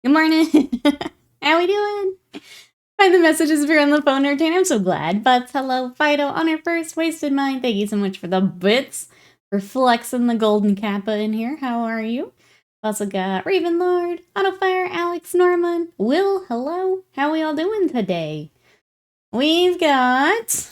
Good morning. How we doing? Find the messages if you're on the phone entertain. I'm so glad. But hello, Fido, on our first Wasted Mind. Thank you so much for the bits. For flexing the golden kappa in here. How are you? Also got Ravenlord, Autofire, Alex, Norman, Will, hello. How we all doing today? We've got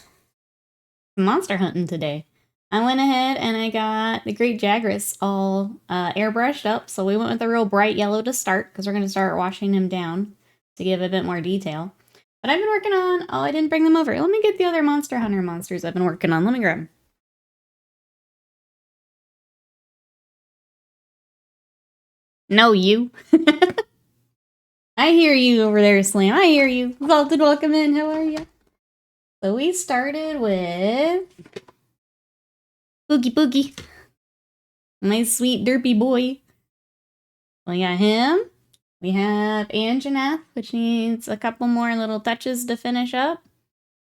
monster hunting today. I went ahead and I got the Great Jagras all airbrushed up. So we went with a real bright yellow to start because we're going to start washing him down to give a bit more detail. But I've been working on... Oh, I didn't bring them over. Let me get the other Monster Hunter monsters I've been working on. Let me grab them. No, you. I hear you over there, Slam. I hear you. Vaulted, welcome in. How are you? So we started with... Boogie Boogie. My sweet derpy boy. We got him. We have Anjanath, which needs a couple more little touches to finish up.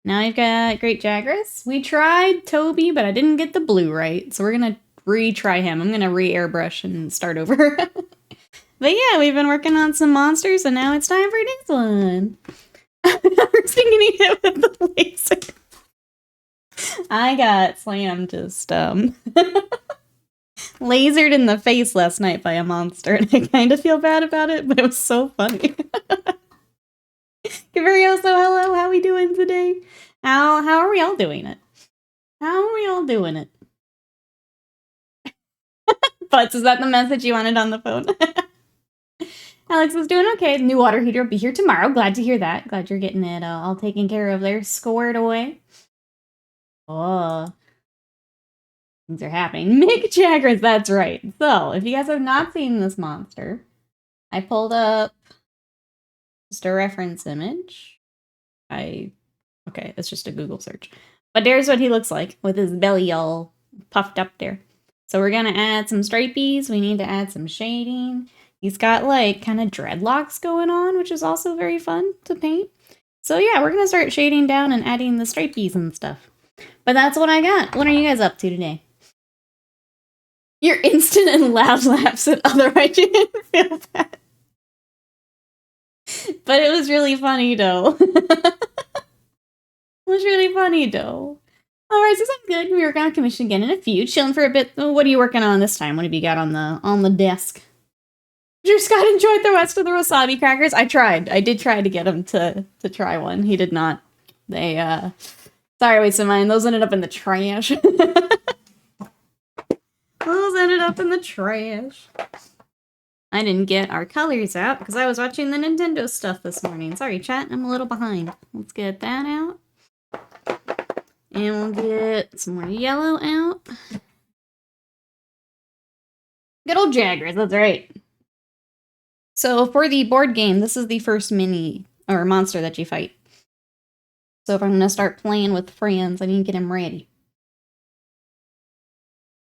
Now I've got Great Jagras. We tried Toby, but I didn't get the blue right, so we're going to retry him. I'm going to re-airbrush and start over. But yeah, we've been working on some monsters, and now it's time for this one. We're singing it with the laser. I got Slam just, lasered in the face last night by a monster, and I kind of feel bad about it, but it was so funny. Gavarioso, hello, how are we doing today? How are we all doing it? How are we all doing it? Butts, is that the message you wanted on the phone? Alex is doing okay. New water heater will be here tomorrow. Glad to hear that. Glad you're getting it all taken care of there. Squared away. Oh. Things are happening. Mick Jagras, that's right. So, if you guys have not seen this monster, I pulled up just a reference image. Okay, it's just a Google search. But there's what he looks like with his belly all puffed up there. So we're gonna add some stripies. We need to add some shading. He's got like kind of dreadlocks going on, which is also very fun to paint. So yeah, we're gonna start shading down and adding the stripies and stuff. But that's what I got. What are you guys up to today? You're instant and loud laughs at otherwise you didn't feel bad. But it was really funny though. It was really funny though. Alright, so sounds good. We work on a commission again in a few. Chilling for a bit. What are you working on this time? What have you got on the desk? Drew Scott enjoyed the rest of the wasabi crackers. I tried. I did try to get him to try one. He did not. They sorry, waste of mine. Those ended up in the trash. Those ended up in the trash. I didn't get our colors out because I was watching the Nintendo stuff this morning. Sorry, chat. I'm a little behind. Let's get that out. And we'll get some more yellow out. Good old Jagras, that's right. So for the board game, this is the first mini or monster that you fight. So if I'm going to start playing with friends, I need to get him ready.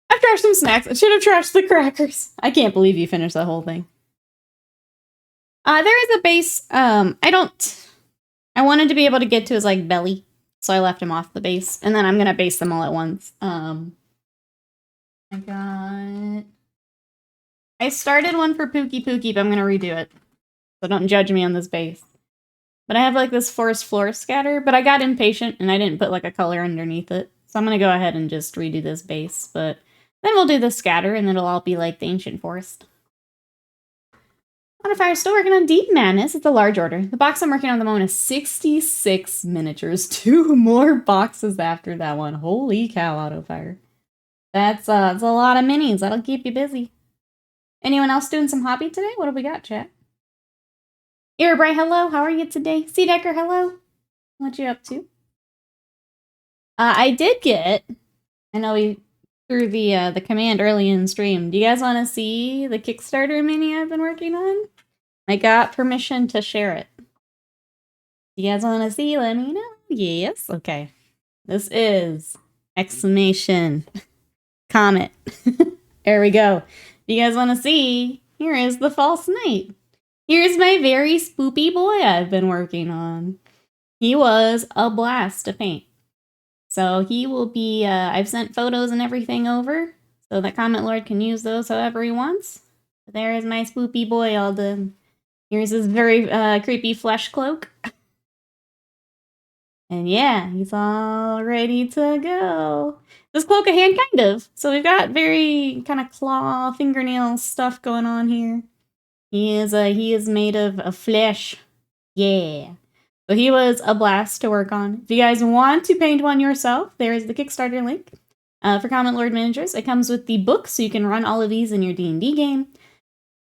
I've trashed some snacks. I should have trashed the crackers. I can't believe you finished that whole thing. There is a base. I wanted to be able to get to his like belly. So I left him off the base. And then I'm going to base them all at once. I started one for Pookie Pookie, but I'm going to redo it. So don't judge me on this base. But I have like this forest floor scatter, but I got impatient and I didn't put like a color underneath it. So I'm going to go ahead and just redo this base. But then we'll do the scatter and it'll all be like the ancient forest. Autofire still working on Deep Madness. It's a large order. The box I'm working on at the moment is 66 miniatures. 2 more boxes after that one. Holy cow, Autofire. That's a lot of minis. That'll keep you busy. Anyone else doing some hobby today? What have we got, chat? Erebray, hello. How are you today? C. Decker, hello. What you up to? I did get... I know we threw the command early in stream. Do you guys want to see the Kickstarter mini I've been working on? I got permission to share it. You guys want to see? Let me know. Yes. Okay. This is exclamation comet. There we go. You guys want to see? Here is the false knight. Here's my very spoopy boy I've been working on. He was a blast to paint. So he will be, I've sent photos and everything over so that Comet Lord can use those however he wants. But there is my spoopy boy all done. Here's his very creepy flesh cloak. And yeah, he's all ready to go. This cloak a hand, kind of. So we've got very kind of claw, fingernail stuff going on here. He is made of flesh. Yeah. So he was a blast to work on. If you guys want to paint one yourself, there is the Kickstarter link. For Comet Lord Miniatures, it comes with the book, so you can run all of these in your D&D game.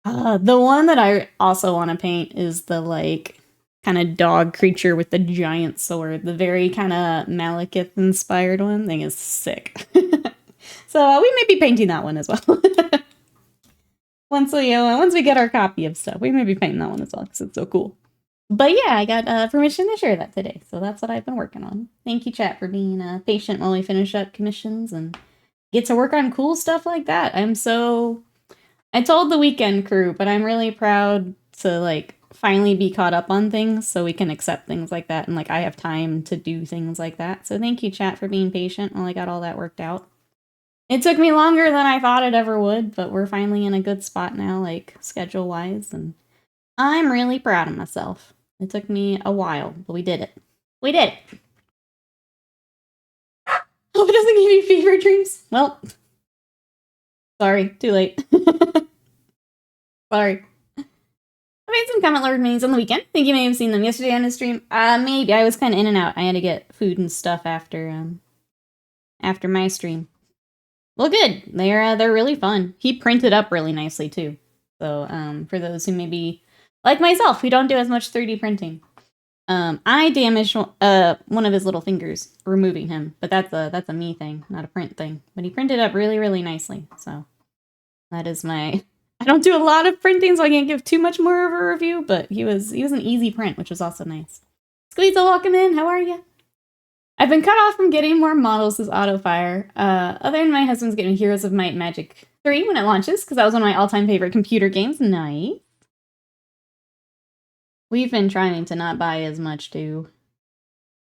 The one that I also want to paint is the, like, kind of dog creature with the giant sword. The very kind of Malekith-inspired one. Thing is sick. So we may be painting that one as well. Once we get our copy of stuff, we may be painting that one as well because it's so cool. But yeah, I got permission to share that today, so that's what I've been working on. Thank you, chat, for being patient while we finish up commissions and get to work on cool stuff like that. I told the weekend crew, but I'm really proud to, like, finally be caught up on things so we can accept things like that, and, like, I have time to do things like that. So thank you, chat, for being patient while I got all that worked out. It took me longer than I thought it ever would, but we're finally in a good spot now, like, schedule-wise, and I'm really proud of myself. It took me a while, but we did it. We did it! Hope it doesn't give you fever dreams. Well, sorry, too late. Sorry. I made some Comet Lord minis on the weekend. I think you may have seen them yesterday on his stream. Maybe. I was kind of in and out. I had to get food and stuff after my stream. Well, good. They're really fun. He printed up really nicely, too. So, for those who maybe, like myself, who don't do as much 3D printing. I damaged one of his little fingers removing him, but that's a me thing, not a print thing. But he printed up really, really nicely, so that is my... I don't do a lot of printing, so I can't give too much more of a review, but he was an easy print, which was also nice. Squeezel, welcome in. How are you? I've been cut off from getting more models as Autofire, other than my husband's getting Heroes of Might and Magic 3 when it launches, because that was one of my all-time favorite computer games. Nice. We've been trying to not buy as much, too.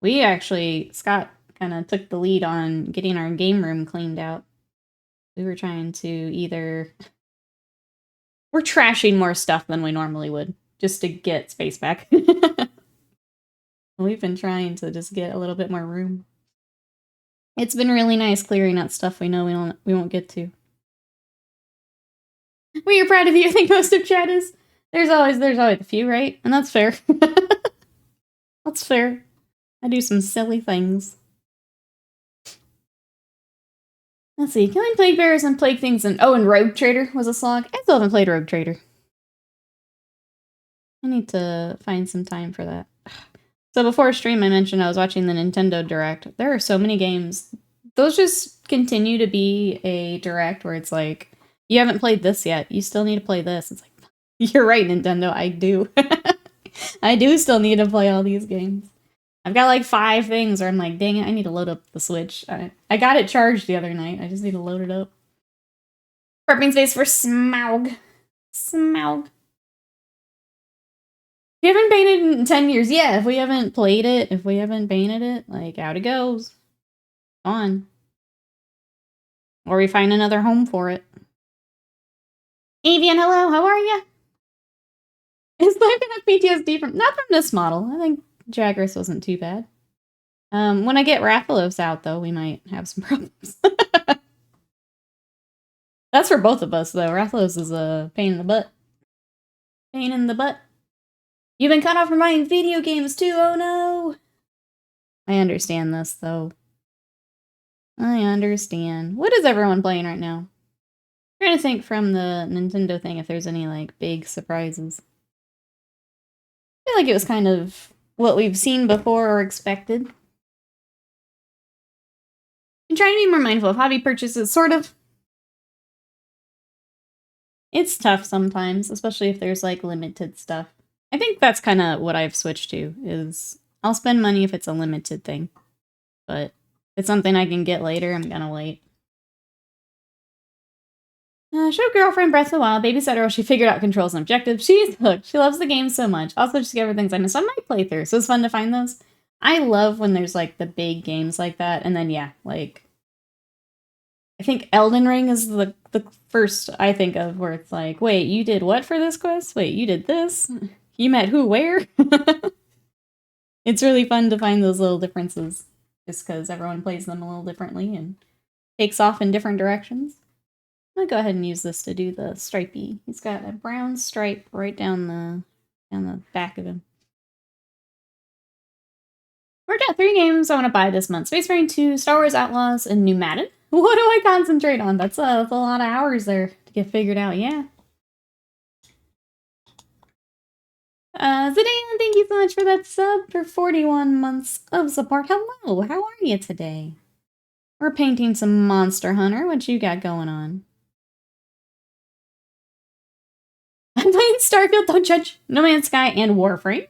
We actually, Scott kind of took the lead on getting our game room cleaned out. We were trying to either... We're trashing more stuff than we normally would, just to get space back. We've been trying to just get a little bit more room. It's been really nice clearing out stuff we know we won't get to. We are proud of you. I think most of chat is. There's always a few, right? And that's fair. That's fair. I do some silly things. Let's see. Killing plague bearers and plague things and Rogue Trader was a slog. I still haven't played Rogue Trader. I need to find some time for that. So before stream, I mentioned I was watching the Nintendo Direct. There are so many games. Those just continue to be a Direct where it's like, you haven't played this yet. You still need to play this. It's like, you're right, Nintendo. I do. I do still need to play all these games. I've got like 5 things where I'm like, dang it, I need to load up the Switch. I got it charged the other night. I just need to load it up. Prepping space for Smaug. Smaug. If you haven't painted in 10 years, yeah, if we haven't played it, if we haven't painted it, like, out it goes. On. Or we find another home for it. Avian, hello, how are ya? Is life gonna have PTSD from... Not from this model. I think Jagras wasn't too bad. When I get Rathalos out, though, we might have some problems. That's for both of us, though. Rathalos is a pain in the butt. Pain in the butt. You've been cut off from buying video games, too! Oh, no! I understand this, though. I understand. What is everyone playing right now? I'm trying to think from the Nintendo thing if there's any, like, big surprises. I feel like it was kind of what we've seen before or expected. I'm trying to be more mindful of hobby purchases, sort of. It's tough sometimes, especially if there's, like, limited stuff. I think that's kind of what I've switched to, is I'll spend money if it's a limited thing. But if it's something I can get later, I'm gonna wait. Show girlfriend Breath of the Wild, babysitter while she figured out controls and objectives. She's hooked. She loves the game so much. Also discovered things I missed on my playthrough, so it's fun to find those. I love when there's, like, the big games like that, and then, yeah, like... I think Elden Ring is the first I think of where it's like, wait, you did what for this quest? Wait, you did this? You met who, where? It's really fun to find those little differences, just because everyone plays them a little differently and takes off in different directions. I'm gonna go ahead and use this to do the stripey. He's got a brown stripe right down the back of him. We're got 3 games I want to buy this month: Space Marine 2, Star Wars Outlaws, and New Madden. What do I concentrate on? That's a lot of hours there to get figured out, yeah. Zidane, thank you so much for that sub for 41 months of support. Hello, how are you today? We're painting some Monster Hunter. What you got going on? I'm playing Starfield, don't judge, No Man's Sky, and Warframe.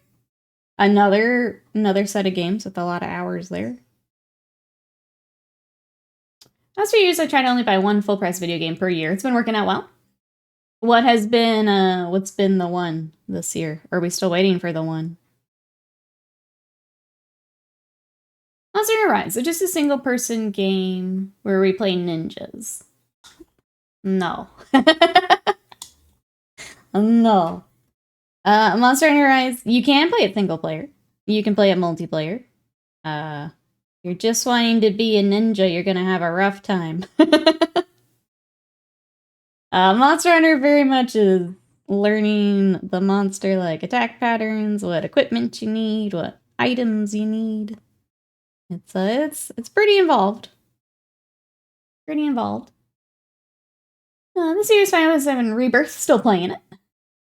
Another set of games with a lot of hours there. Last few years, I try to only buy 1 full-price video game per year. It's been working out well. What's been the one this year? Or are we still waiting for the one? Monster Hunter Rise, so just a single-person game where we play ninjas. No. No. Monster Hunter Rise, you can play it single player. You can play it multiplayer. You're just wanting to be a ninja, you're gonna have a rough time. Monster Hunter very much is learning the monster, like attack patterns, what equipment you need, what items you need. It's pretty involved. Pretty involved. This year's Final 7 Rebirth, still playing it.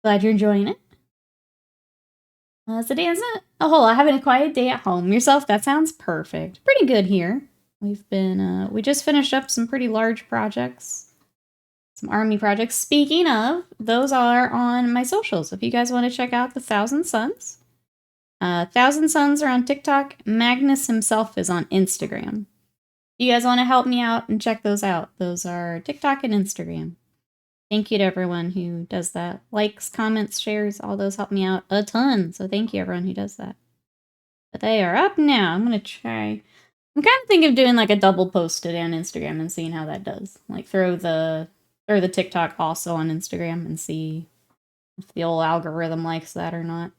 Glad you're enjoying it. Today is a whole lot. Having a quiet day at home. Yourself, that sounds perfect. Pretty good here. We've been, we just finished up some pretty large projects. Some army projects. Speaking of, those are on my socials. If you guys want to check out the Thousand Suns. Thousand Suns are on TikTok. Magnus himself is on Instagram. If you guys want to help me out and check those out, those are TikTok and Instagram. Thank you to everyone who does that. Likes, comments, shares, all those help me out a ton. So thank you everyone who does that. But they are up now. I'm going to try. I'm kind of thinking of doing like a double posted on Instagram and seeing how that does. Like throw the TikTok also on Instagram and see if the old algorithm likes that or not.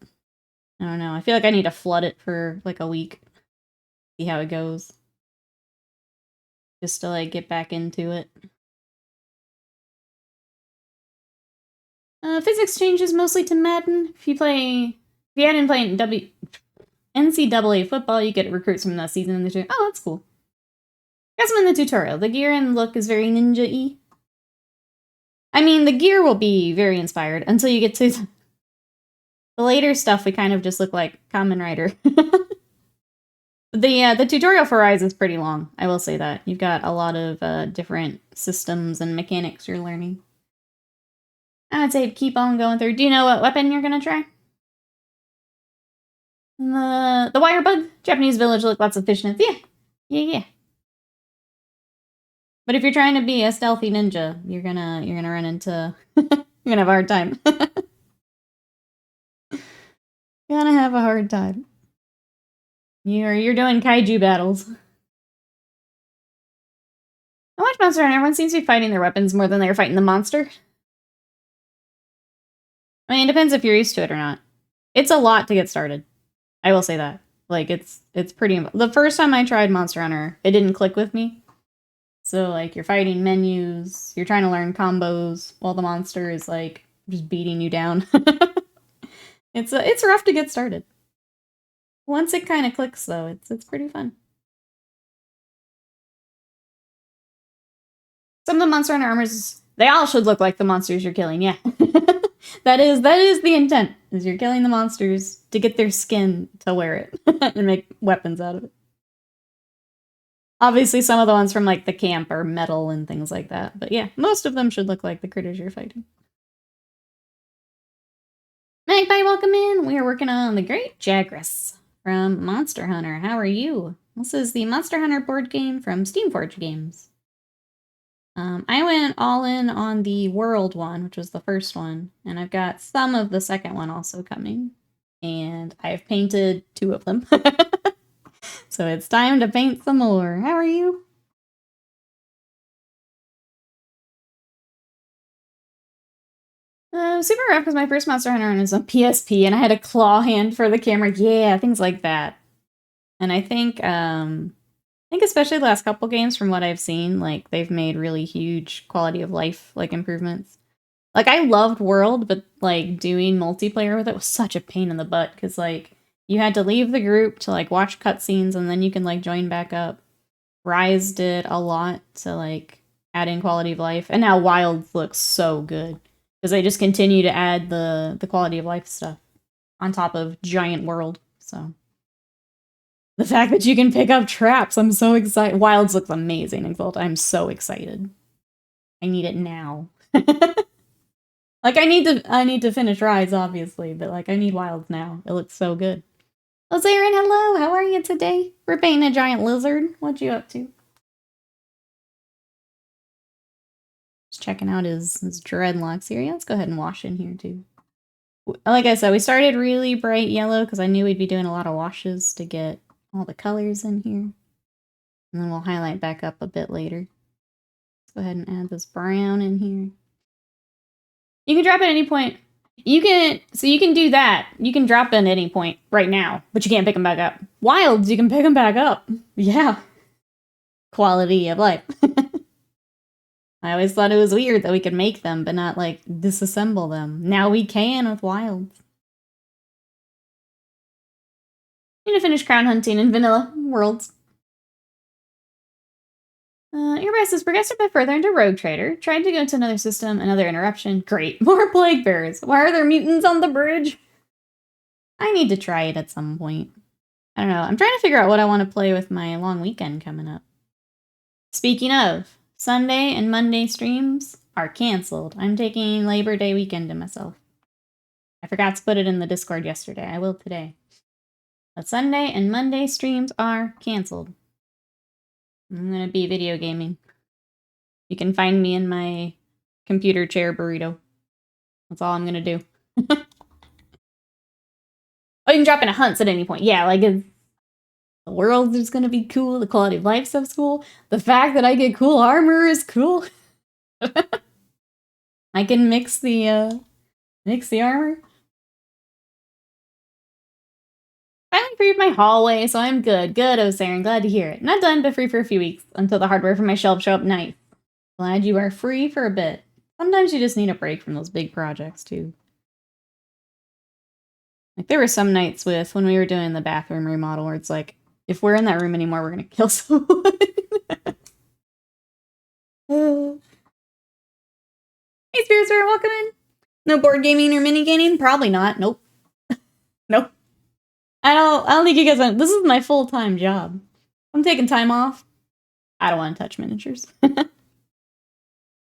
I don't know. I feel like I need to flood it for like a week. See how it goes. Just to like get back into it. Physics changes mostly to Madden. If you hadn't played NCAA football, you get recruits from that season in the tutorial. Oh, that's cool. Got some in the tutorial. The gear and look is very ninja-y. I mean, the gear will be very inspired until you get to the later stuff. We kind of just look like Kamen Rider. The tutorial for Rise is pretty long. I will say that. You've got a lot of different systems and mechanics you're learning. I'd say keep on going through. Do you know what weapon you're gonna try? The wire bug? Japanese village look lots of fishnets. Yeah. But if you're trying to be a stealthy ninja, you're gonna run into you're gonna have a hard time. Gonna have a hard time. You're doing kaiju battles. I watch Monster Hunter. Everyone seems to be fighting their weapons more than they're fighting the monster. I mean, it depends if you're used to it or not. It's a lot to get started. I will say that. Like, it's pretty... The first time I tried Monster Hunter, it didn't click with me. So, like, you're fighting menus, you're trying to learn combos, while the monster is, like, just beating you down. It's rough to get started. Once it kind of clicks, though, it's pretty fun. Some of the Monster Hunter armors, they all should look like the monsters you're killing, yeah. That is the intent, is you're killing the monsters to get their skin to wear it and make weapons out of it. Obviously, some of the ones from, like, the camp are metal and things like that. But yeah, most of them should look like the critters you're fighting. Magpie, welcome in! We are working on the Great Jagras from Monster Hunter. How are you? This is the Monster Hunter board game from Steamforged Games. I went all in on the World one, which was the first one, and I've got some of the second one also coming. And I've painted 2 of them. So it's time to paint some more. How are you? Super rough because my first Monster Hunter was on PSP and I had a claw hand for the camera. Yeah, things like that. And I think especially the last couple games from what I've seen, like they've made really huge quality of life like improvements. Like I loved World, but like doing multiplayer with it was such a pain in the butt because like you had to leave the group to like watch cutscenes and then you can like join back up. Rise did a lot to like add in quality of life, and now Wilds looks so good because they just continue to add the quality of life stuff on top of Giant World. So the fact that you can pick up traps, I'm so excited. Wilds looks amazing, Exalt. I'm so excited. I need it now. Like I need to finish Rise, obviously, but like I need Wilds now. It looks so good. Oh, Zarin, hello. How are you today? We're painting a giant lizard. What you up to? Just checking out his dreadlocks here. Yeah, let's go ahead and wash in here too. Like I said, we started really bright yellow because I knew we'd be doing a lot of washes to get all the colors in here. And then we'll highlight back up a bit later. Let's go ahead and add this brown in here. You can drop at any point. You can do that. You can drop in at any point right now, but you can't pick them back up. Wilds, you can pick them back up. Yeah. Quality of life. I always thought it was weird that we could make them, but not, like, disassemble them. Now we can with Wilds. Need to finish crown hunting in vanilla worlds. Earbest has progressed a bit further into Rogue Trader. Tried to go to another system, another interruption. Great, more plague bears. Why are there mutants on the bridge? I need to try it at some point. I don't know. I'm trying to figure out what I want to play with my long weekend coming up. Speaking of, Sunday and Monday streams are canceled. I'm taking Labor Day weekend to myself. I forgot to put it in the Discord yesterday. I will today. But Sunday and Monday streams are canceled. I'm gonna be video gaming. You can find me in my computer chair burrito. That's all I'm gonna do. Oh, you can drop in a hunts at any point. Yeah, like the world is gonna be cool. The quality of life stuff's cool. The fact that I get cool armor is cool. I can mix the armor. Finally freed my hallway, so I'm good. Good, Osirin. Glad to hear it. Not done, but free for a few weeks until the hardware for my shelf show up. Nice. Glad you are free for a bit. Sometimes you just need a break from those big projects, too. Like, there were some nights with, when we were doing the bathroom remodel, where it's like, if we're in that room anymore, we're gonna kill someone. Hey, Spirits, welcome in. No board gaming or mini gaming? Probably not. Nope. Nope. I don't think you guys want. This is my full-time job. I'm taking time off. I don't want to touch miniatures.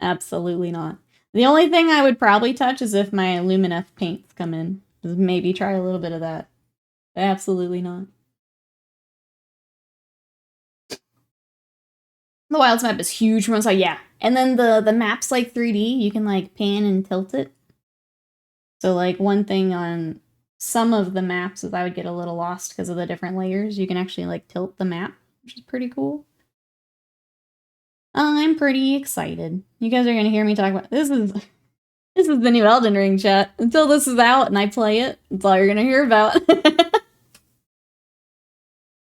Absolutely not. The only thing I would probably touch is if my Lumineth paints come in. Just maybe try a little bit of that. Absolutely not. The Wilds map is huge from outside, yeah. And then the map's like 3D. You can like pan and tilt it. So like one thing on some of the maps is I would get a little lost because of the different layers. You can actually like tilt the map, which is pretty cool. I'm pretty excited. You guys are gonna hear me talk about this is the new Elden Ring chat. Until this is out and I play it, that's all you're gonna hear about.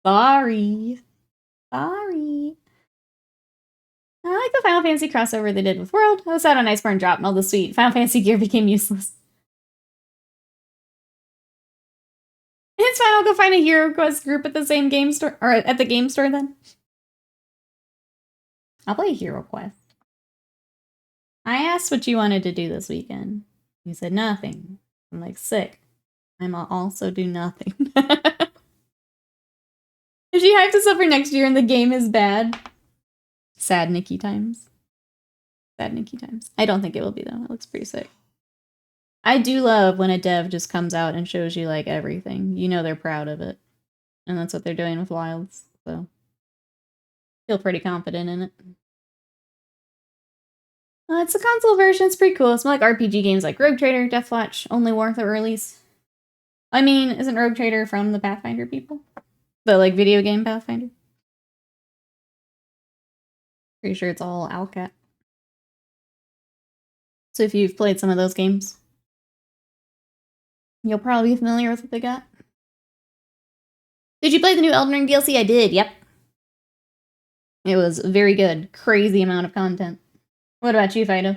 Sorry. Sorry. I like the Final Fantasy crossover they did with World. I was out on Iceborne drop and all the sweet Final Fantasy gear became useless. It's fine, I'll go find a Hero Quest group at the same game store, or at the game store then. I'll play Hero Quest. I asked what you wanted to do this weekend. You said nothing. I'm like, sick. I'll also do nothing. If she hyped us up for next year and the game is bad. Sad Nikki times. Sad Nikki times. I don't think it will be though. It looks pretty sick. I do love when a dev just comes out and shows you like everything. You know they're proud of it. And that's what they're doing with Wilds. So feel pretty confident in it. It's a console version. It's pretty cool. It's more like RPG games like Rogue Trader, Deathwatch, only War the release. I mean, isn't Rogue Trader from the Pathfinder people? The like video game Pathfinder? Pretty sure it's all Alcat. So if you've played some of those games, You'll probably be familiar with what they got. Did you play the new Elden Ring DLC? I did, yep. It was very good. Crazy amount of content. What about you, Fido?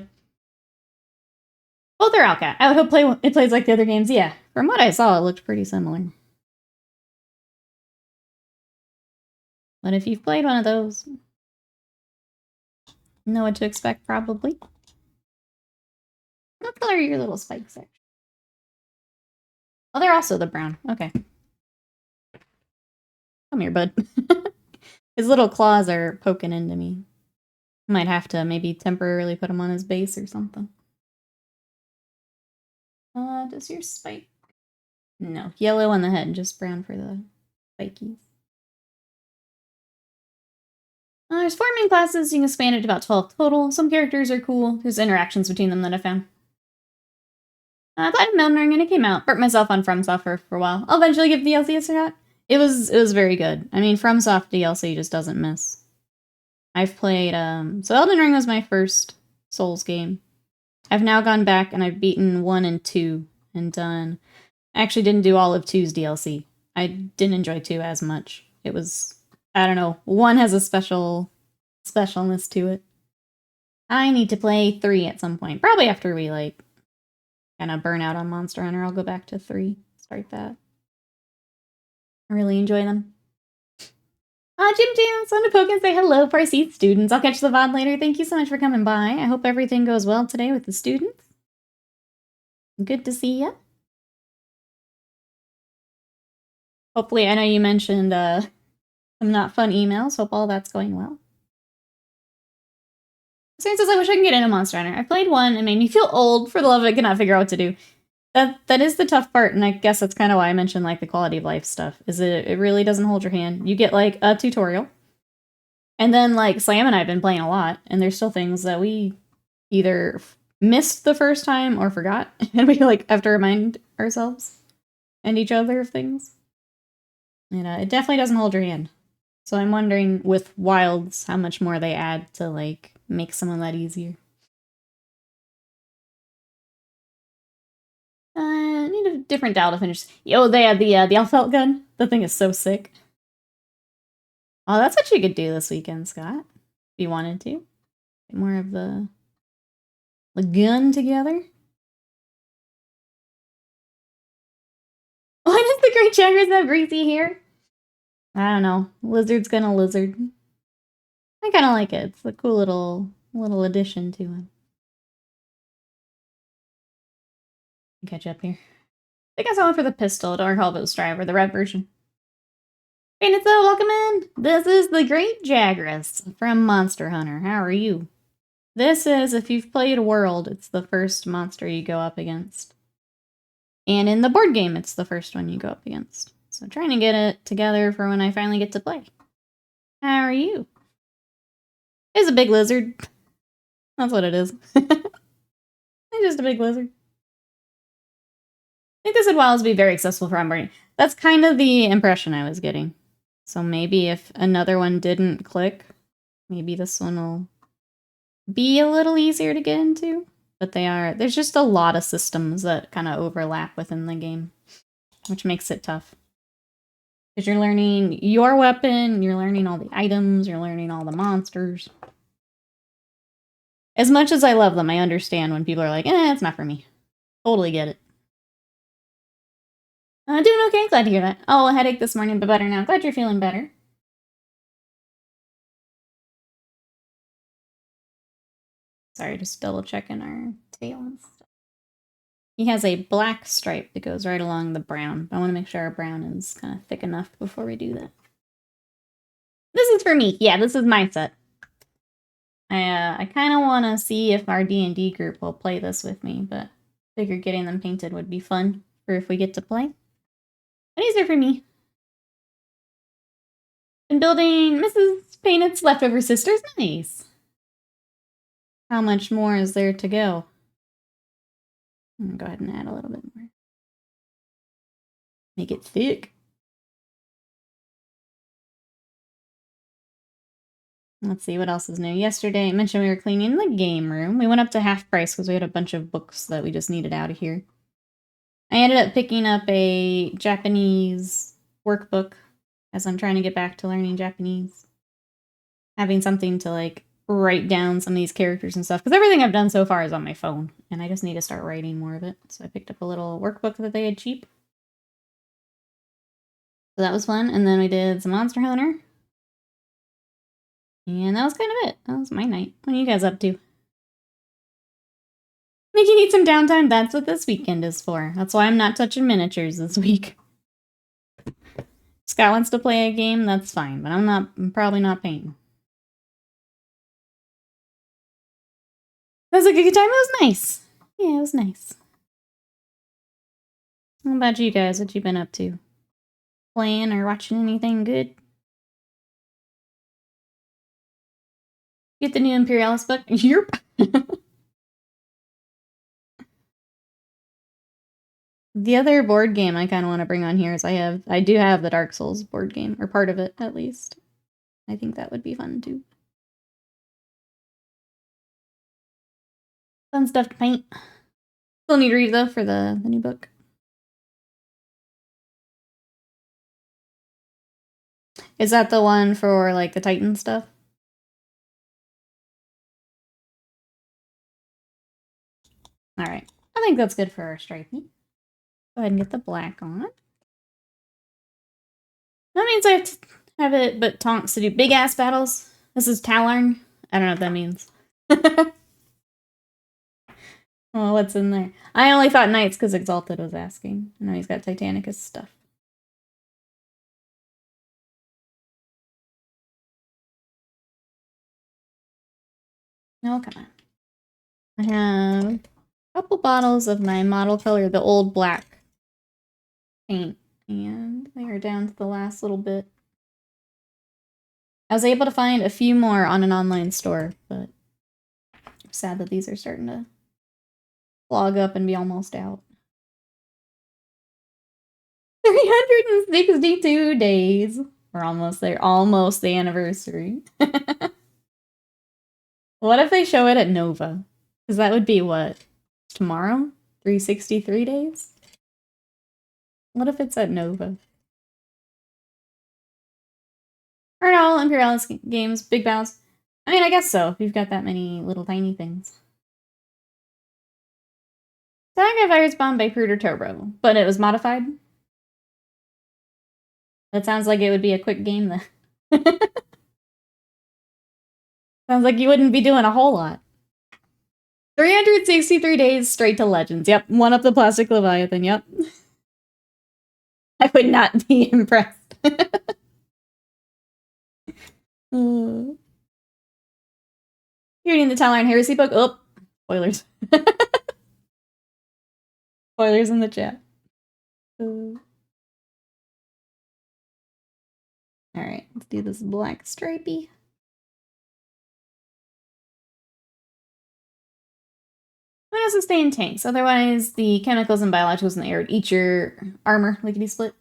Both are Outcat. I would hope it plays like the other games. Yeah, from what I saw, it looked pretty similar. But if you've played one of those, you know what to expect, probably. What color are your little spikes, actually? Oh, they're also the brown. Okay. Come here, bud. His little claws are poking into me. Might have to maybe temporarily put him on his base or something. Does your spike... No, yellow on the head, just brown for the spikies. There's 4 main classes. You can expand it to about 12 total. Some characters are cool. There's interactions between them that I found. I thought of Elden Ring and it came out. Burnt myself on FromSoft for a while. I'll eventually give DLC a shot. It was very good. I mean, FromSoft DLC just doesn't miss. I've played, so Elden Ring was my first Souls game. I've now gone back and I've beaten 1 and 2 and done... I actually didn't do all of 2's DLC. I didn't enjoy 2 as much. It was, I don't know, 1 has a specialness to it. I need to play 3 at some point. Probably after we, like, kind of burn out on Monster Hunter, I'll go back to 3. Start that. I really enjoy them. Jim, want to poke and say hello for our seat students. I'll catch the VOD later. Thank you so much for coming by. I hope everything goes well today with the students. Good to see ya. Hopefully, I know you mentioned some not fun emails. Hope all that's going well. Sarah says, I wish I could get into Monster Hunter. I played 1 and made me feel old. For the love of it, cannot figure out what to do. That is the tough part, and I guess that's kind of why I mentioned like the quality of life stuff. Is it really doesn't hold your hand. You get like a tutorial, and then like Slam and I have been playing a lot, and there's still things that we either missed the first time or forgot, and we like have to remind ourselves and each other of things. And it definitely doesn't hold your hand. So I'm wondering with Wilds how much more they add to like make some of that easier. I need a different dowel to finish. Oh, they had the Alfelt gun. The thing is so sick. Oh, that's what you could do this weekend, Scott. If you wanted to. Get more of the gun together. Why does the Great Jagras have greasy hair? I don't know. Lizard's gonna lizard. I kind of like it. It's a cool little addition to him. Catch up here. I think I saw one for the pistol. Don't recall if it was Strive or the red version. Hey, it's welcome in. This is the Great Jagras from Monster Hunter. How are you? This is, if you've played World, it's the first monster you go up against. And in the board game, it's the first one you go up against. So trying to get it together for when I finally get to play. How are you? It's a big lizard. That's what it is. It's just a big lizard. I think this would Wilds be very accessible for onboarding. That's kind of the impression I was getting. So maybe if another one didn't click, maybe this one will be a little easier to get into. But there's just a lot of systems that kind of overlap within the game, which makes it tough. Because you're learning your weapon, you're learning all the items, you're learning all the monsters. As much as I love them, I understand when people are like, it's not for me. Totally get it. Doing okay, glad to hear that. Oh, a headache this morning, but better now. Glad you're feeling better. Sorry, just double checking our tail and stuff. He has a black stripe that goes right along the brown. I want to make sure our brown is kind of thick enough before we do that. This is for me. Yeah, this is my set. I kind of want to see if our D&D group will play this with me, but I figured getting them painted would be fun for if we get to play. But these are for me. Been building Mrs. Painted's leftover sisters. Nice. How much more is there to go? I'm gonna go ahead and add a little bit more. Make it thick. Let's see what else is new. Yesterday, I mentioned we were cleaning the game room. We went up to half price because we had a bunch of books that we just needed out of here. I ended up picking up a Japanese workbook as I'm trying to get back to learning Japanese. Having something to like write down some of these characters and stuff. Because everything I've done so far is on my phone. And I just need to start writing more of it. So I picked up a little workbook that they had cheap. So that was fun. And then we did some Monster Hunter. And that was kind of it. That was my night. What are you guys up to? Think you need some downtime? That's what this weekend is for. That's why I'm not touching miniatures this week. Scott wants to play a game, that's fine. But I'm probably not paying. That was a good time. It was nice. Yeah, it was nice. What about you guys? What you been up to? Playing or watching anything good? Get the new Imperialist book? Yerp. The other board game I kind of want to bring on here is I do have the Dark Souls board game, or part of it at least. I think that would be fun too. Fun stuff to paint. Still need to read though for the new book. Is that the one for like the Titan stuff? Alright. I think that's good for our stripey. Go ahead and get the black on. That means I have to have it but Tonks to do big ass battles. This is Talarn. I don't know what that means. Oh, what's in there? I only thought Knights because Exalted was asking. I know he's got Titanicus stuff. Oh, come on. I have a couple bottles of my model color, the old black paint, and they are down to the last little bit. I was able to find a few more on an online store, but I'm sad that these are starting to clog up and be almost out. 362 days. We're almost there. Almost the anniversary. What if they show it at Nova? Because that would be what? Tomorrow? 363 days? What if it's at Nova? Aren't all Imperialist games big battles? I mean, I guess so, if you've got that many little tiny things. Saga Virus Bomb by Pruder Turbo, but it was modified? That sounds like it would be a quick game then. Sounds like you wouldn't be doing a whole lot. 363 days straight to Legends. Yep, one up the Plastic Leviathan, yep. I would not be impressed. You're reading the Talarn Heresy book? Oh, spoilers. Spoilers in the chat. Alright, let's do this black stripey. What else is stay in tanks? Otherwise, the chemicals and biologicals in the air would eat your armor lickety-split.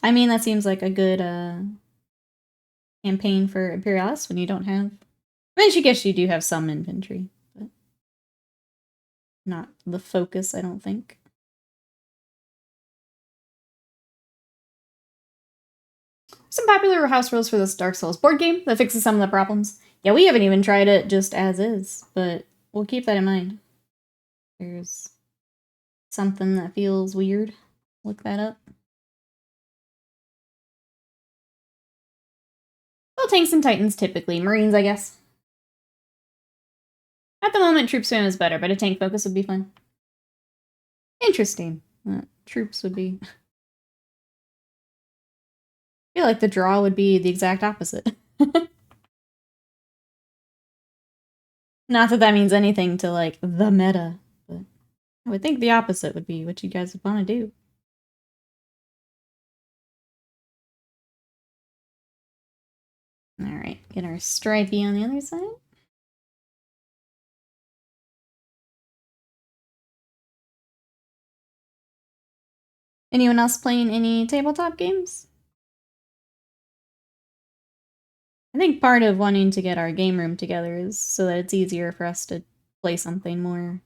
I mean, that seems like a good campaign for Imperialists when you don't have... I mean, I guess you do have some infantry, but not the focus, I don't think. Some popular house rules for this Dark Souls board game that fixes some of the problems. Yeah, we haven't even tried it just as is, but we'll keep that in mind. There's something that feels weird. Look that up. Well, tanks and titans typically. Marines, I guess. At the moment, troop spam is better, but a tank focus would be fun. Interesting. Troops would be... I feel like the draw would be the exact opposite. Not that that means anything to, like, the meta, but I would think the opposite would be what you guys would want to do. Alright, get our stripey on the other side. Anyone else playing any tabletop games? I think part of wanting to get our game room together is so that it's easier for us to play something more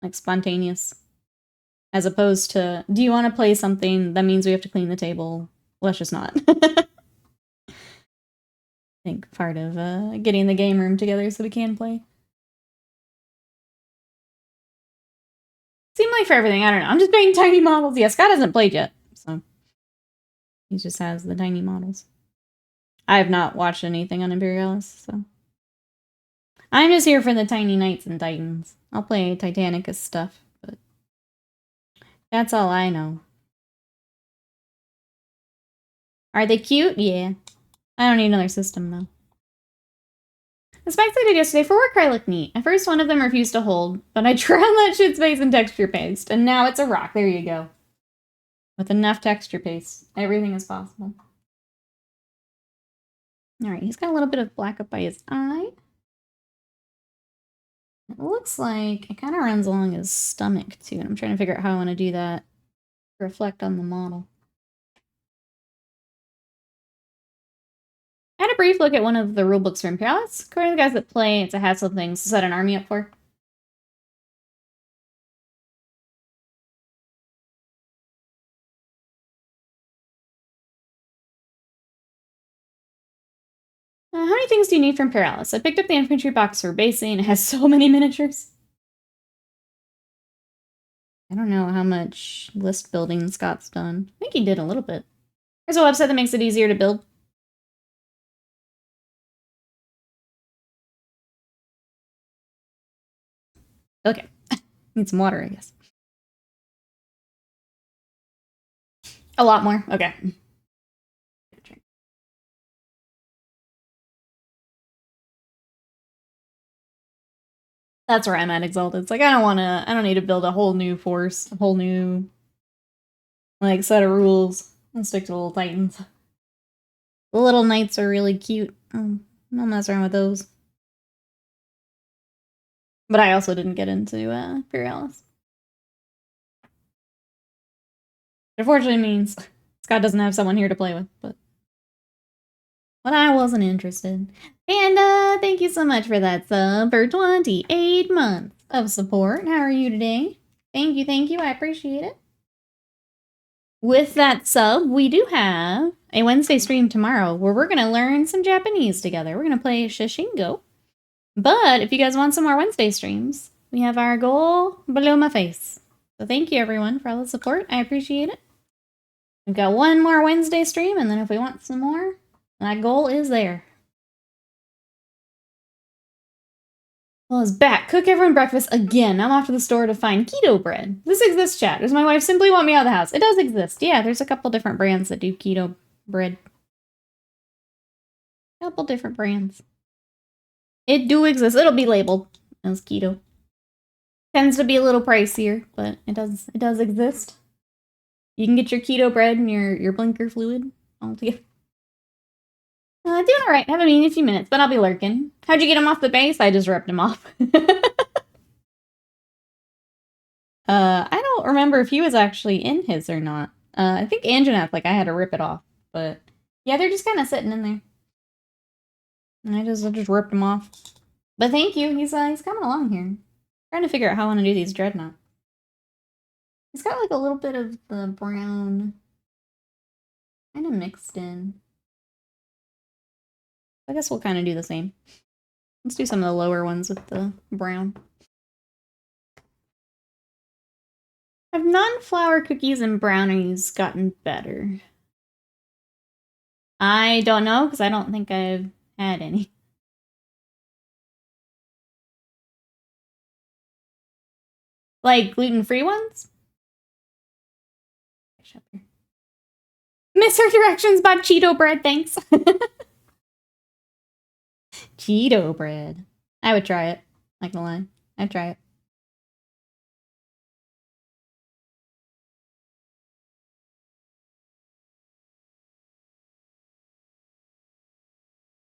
like spontaneous. As opposed to, do you want to play something that means we have to clean the table? Let's just not. I think part of getting the game room together so we can play. Seemed like for everything, I don't know. I'm just making tiny models. Yeah, Scott hasn't played yet, so he just has the tiny models. I have not watched anything on Imperialis, so I'm just here for the tiny knights and titans. I'll play Titanicus stuff, but that's all I know. Are they cute? Yeah. I don't need another system, though. The spikes I did yesterday for Warcry look neat. At first, one of them refused to hold, but I drowned that shit's face in texture paste, and now it's a rock. There you go. With enough texture paste, everything is possible. Alright, he's got a little bit of black up by his eye. It looks like it kind of runs along his stomach, too, and I'm trying to figure out how I want to do that to reflect on the model. I had a brief look at one of the rulebooks for Imperialis. According to the guys that play, it's a hassle of things to set an army up for. How many things do you need from Imperialis? I picked up the infantry box for basing, and it has so many miniatures. I don't know how much list building Scott's done. I think he did a little bit. There's a website that makes it easier to build. Okay. Need some water, I guess. A lot more. Okay. That's where I'm at, Exalted. It's like, I don't need to build a whole new force, a whole new, like, set of rules. I'll stick to the little titans. The little knights are really cute. I'll mess around with those. But I also didn't get into Imperialis. It unfortunately means Scott doesn't have someone here to play with, but I wasn't interested. Panda, thank you so much for that sub for 28 months of support. How are you today? Thank you, I appreciate it. With that sub, we do have a Wednesday stream tomorrow where we're going to learn some Japanese together. We're going to play Shishingo. But if you guys want some more Wednesday streams, we have our goal below my face. So thank you, everyone, for all the support. I appreciate it. We've got one more Wednesday stream, and then if we want some more, that goal is there. Well, it's back. Cook everyone breakfast again. I'm off to the store to find keto bread. This exists, chat. Does my wife simply want me out of the house? It does exist. Yeah, there's a couple different brands that do keto bread. A couple different brands. It do exist. It'll be labeled as keto. Tends to be a little pricier, but it does exist. You can get your keto bread and your blinker fluid all together. Doing alright. Haven't been in a few minutes, but I'll be lurking. How'd you get him off the base? I just ripped him off. I don't remember if he was actually in his or not. I think Anjaneth, like, I had to rip it off. But, yeah, they're just kind of sitting in there. And I just ripped him off. But thank you. He's coming along here. I'm trying to figure out how I want to do these dreadnought. He's got, like, a little bit of the brown kind of mixed in. I guess we'll kind of do the same. Let's do some of the lower ones with the brown. Have non-flour cookies and brownies gotten better? I don't know, because I don't think I've had any. Like gluten-free ones? Miss her directions about Cheeto bread, thanks. Cheeto bread. I would try it. Not gonna lie. I'd try it.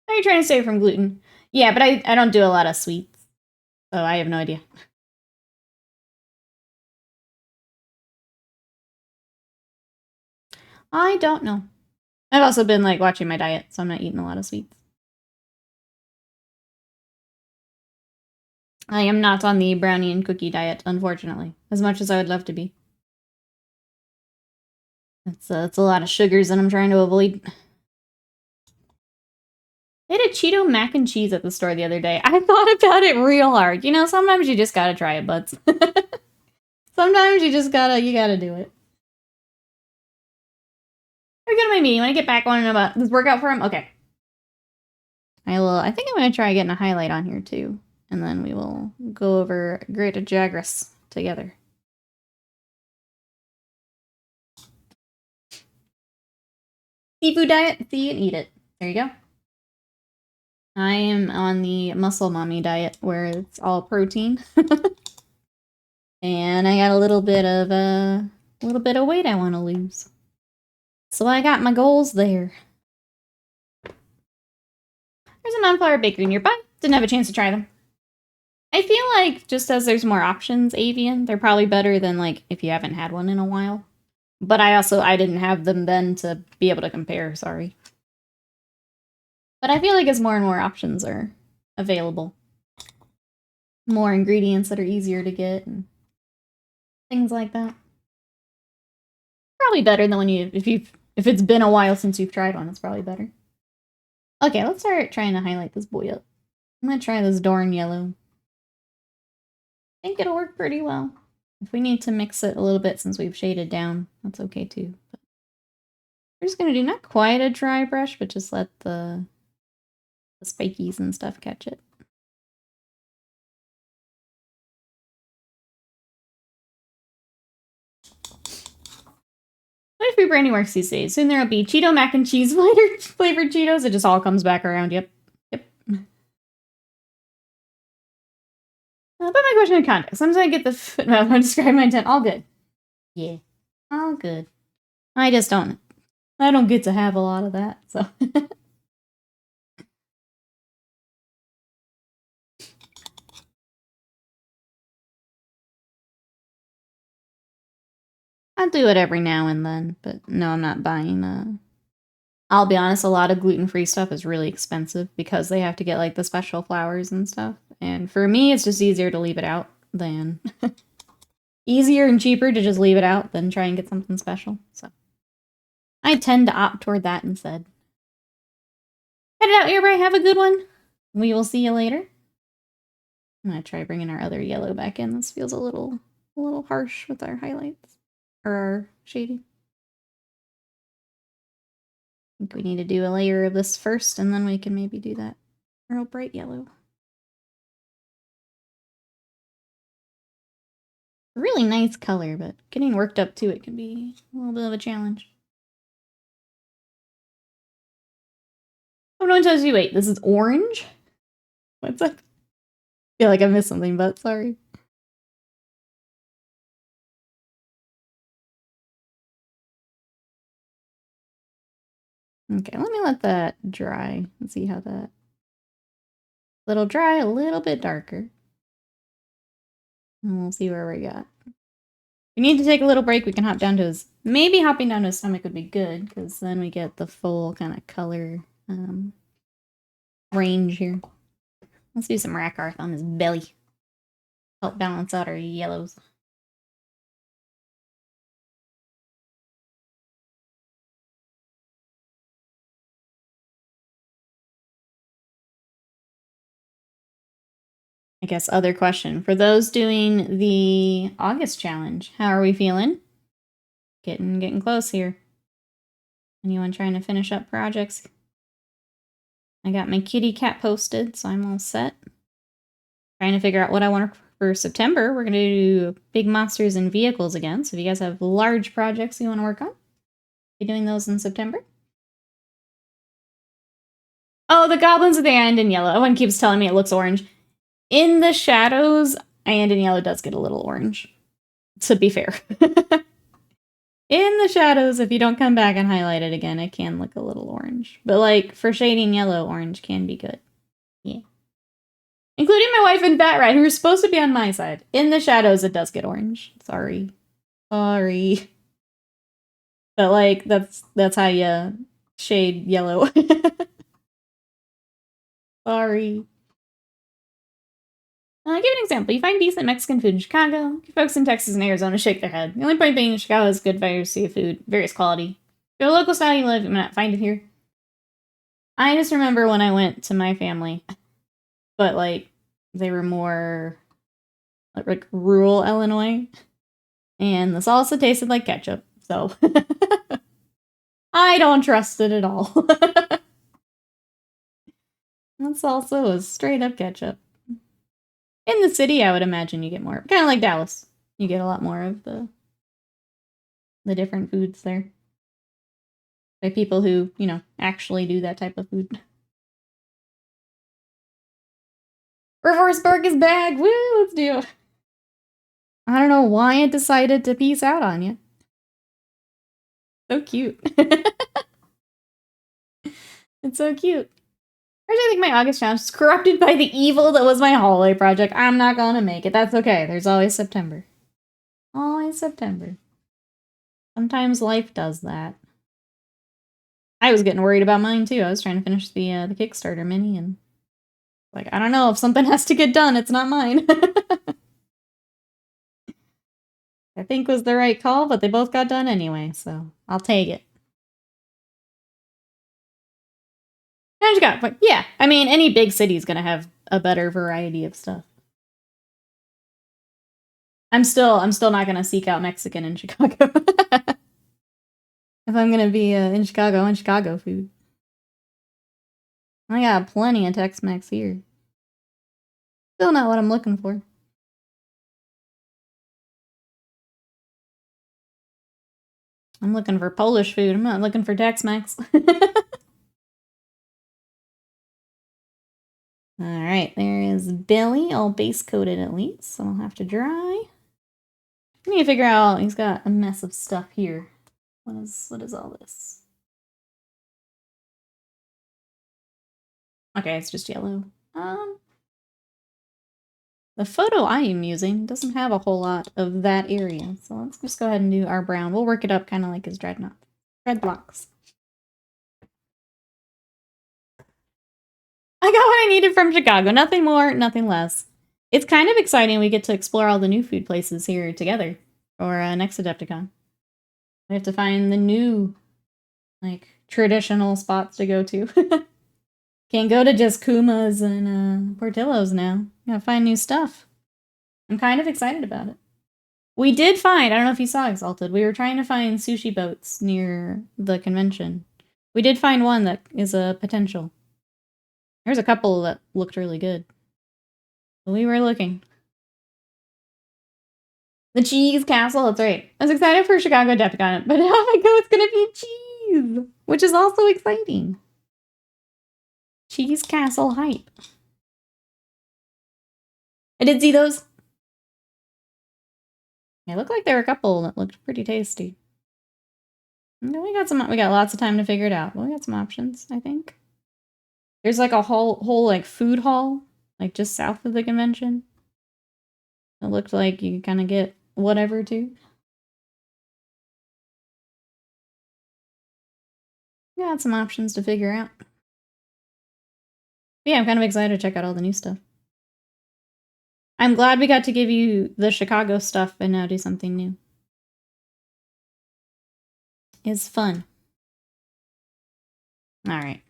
Are you trying to stay from gluten? Yeah, but I don't do a lot of sweets. So I have no idea. I don't know. I've also been, like, watching my diet, so I'm not eating a lot of sweets. I am not on the brownie and cookie diet, unfortunately, as much as I would love to be. It's a lot of sugars that I'm trying to avoid. I had a Cheeto mac and cheese at the store the other day. I thought about it real hard. You know, sometimes you just gotta try it, buds. Sometimes you just gotta do it. Are we going to my meeting? When I get back, I want to know about this workout for him? Okay. I think I'm going to try getting a highlight on here too. And then we will go over Great Jagras together. Seafood diet, see and eat it. There you go. I am on the muscle mommy diet where it's all protein. And I got a little bit of weight I want to lose. So I got my goals there. There's a non-flour bakery nearby. Didn't have a chance to try them. I feel like just as there's more options, Avian, they're probably better than like if you haven't had one in a while. But I didn't have them then to be able to compare, sorry. But I feel like as more and more options are available, more ingredients that are easier to get and things like that. Probably better than when if it's been a while since you've tried one, it's probably better. Okay, let's start trying to highlight this boy up. I'm gonna try this Dorn yellow. I think it'll work pretty well. If we need to mix it a little bit since we've shaded down, that's okay too. But we're just gonna do not quite a dry brush, but just let the spikies and stuff catch it. What if free branding works these days? Soon there'll be Cheeto mac and cheese flavored Cheetos. It just all comes back around. Yep. Put my question in context. I'm just gonna get the footnote and describe my intent. All good. Yeah. All good. I don't get to have a lot of that, so. I do it every now and then, but no, I'm not buying, I'll be honest, a lot of gluten-free stuff is really expensive because they have to get, like, the special flours and stuff. And for me, it's just easier to leave it out than... easier and cheaper to just leave it out than try and get something special, so. I tend to opt toward that instead. Head it out, everybody. Have a good one. We will see you later. I'm gonna try bringing our other yellow back in. This feels a little harsh with our highlights. Or our shading. I think we need to do a layer of this first, and then we can maybe do that real bright yellow. Really nice color, but getting worked up to it can be a little bit of a challenge. Oh, no one tells you, wait, this is orange? What's that? I feel like I missed something, but sorry. Okay, let me let that dry and see how that... Little dry, a little bit darker. And we'll see where we got. We need to take a little break. We can hop down to his... Maybe hopping down to his stomach would be good, because then we get the full kind of color range here. Let's do some rack art on his belly. Help balance out our yellows. I guess other question. For those doing the August challenge, how are we feeling? Getting close here. Anyone trying to finish up projects? I got my kitty cat posted, so I'm all set. Trying to figure out what I want for September. We're going to do big monsters and vehicles again. So if you guys have large projects you want to work on, be doing those in September. Oh, the goblins at the end in yellow. Everyone keeps telling me it looks orange. In the shadows, and in yellow does get a little orange, to be fair. In the shadows, if you don't come back and highlight it again, it can look a little orange. But like, for shading yellow, orange can be good. Yeah. Including my wife and Bat Rat, who are supposed to be on my side. In the shadows, it does get orange. Sorry. Sorry. But like, that's how you shade yellow. Sorry. Give an example. You find decent Mexican food in Chicago. Folks in Texas and Arizona shake their head. The only point being, Chicago has good variety of food, various quality. If you're a local style you live, you might not find it here. I just remember when I went to my family, but like they were more like rural Illinois, and the salsa tasted like ketchup, so I don't trust it at all. That salsa was straight up ketchup. In the city, I would imagine you get more, kind of like Dallas. You get a lot more of the different foods there. By people who, you know, actually do that type of food. Reverseburg is back! Woo! Let's do it! I don't know why it decided to peace out on you. So cute. It's so cute. First, I think my August challenge is corrupted by the evil that was my holiday project. I'm not gonna make it. That's okay. There's always September. Always September. Sometimes life does that. I was getting worried about mine too. I was trying to finish the Kickstarter mini, and like, I don't know, if something has to get done, it's not mine. I think was the right call, but they both got done anyway, so I'll take it. And you got, but yeah, I mean, any big city's gonna have a better variety of stuff. I'm still not gonna seek out Mexican in Chicago. If I'm gonna be in Chicago, I want Chicago food. I got plenty of Tex-Mex here. Still not what I'm looking for. I'm looking for Polish food. I'm not looking for Tex-Mex. Alright, there is Billy, all base-coated at least, so I'll have to dry. I need to figure out, he's got a mess of stuff here. What is all this? Okay, it's just yellow. The photo I am using doesn't have a whole lot of that area, so let's just go ahead and do our brown. We'll work it up kind of like his dreadlocks. I got what I needed from Chicago. Nothing more, nothing less. It's kind of exciting we get to explore all the new food places here together for next Adepticon. We have to find the new, like, traditional spots to go to. Can't go to just Kuma's and Portillo's now. Gotta find new stuff. I'm kind of excited about it. We did find, I don't know if you saw Exalted, we were trying to find sushi boats near the convention. We did find one that is a potential. There's a couple that looked really good. We were looking. The Cheese Castle, that's right. I was excited for Chicago Adepticon, but now I go, it's gonna be cheese! Which is also exciting. Cheese Castle hype. I did see those. It looked like there were a couple that looked pretty tasty. We got lots of time to figure it out. We got some options, I think. There's like a whole like food hall, like just south of the convention. It looked like you could kind of get whatever too. We got some options to figure out. But yeah, I'm kind of excited to check out all the new stuff. I'm glad we got to give you the Chicago stuff and now do something new. It's fun. Alright.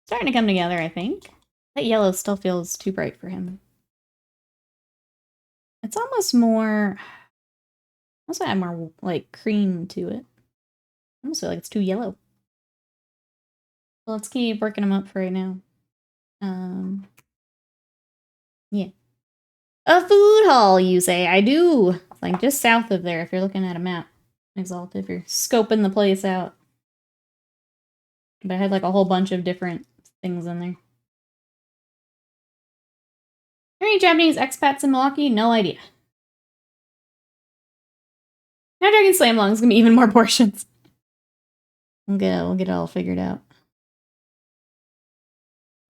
Starting to come together, I think. That yellow still feels too bright for him. It's almost more... I also add more, like, cream to it. I almost feel like it's too yellow. Well, let's keep working them up for right now. Yeah. A food hall, you say? I do. It's like just south of there if you're looking at a map. Exalted, if you're scoping the place out. But I had like a whole bunch of different things in there. Are any Japanese expats in Milwaukee? No idea. Now Dragon Slam Long is gonna be even more portions. We'll get it all figured out.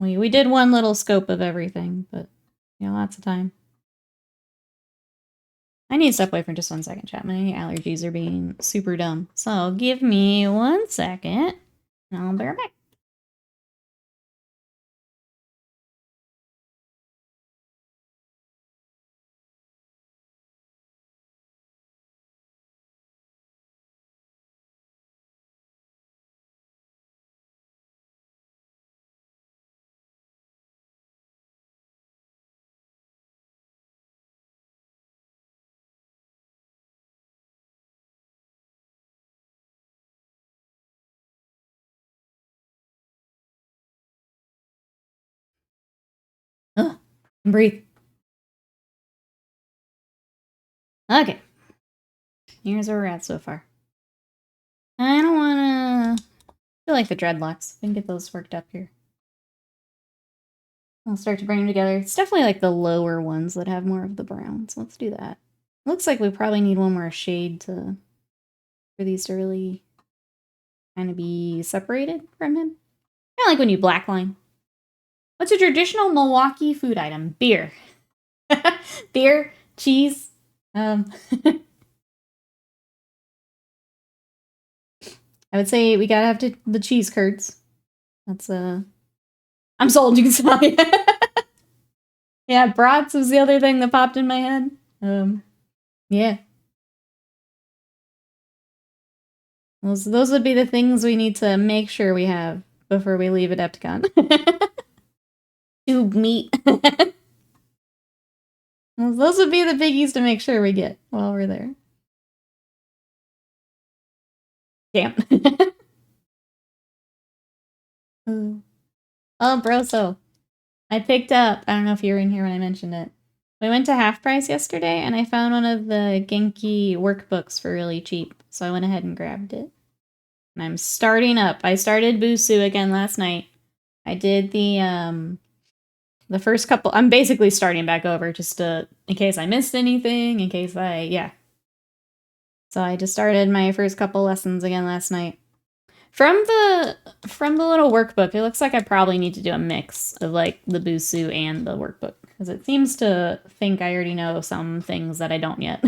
We did one little scope of everything, but you know, lots of time. I need to step away for just 1 second, chat. My allergies are being super dumb. So give me 1 second, and I'll be right back. Breathe. Okay. Here's where we're at so far. I don't wanna... I feel like the dreadlocks. I can get those worked up here. I'll start to bring them together. It's definitely like the lower ones that have more of the brown, so let's do that. Looks like we probably need one more shade to... for these to really kind of be separated from him. Kind of like when you blackline. What's a traditional Milwaukee food item? Beer. Beer, cheese. I would say we gotta have the cheese curds. That's I'm sold, you can tell me. Yeah, brats was the other thing that popped in my head. Yeah. Those would be the things we need to make sure we have before we leave Adepticon. Tube meat. Those would be the biggies to make sure we get while we're there. Damn. Oh, bro, so I picked up, I don't know if you were in here when I mentioned it. We went to Half Price yesterday, and I found one of the Genki workbooks for really cheap, so I went ahead and grabbed it. And I'm starting up. I started Busu again last night. I did the first couple... I'm basically starting back over, just in case I missed anything, in case yeah. So I just started my first couple lessons again last night. From the little workbook, it looks like I probably need to do a mix of like the Busu and the workbook, because it seems to think I already know some things that I don't yet.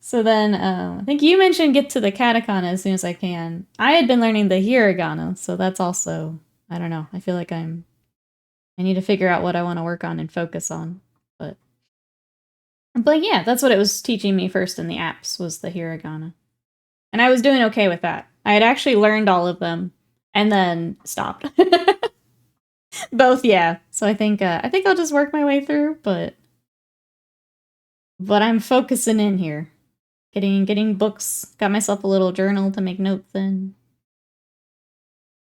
So then, I think you mentioned get to the katakana as soon as I can. I had been learning the hiragana, so that's also, I don't know, I feel like I need to figure out what I want to work on and focus on, but yeah, that's what it was teaching me first in the apps, was the hiragana. And I was doing okay with that. I had actually learned all of them and then stopped. Both, yeah. So I think I'll just work my way through, but I'm focusing in here. Getting books. Got myself a little journal to make notes in.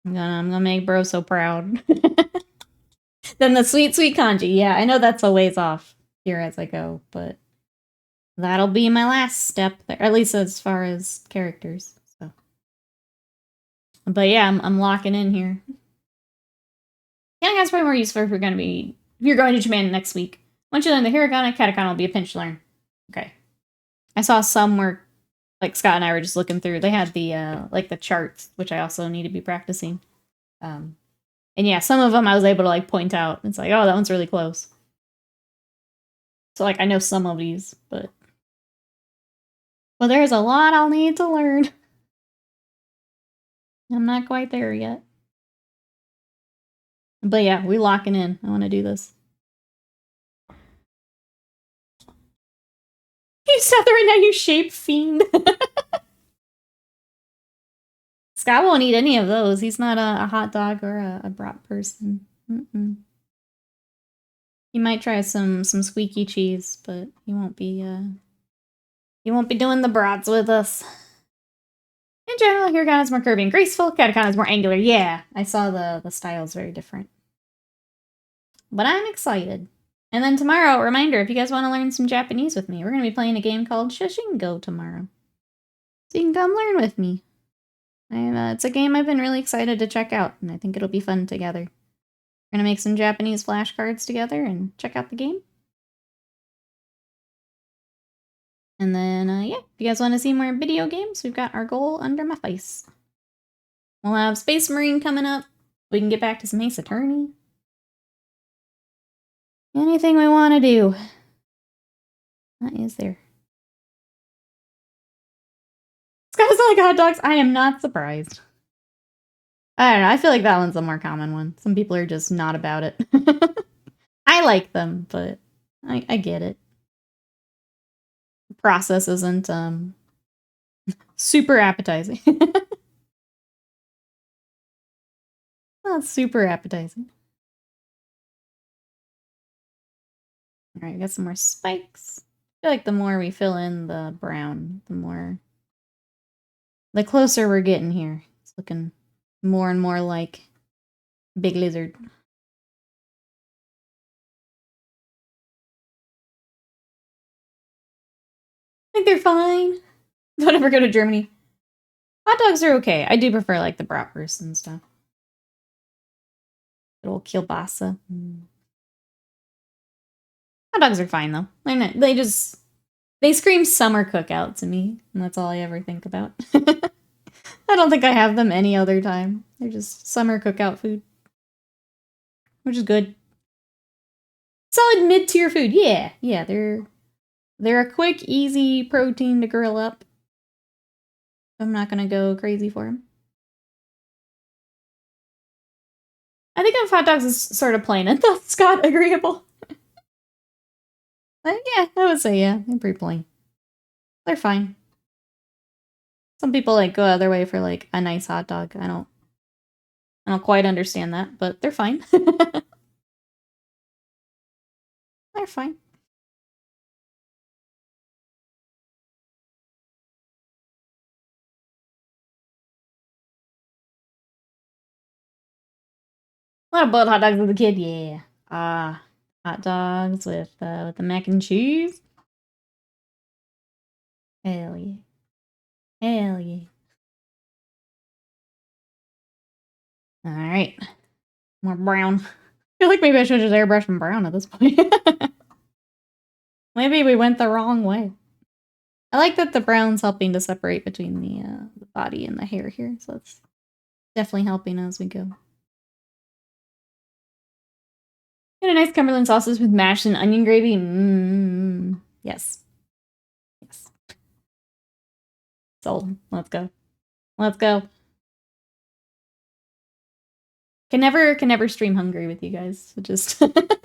I'm gonna make bro so proud. Then the sweet kanji. Yeah, I know that's a ways off here as I go, but that'll be my last step there, at least as far as characters. So, but yeah, I'm locking in here. Yeah, that's probably more useful if you're going to Japan next week. Once you learn the hiragana, katakana will be a pinch to learn. Okay. I saw some where, like Scott and I were just looking through. They had the like the charts, which I also need to be practicing. And yeah, some of them I was able to like point out. It's like, oh, that one's really close. So like I know some of these, but there's a lot I'll need to learn. I'm not quite there yet. But yeah, we locking in. I want to do this. You sat there and now you shape fiend. Scott won't eat any of those. He's not a hot dog or a brat person. He might try some squeaky cheese, but he won't be doing the brats with us. In general, hiragana is more curvy and graceful. Katakana is more angular. Yeah, I saw the style is very different. But I'm excited. And then tomorrow, reminder, if you guys want to learn some Japanese with me, we're going to be playing a game called Shoshingo tomorrow. So you can come learn with me. It's a game I've been really excited to check out, and I think it'll be fun together. We're going to make some Japanese flashcards together and check out the game. And then, yeah, if you guys want to see more video games, we've got our goal under my face. We'll have Space Marine coming up. We can get back to some Ace Attorney. Anything we want to do. That is there. Sky's not like hot dogs. I am not surprised. I don't know. I feel like that one's a more common one. Some people are just not about it. I like them, but I get it. The process isn't super appetizing. Not super appetizing. Alright, we got some more spikes. I feel like the more we fill in the brown, the closer we're getting here. It's looking more and more like Big Lizard. think they're fine. Don't ever go to Germany. Hot dogs are okay. I do prefer like the bratwurst and stuff. Little kielbasa. Hot dogs are fine though. They scream summer cookout to me, and that's all I ever think about. I don't think I have them any other time. They're just summer cookout food, which is good. Solid mid-tier food. Yeah, they're a quick, easy protein to grill up. I'm not gonna go crazy for them. I think of hot dogs as sort of plain. And thought Scott agreeable. Yeah, I would say yeah. They're pretty plain. They're fine. Some people like go out of their way for like a nice hot dog. I don't quite understand that, but they're fine. They're fine. A lot of boiled hot dogs as a kid, yeah. Hot dogs with the mac and cheese. Hell yeah. Hell yeah. Alright. More brown. I feel like maybe I should just airbrush some brown at this point. Maybe we went the wrong way. I like that the brown's helping to separate between the body and the hair here, so it's definitely helping as we go. Get a nice Cumberland sausage with mashed and onion gravy. Yes. Yes. Sold. Let's go. Let's go. Can never stream hungry with you guys. It just it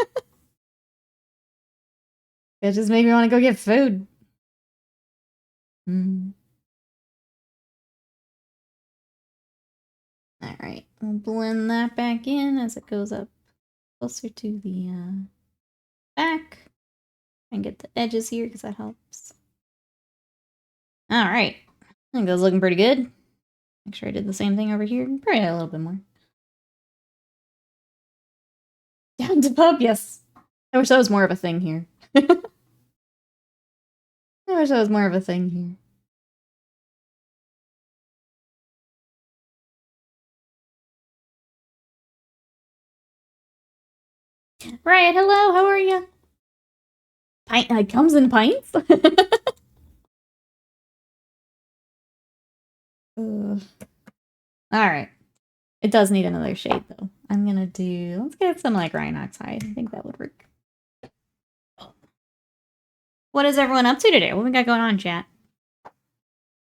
just made me want to go get food. Alright, we'll blend that back in as it goes up closer to the back. And get the edges here because that helps. Alright. I think that's looking pretty good. Make sure I did the same thing over here. Probably a little bit more. Down to pub, yes. I wish that was more of a thing here. I wish that was more of a thing here. Riot, hello, how are you? Pint comes in pints? Alright. It does need another shade though. I'm gonna let's get some like Rhinox hide. I think that would work. What is everyone up to today? What we got going on, chat?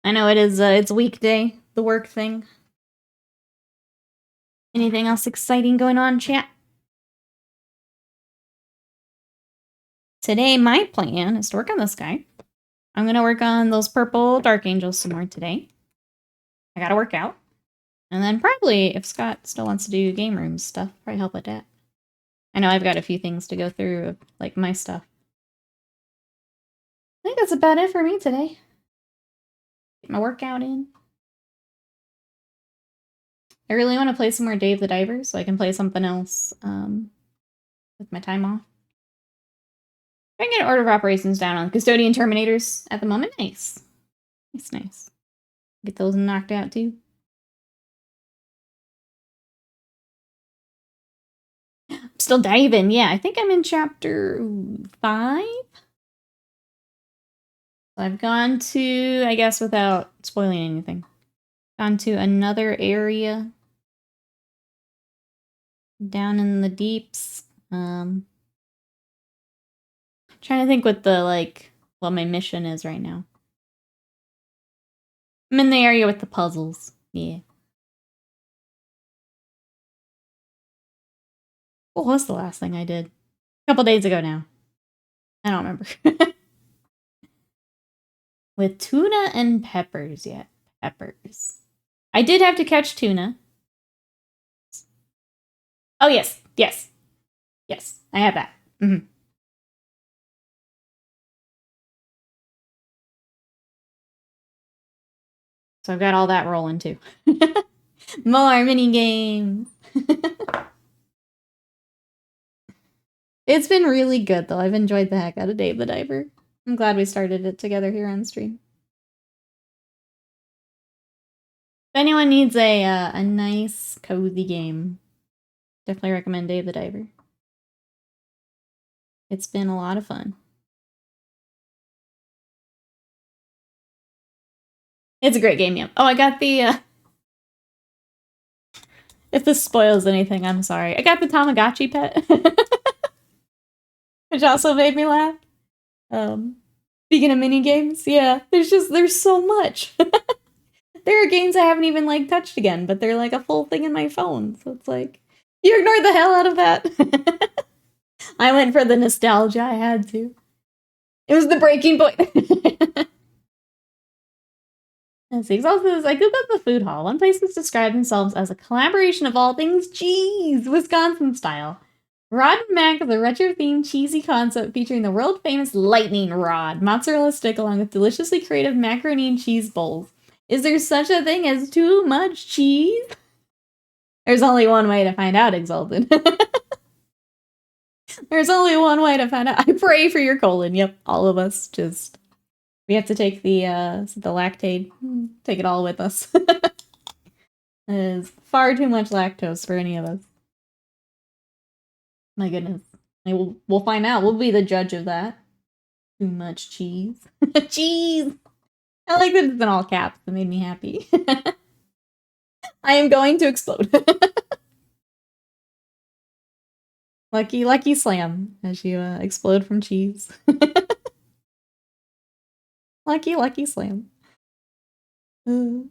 I know it's weekday, the work thing. Anything else exciting going on, chat? Today, my plan is to work on this guy. I'm gonna work on those purple Dark Angels some more today. I gotta work out. And then probably, if Scott still wants to do game room stuff, probably help with that. I know I've got a few things to go through, like my stuff. I think that's about it for me today. Get my workout in. I really want to play some more Dave the Diver, so I can play something else with my time off. I can get an order of operations down on Custodian Terminators at the moment. Nice. Nice. Get those knocked out too. I'm still diving. Yeah, I think I'm in chapter 5. I've gone to, I guess without spoiling anything, gone to another area down in the deeps. Trying to think what what my mission is right now. I'm in the area with the puzzles. Yeah. What was the last thing I did? A couple days ago now. I don't remember. With tuna and peppers, yeah. Peppers. I did have to catch tuna. Oh, yes. Yes. Yes, I have that. So I've got all that rolling too. More mini games. It's been really good though. I've enjoyed the heck out of Dave the Diver. I'm glad we started it together here on stream. If anyone needs a nice, cozy game, definitely recommend Dave the Diver. It's been a lot of fun. It's a great game, yeah. Oh, I got the, if this spoils anything, I'm sorry. I got the Tamagotchi pet. Which also made me laugh. Speaking of mini games, yeah, there's so much. There are games I haven't even, like, touched again, but they're, like, a full thing in my phone. So it's like, you ignored the hell out of that. I went for the nostalgia, I had to. It was the breaking point. Let's see, also, I googled the food hall. One place has described themselves as a collaboration of all things cheese, Wisconsin style. Rod and Mac is a retro-themed cheesy concept featuring the world-famous lightning rod, mozzarella stick, along with deliciously creative macaroni and cheese bowls. Is there such a thing as too much cheese? There's only one way to find out, Exalted. There's only one way to find out. I pray for your colon. Yep, all of us. Just, we have to take the lactate. Take it all with us. There's far too much lactose for any of us. My goodness. We'll find out. We'll be the judge of that. Too much cheese. Cheese! I like that it's in all caps. It made me happy. I am going to explode. Lucky slam as you explode from cheese. Lucky slam. Yeah,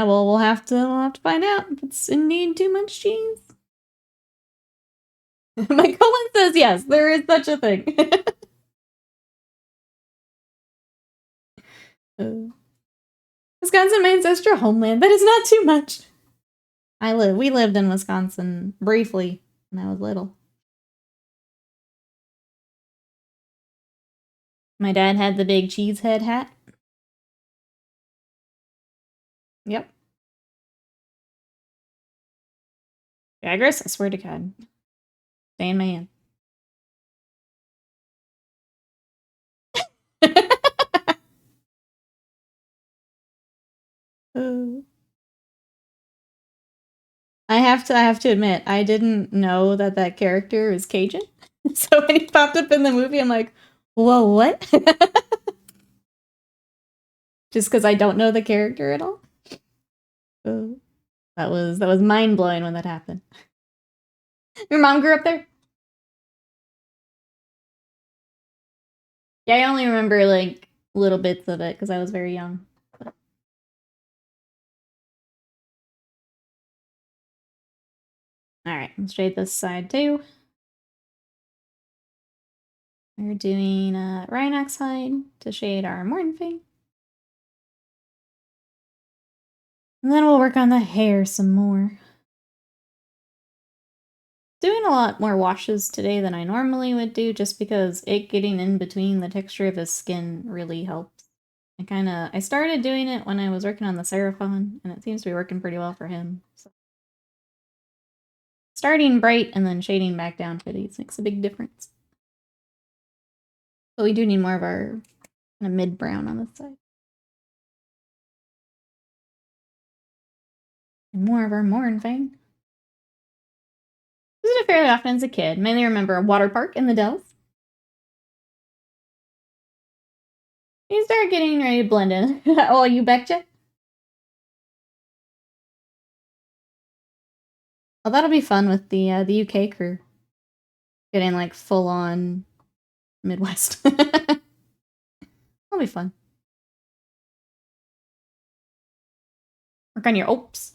well, we'll have to find out if it's indeed too much cheese. My colon says yes, there is such a thing. Wisconsin, my ancestral homeland. That is not too much. We lived in Wisconsin briefly when I was little. My dad had the big cheese head hat. Yep. Jagras, I swear to God. Stay in my hand. I have to admit, I didn't know that character was Cajun. So when he popped up in the movie, I'm like, whoa, what? Just because I don't know the character at all. That was mind blowing when that happened. Your mom grew up there? Yeah, I only remember like little bits of it because I was very young. But... Alright, let's shade this side too. We're doing Rhinox hide to shade our Mornfang. And then we'll work on the hair some more. Doing a lot more washes today than I normally would do just because it getting in between the texture of his skin really helps. I started doing it when I was working on the Seraphon, and it seems to be working pretty well for him. So. Starting bright and then shading back down for these makes a big difference. But we do need more of our kind of mid-brown on this side. And more of our Mornfang. Visited it fairly often as a kid. Mainly remember a water park in the Dells. You start getting ready to blend in. Oh, you betcha? Oh, that'll be fun with the UK crew. Getting like full on Midwest. That'll be fun. Work on your oops.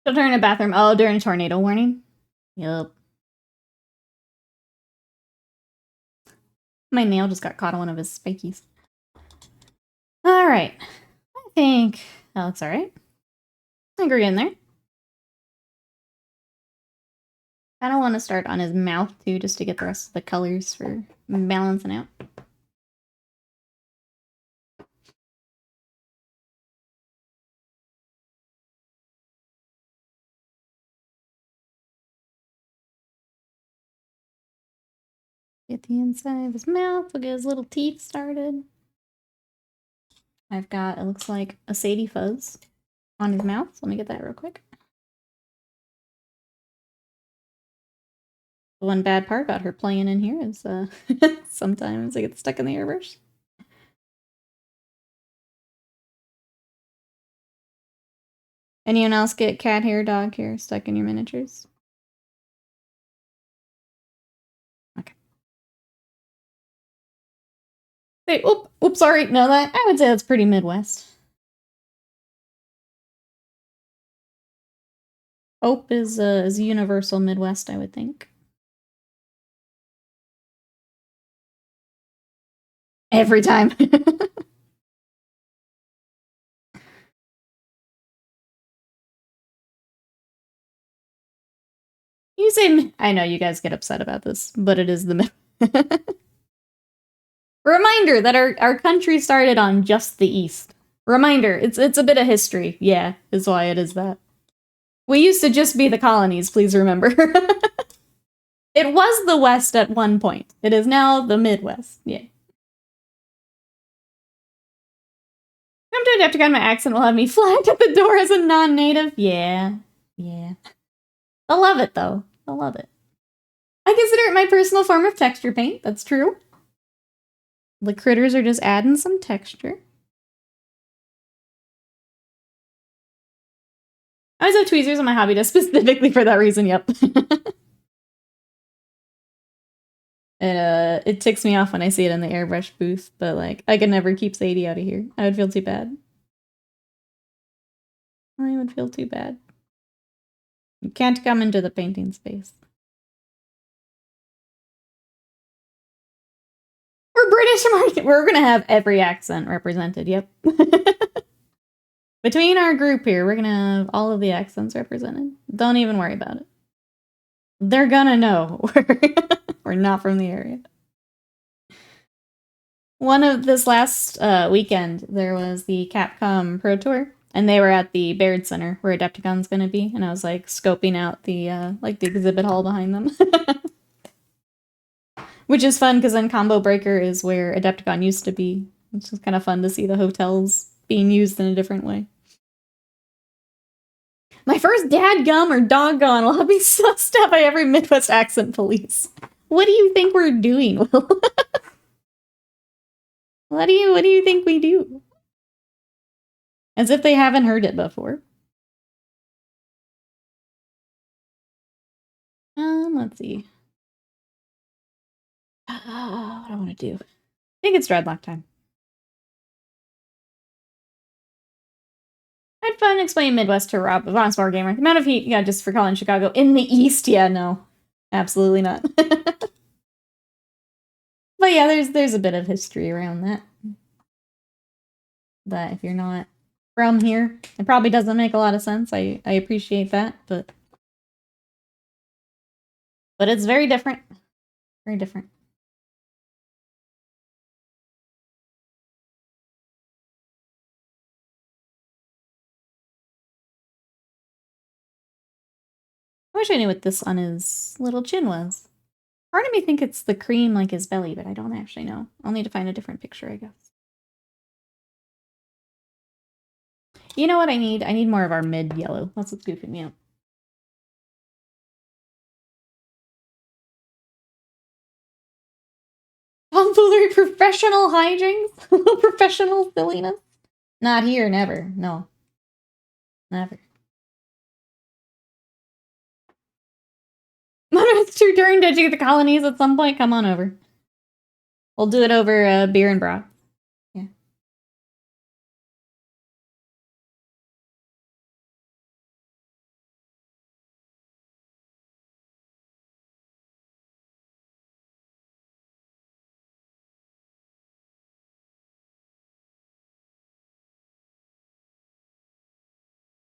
She'll turn a bathroom. Oh, during a tornado warning? Yup. My nail just got caught on one of his spikies. Alright. I think that looks alright. I think we're getting there. I don't want to start on his mouth too, just to get the rest of the colors for balancing out. Get the inside of his mouth. We'll get his little teeth started. I've got, it looks like, a Sadie Fuzz on his mouth. So let me get that real quick. The one bad part about her playing in here is sometimes I get stuck in the airbrush. Anyone else get cat hair, dog hair stuck in your miniatures? Okay. Wait, oops, sorry. No, that I would say that's pretty Midwest. Hope is universal Midwest, I would think. Every time. You say, I know you guys get upset about this, but it is the reminder that our country started on just the east. Reminder, it's a bit of history. Yeah, is why it is that. We used to just be the colonies, please remember. It was the West at one point. It is now the Midwest. Yeah. Come to Adepticon, my accent will have me flagged at the door as a non-native. Yeah. Yeah. I love it, though. I love it. I consider it my personal form of texture paint. That's true. The critters are just adding some texture. I always have tweezers on my hobby desk specifically for that reason, yep. It ticks me off when I see it in the airbrush booth, but like, I could never keep Sadie out of here. I would feel too bad. I would feel too bad. You can't come into the painting space. We're British American. We're gonna have every accent represented, yep. Between our group here, we're gonna have all of the accents represented. Don't even worry about it. They're gonna know we're not from the area. One of this last weekend, there was the Capcom Pro Tour, and they were at the Baird Center where Adepticon's gonna be, and I was like scoping out the like the exhibit hall behind them. Which is fun because then Combo Breaker is where Adepticon used to be, which is kind of fun to see the hotels being used in a different way. My first dadgum or doggone will be sussed out by every Midwest accent police. What do you think we're doing, Will? What do you think we do? As if they haven't heard it before. Let's see. What do I want to do? I think it's dreadlock time. I had fun explaining Midwest to Rob, of Honest War Gamer. The amount of heat, yeah, just for calling Chicago in the East, yeah, no. Absolutely not. But yeah, there's a bit of history around that. That if you're not from here, it probably doesn't make a lot of sense. I appreciate that, but it's very different. Very different. I wish I knew what this on his little chin was. Part of me think it's the cream like his belly, but I don't actually know. I'll need to find a different picture, I guess. You know what I need? I need more of our mid yellow. That's what's goofing me out. Tomfoolery, professional hijinks, professional silliness. Not here, never. No. Never. It's true during ditching the colonies at some point. Come on over. We'll do it over beer and broth. Yeah.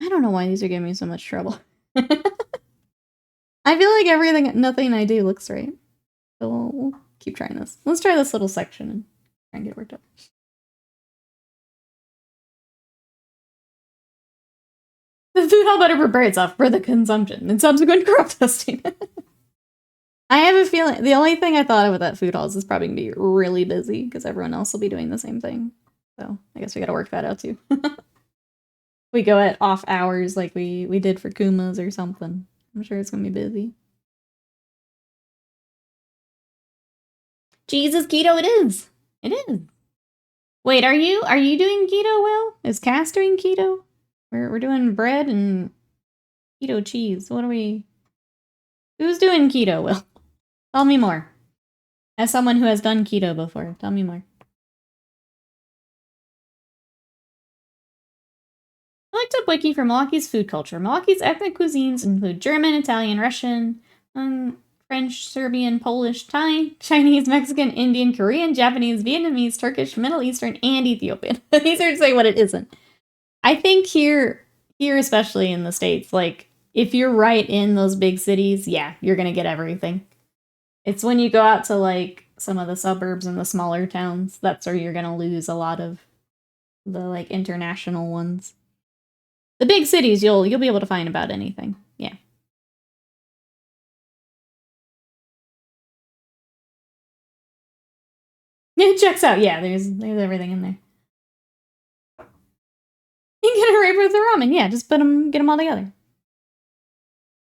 I don't know why these are giving me so much trouble. I feel like nothing I do looks right. So we'll keep trying this. Let's try this little section and try and get it worked out. The food hall better prepare itself for the consumption and subsequent crop testing. I have a feeling the only thing I thought of with that food hall is probably gonna be really busy because everyone else will be doing the same thing. So I guess we gotta work that out too. We go at off hours like we did for Kuma's or something. I'm sure it's gonna be busy. Jesus, keto it is. It is. Wait, are you doing keto, Will? Is Cass doing keto? We're doing bread and keto cheese. What are we? Who's doing keto, Will? Tell me more. As someone who has done keto before, tell me more. I looked up wiki for Milwaukee's food culture. Milwaukee's ethnic cuisines include German, Italian, Russian, French, Serbian, Polish, Thai, Chinese, Mexican, Indian, Korean, Japanese, Vietnamese, Turkish, Middle Eastern, and Ethiopian. These are to say what it isn't. I think here especially in the States, like, if you're right in those big cities, yeah, you're gonna get everything. It's when you go out to, like, some of the suburbs and the smaller towns, that's where you're gonna lose a lot of the, like, international ones. The big cities, you'll be able to find about anything. Yeah. It checks out. Yeah, there's everything in there. You can get a rape with the ramen. Yeah, just get them all together.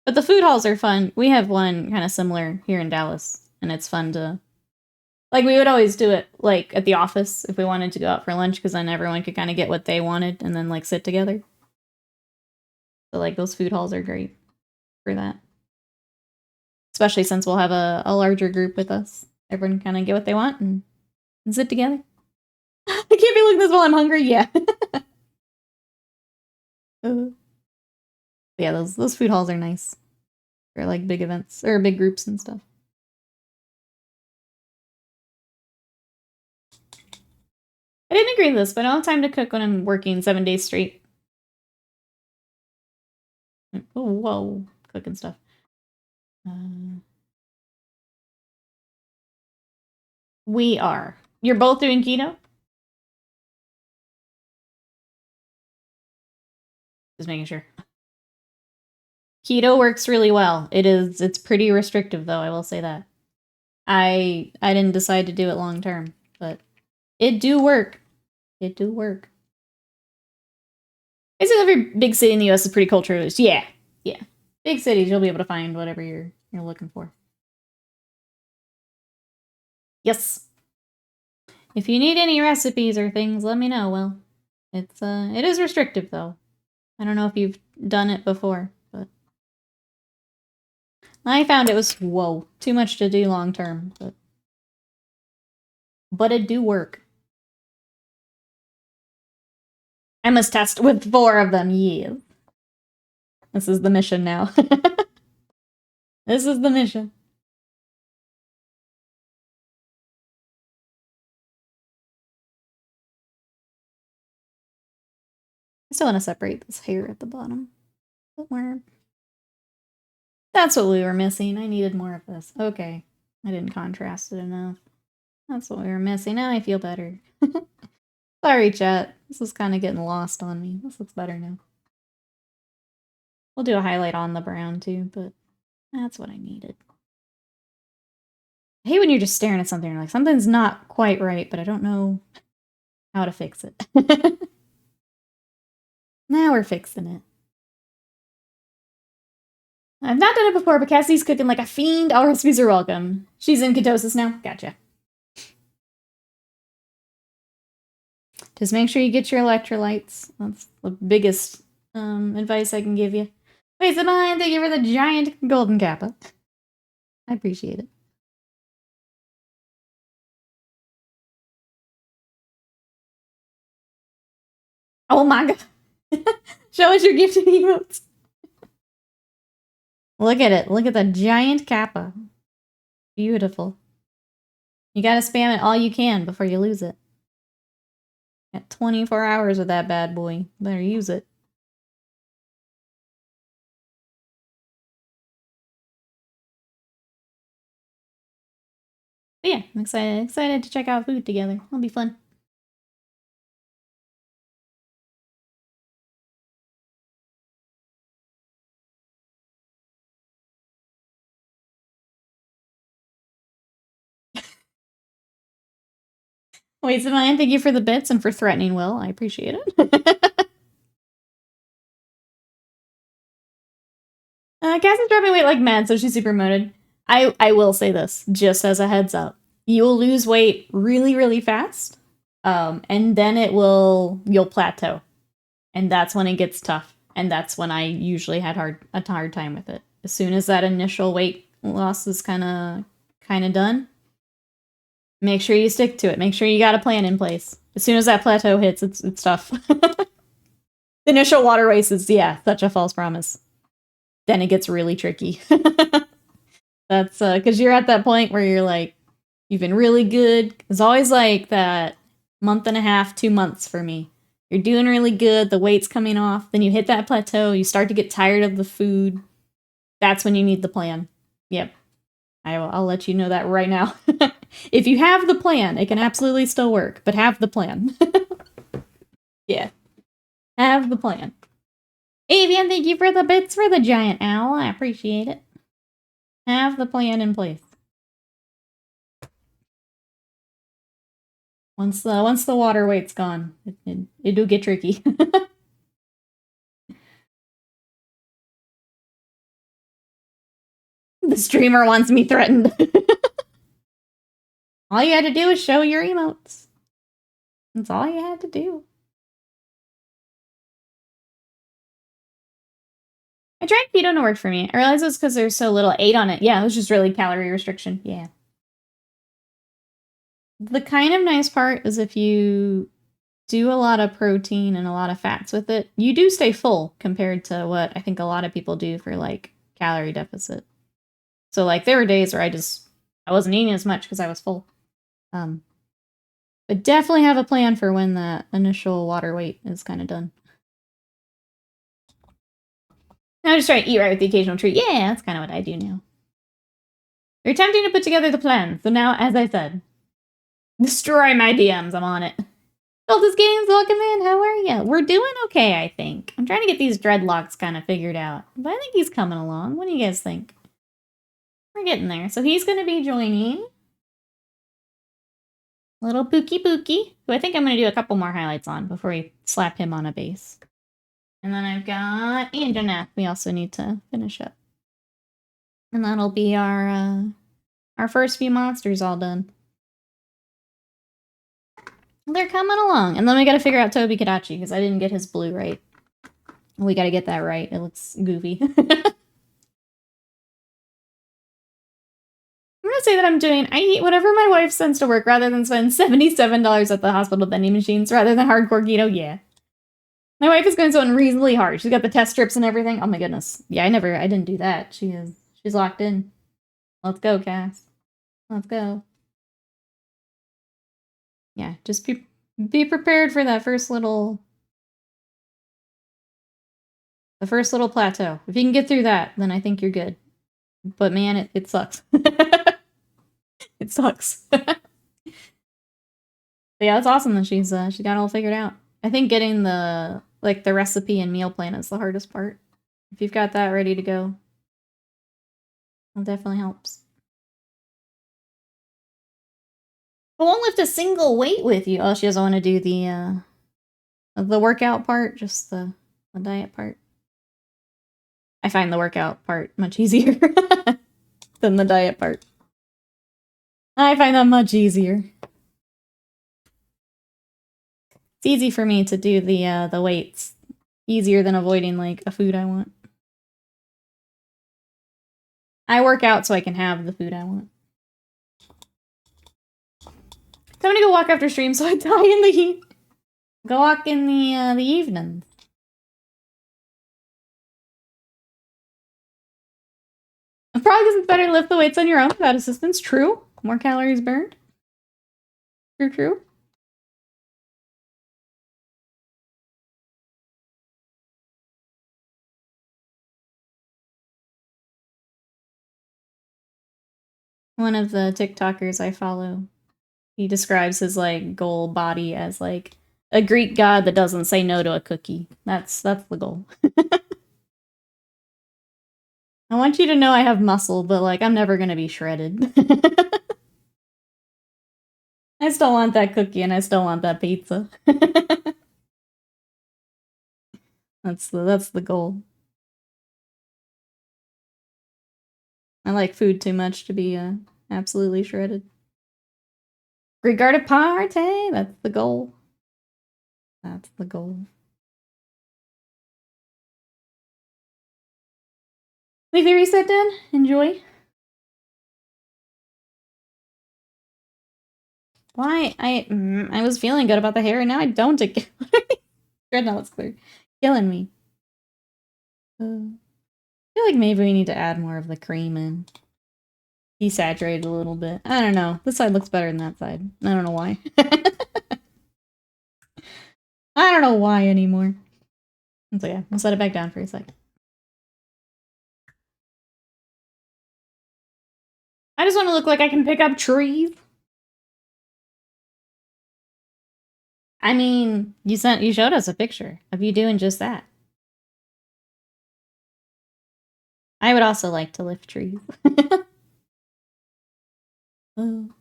But the food halls are fun. We have one kind of similar here in Dallas, and it's fun to, like, we would always do it, like, at the office if we wanted to go out for lunch, because then everyone could kind of get what they wanted and then, like, sit together. So, like, those food halls are great for that. Especially since we'll have a larger group with us. Everyone kind of get what they want and sit together. I can't be looking this while I'm hungry. Yeah. Yeah, those food halls are nice for, like, big events or big groups and stuff. I didn't agree with this, but I don't have time to cook when I'm working 7 days straight. Oh, whoa, cooking stuff. We are. You're both doing keto? Just making sure. Keto works really well. It's pretty restrictive though, I will say that. I didn't decide to do it long term, but it do work. It do work. I say every big city in the US is pretty culturalist. Yeah. Yeah. Big cities, you'll be able to find whatever you're looking for. Yes. If you need any recipes or things, let me know. Well, it is restrictive though. I don't know if you've done it before, but I found it was, whoa, too much to do long term, but it do work. I must test with 4 of them, yeah. This is the mission now. This is the mission. I still want to separate this hair at the bottom. That's what we were missing. I needed more of this. Okay. I didn't contrast it enough. That's what we were missing. Now I feel better. Sorry, chat. This is kind of getting lost on me. This looks better now. We'll do a highlight on the brown too, but that's what I needed. I hate when you're just staring at something and you're like, something's not quite right, but I don't know how to fix it. Now we're fixing it. I've not done it before, but Cassie's cooking like a fiend. All recipes are welcome. She's in ketosis now. Gotcha. Just make sure you get your electrolytes. That's the biggest advice I can give you. Wait, Sabine, thank you for the giant golden kappa. I appreciate it. Oh my god. Show us your gifted emotes. Look at it. Look at the giant kappa. Beautiful. You gotta spam it all you can before you lose it. Got 24 hours with that bad boy. Better use it. But yeah, I'm excited to check out food together. It'll be fun. Wait, Samantha, thank you for the bits and for threatening Will. I appreciate it. Cass is dropping weight like mad, so she's super motivated. I will say this, just as a heads up. You will lose weight really, really fast. And then you'll plateau. And that's when it gets tough. And that's when I usually had a hard time with it. As soon as that initial weight loss is kind of done, make sure you stick to it. Make sure you got a plan in place. As soon as that plateau hits, it's tough. The initial water race is, such a false promise. Then it gets really tricky. That's because you're at that point where you're like, you've been really good. It's always like that month and a half, 2 months for me. You're doing really good, the weight's coming off, then you hit that plateau, you start to get tired of the food. That's when you need the plan. Yep. I'll let you know that right now. If you have the plan, it can absolutely still work, but have the plan. Yeah. Have the plan. Avian, thank you for the bits for the giant owl. I appreciate it. Have the plan in place. Once the water weight's gone, it'll get tricky. The streamer wants me threatened. All you had to do is show your emotes. That's all you had to do. I tried keto and it worked for me. I realized it was because there's so little 8 on it. Yeah, it was just really calorie restriction. Yeah. The kind of nice part is if you do a lot of protein and a lot of fats with it, you do stay full compared to what I think a lot of people do for like calorie deficit. So like there were days where I wasn't eating as much because I was full. But definitely have a plan for when that initial water weight is kind of done. Now just try to eat right with the occasional treat. Yeah, that's kind of what I do now. You're attempting to put together the plan. So now, as I said, destroy my DMs. I'm on it. Delta's Games, welcome in. How are you? We're doing okay, I think. I'm trying to get these dreadlocks kind of figured out. But I think he's coming along. What do you guys think? We're getting there. So he's going to be joining little Pookie, who I think I'm going to do a couple more highlights on before we slap him on a base. And then I've got Anjanath we also need to finish up. And that'll be our first few monsters all done. They're coming along. And then we gotta figure out Toby Kadachi, because I didn't get his blue right. We gotta get that right. It looks goofy. I'm gonna say that I eat whatever my wife sends to work rather than spend $77 at the hospital vending machines rather than hardcore keto. Yeah. My wife is going so unreasonably hard. She's got the test strips and everything. Oh my goodness. Yeah, I didn't do that. She's locked in. Let's go, Cass. Let's go. Yeah, just be prepared for that first little plateau. If you can get through that, then I think you're good. But man, it sucks. It sucks. But yeah, it's awesome that she got it all figured out. I think getting the recipe and meal plan is the hardest part. If you've got that ready to go, it definitely helps. But won't lift a single weight with you. Oh, she doesn't want to do the workout part, just the diet part. I find the workout part much easier than the diet part. I find that much easier. It's easy for me to do the weights. Easier than avoiding like a food I want. I work out so I can have the food I want. So I'm gonna go walk after stream so I die in the heat. Go walk in the evenings. Probably because it's better to lift the weights on your own without assistance. True. More calories burned. True. One of the TikTokers I follow, he describes his like goal body as like a Greek god that doesn't say no to a cookie. That's the goal. I want you to know I have muscle, but like I'm never gonna be shredded. I still want that cookie and I still want that pizza. That's the goal. I like food too much to be absolutely shredded. Regard a party! That's the goal. That's the goal. Weekly reset done? Enjoy. Why? I was feeling good about the hair and now I don't again. Good, now it's clear. Killing me. I feel like maybe we need to add more of the cream in. Desaturate a little bit. I don't know. This side looks better than that side. I don't know why. I don't know why anymore. So yeah, I'll set it back down for a sec. I just want to look like I can pick up trees. I mean, you showed us a picture of you doing just that. I would also like to lift trees. You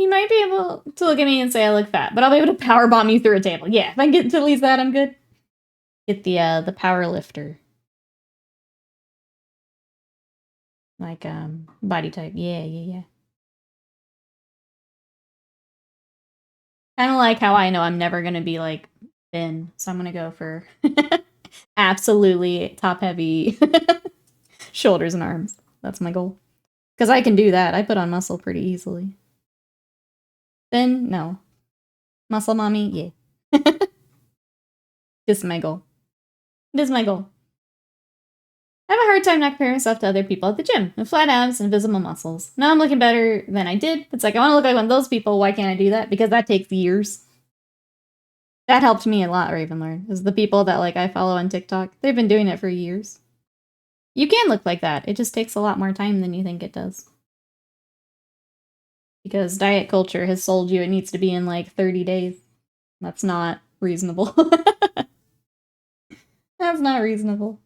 might be able to look at me and say I look fat, but I'll be able to power bomb you through a table. Yeah, if I can get to at least that, I'm good. Get the power lifter. Like, body type. Yeah. Kind of like how I know I'm never going to be, like, thin. So I'm going to go for absolutely top-heavy shoulders and arms. That's my goal. Because I can do that. I put on muscle pretty easily. Thin? No. Muscle mommy? Yeah. This is my goal. This is my goal. I have a hard time not comparing myself to other people at the gym with flat abs and visible muscles. Now I'm looking better than I did. It's like, I want to look like one of those people. Why can't I do that? Because that takes years. That helped me a lot, Ravenlord. Is the people that like I follow on TikTok. They've been doing it for years. You can look like that. It just takes a lot more time than you think it does. Because diet culture has sold you it needs to be in like 30 days. That's not reasonable. That's not reasonable.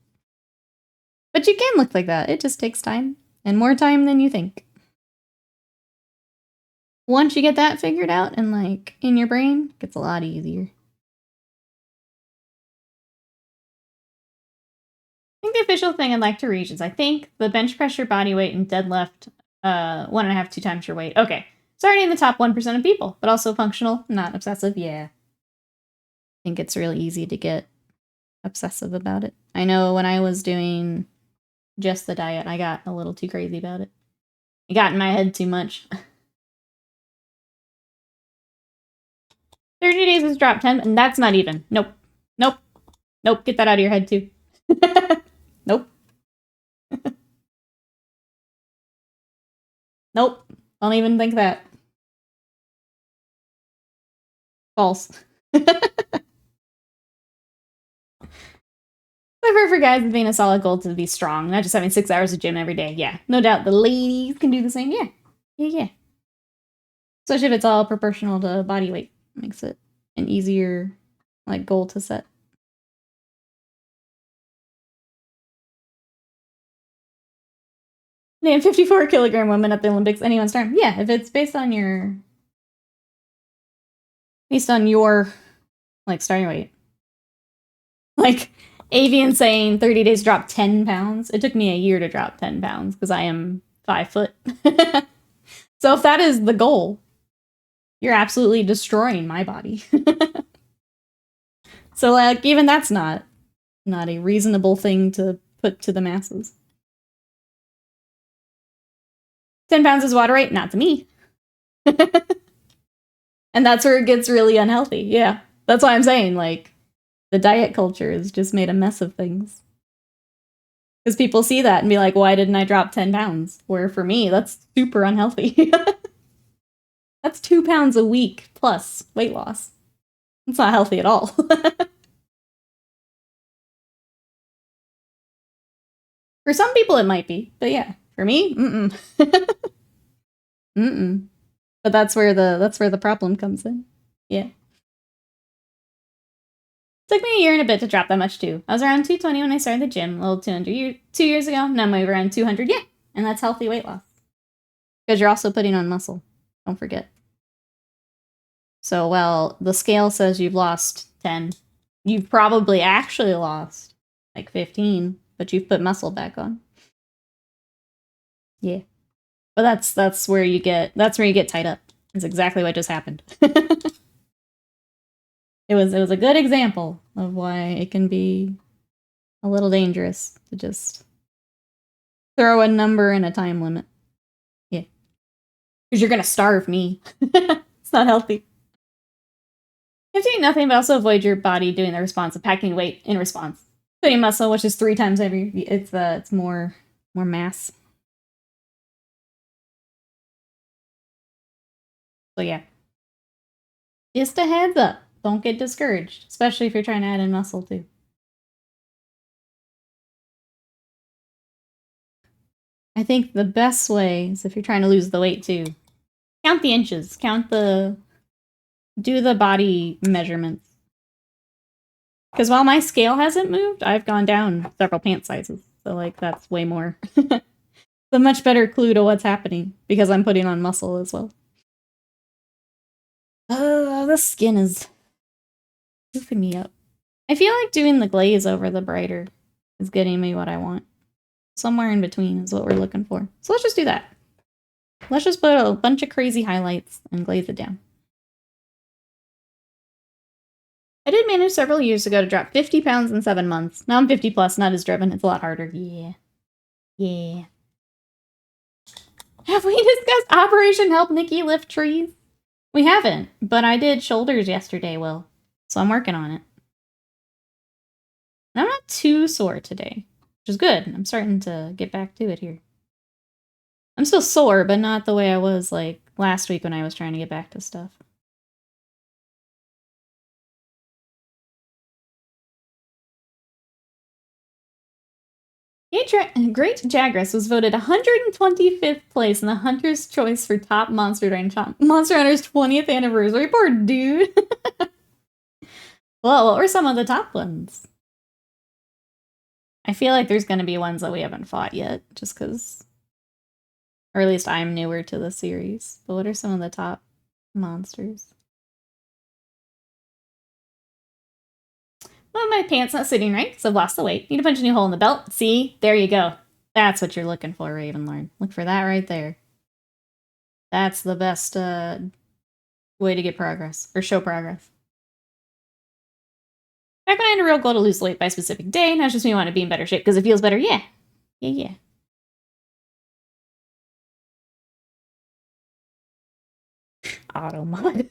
But you can look like that. It just takes time. And more time than you think. Once you get that figured out and like in your brain, it gets a lot easier. I think the official thing I'd like to reach is I think the bench press your body weight and deadlift 1.5, 2 times your weight. Okay. It's already in the top 1% of people, but also functional, not obsessive. Yeah. I think it's really easy to get obsessive about it. I know when I was doing just the diet, I got a little too crazy about it. It got in my head too much. 30 days has dropped 10, and that's not even. Nope. Get that out of your head too. Nope. Nope. Don't even think that. False. For guys, it's being a solid goal to be strong, not just having 6 hours of gym every day. Yeah, no doubt the ladies can do the same. Yeah. Especially if it's all proportional to body weight. Makes it an easier like goal to set. Name 54 kilogram woman at the Olympics, anyone's term. Yeah, if it's based on your like starting weight. Like Avian saying 30 days drop 10 pounds. It took me a year to drop 10 pounds because I am 5 foot. So if that is the goal, you're absolutely destroying my body. So like even that's not a reasonable thing to put to the masses. 10 pounds is water weight? Not to me. And that's where it gets really unhealthy. Yeah. That's why I'm saying, like, the diet culture has just made a mess of things. Because people see that and be like, why didn't I drop 10 pounds? Where for me, that's super unhealthy. That's 2 pounds a week plus weight loss. It's not healthy at all. For some people, it might be. But yeah, for me, But that's where the problem comes in. Yeah. Took me a year and a bit to drop that much too. I was around 220 when I started the gym, a little 2 years ago. Now I'm around 200. Yeah, and that's healthy weight loss. Because you're also putting on muscle. Don't forget. So, well, the scale says you've lost 10. You've probably actually lost like 15, but you've put muscle back on. Yeah. But that's where you get tied up. It's exactly what just happened. It was a good example of why it can be a little dangerous to just throw a number and a time limit. Yeah. Because you're gonna starve me. It's not healthy. You have to eat nothing, but also avoid your body doing the response of packing weight in response. Putting muscle, which is 3 times every, it's more mass. So yeah. Just a heads up. Don't get discouraged, especially if you're trying to add in muscle too. I think the best way is if you're trying to lose the weight too. Count the inches. Do the body measurements. Because while my scale hasn't moved, I've gone down several pant sizes. So like that's way more. It's a much better clue to what's happening because I'm putting on muscle as well. The skin is goofing me up. I feel like doing the glaze over the brighter is getting me what I want. Somewhere in between is what we're looking for. So let's just do that. Let's just put a bunch of crazy highlights and glaze it down. I did manage several years ago to drop 50 pounds in 7 months. Now I'm 50 plus, not as driven. It's a lot harder. Yeah. Yeah. Have we discussed Operation Help Nikki Lift Trees? We haven't, but I did shoulders yesterday, Will. So I'm working on it. And I'm not too sore today, which is good. I'm starting to get back to it here. I'm still sore, but not the way I was like last week when I was trying to get back to stuff. Great Jagras was voted 125th place in the Hunter's Choice for top monster during Monster Hunter's 20th anniversary. Poor dude. Well, what were some of the top ones? I feel like there's going to be ones that we haven't fought yet, just because... Or at least I'm newer to the series. But what are some of the top monsters? Well, my pants not sitting right, because I've lost the weight. Need to punch a new hole in the belt. See? There you go. That's what you're looking for, Ravenlord. Look for that right there. That's the best way to get progress, or show progress. Back when I had a real goal to lose weight by a specific day, now it's just me wanting to be in better shape because it feels better. Yeah. Yeah. Auto mod.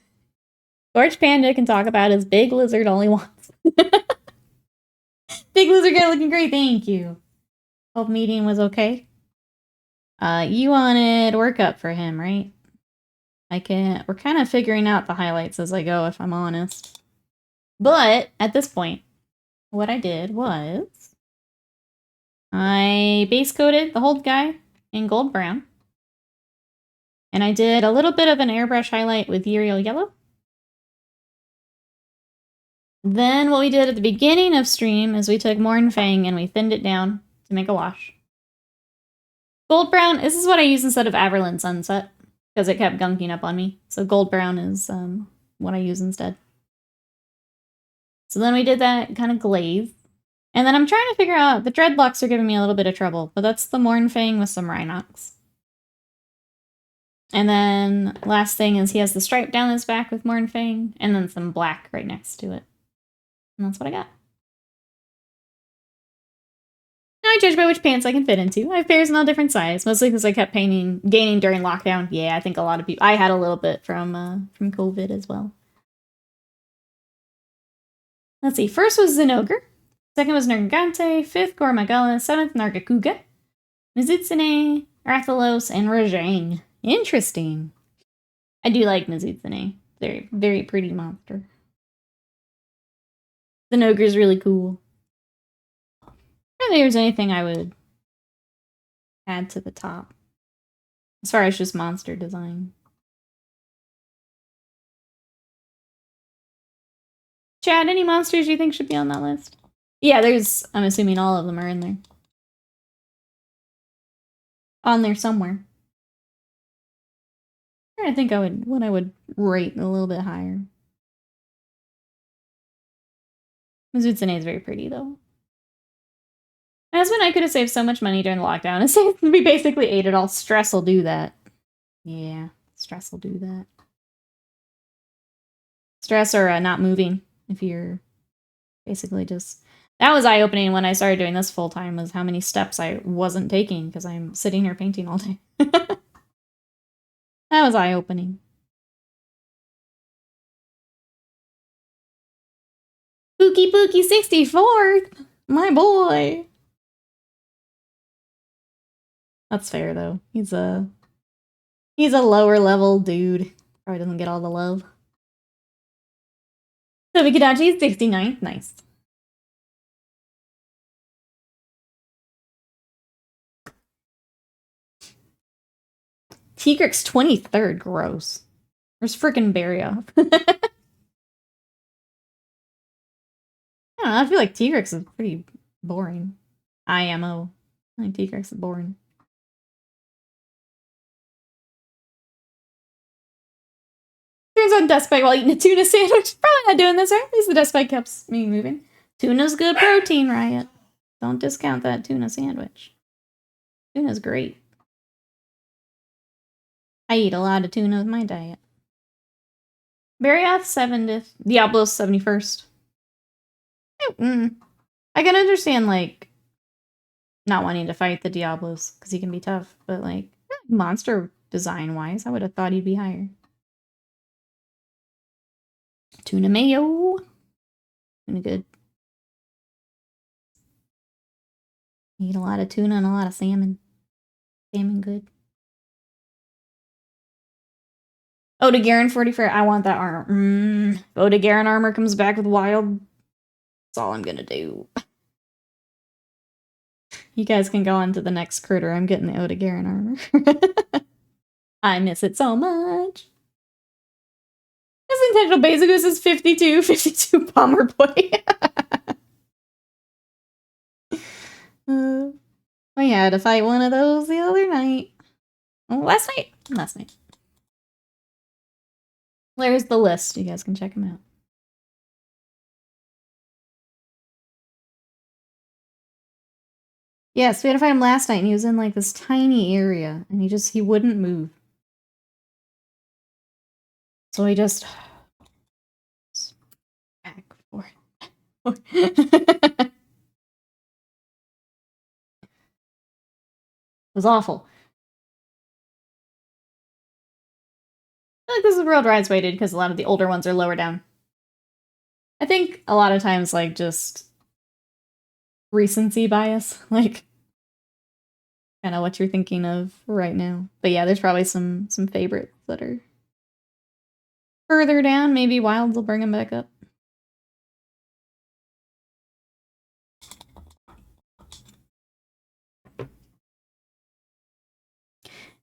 George Panda can talk about his big lizard all he wants. Big lizard guy looking great, thank you. Hope meeting was okay. You wanted workup for him, right? We're kind of figuring out the highlights as I go, if I'm honest. But at this point, what I did was I base coated the whole guy in gold brown. And I did a little bit of an airbrush highlight with Uriel yellow. Then what we did at the beginning of stream is we took Mornfang and we thinned it down to make a wash. Gold brown, this is what I use instead of Averland Sunset, because it kept gunking up on me. So gold brown is what I use instead. So then we did that kind of glaze. And then I'm trying to figure out, the dreadlocks are giving me a little bit of trouble, but that's the Mornfang with some Rhinox. And then last thing is he has the stripe down his back with Mornfang, and then some black right next to it. And that's what I got. Now I judge by which pants I can fit into. I have pairs in all different sizes, mostly because I kept gaining during lockdown. Yeah, I think a lot of people... I had a little bit from COVID as well. Let's see. First was Zinogre. Second was Nergigante. Fifth, Gormagala. Seventh, Nargacuga. Mizutsune, Rathalos, and Rajang. Interesting. I do like Mizutsune. Very, very pretty monster. Zinogre's really cool. I don't think there's anything I would add to the top. As far as just monster design. Chad, any monsters you think should be on that list? Yeah, I'm assuming all of them are in there. On there somewhere. I think I would rate a little bit higher. Mizutsune is very pretty though. My husband and I could have saved so much money during the lockdown. We basically ate it all. Stress will do that. Yeah, stress will do that. Stress or not moving if you're basically just... That was eye-opening when I started doing this full-time, was how many steps I wasn't taking because I'm sitting here painting all day. That was eye-opening. Pookie Pookie 64! My boy! That's fair, though. He's a lower-level dude. Probably doesn't get all the love. So Mikadachi is 69th. Nice. Tigrex 23rd. Gross. Where's freaking Barrioff? I don't know, I feel like Tigrex is pretty boring. IMO. I think Tigrex is boring. Turns on despite while eating a tuna sandwich. Probably not doing this, right? At least the despite kept me moving. Tuna's good protein, Riot. Don't discount that tuna sandwich. Tuna's great. I eat a lot of tuna with my diet. Barrioth 70th. Diablo's 71st. I can understand, like, not wanting to fight the Diablos, because he can be tough, but, like, monster design-wise, I would have thought he'd be higher. Tuna mayo. Tuna good. Eat a lot of tuna and a lot of salmon. Salmon good. Oda Garen 44. I want that armor. Oda Garen armor comes back with wild. That's all I'm gonna do. You guys can go on to the next critter. I'm getting the Oda Garen armor. I miss it so much. This intentional Bezogus is 52. 52 Bomber Boy. We had to fight one of those the other night. Oh, last night. There's the list. You guys can check them out. Yes, we had to fight him last night, and he was in, like, this tiny area, and he wouldn't move. So he just... back, forth. It was awful. I feel like this is World Rides weighted because a lot of the older ones are lower down. I think a lot of times, like, just recency bias, like, kind of what you're thinking of right now. But yeah, there's probably some favorites that are further down. Maybe Wilds will bring them back up.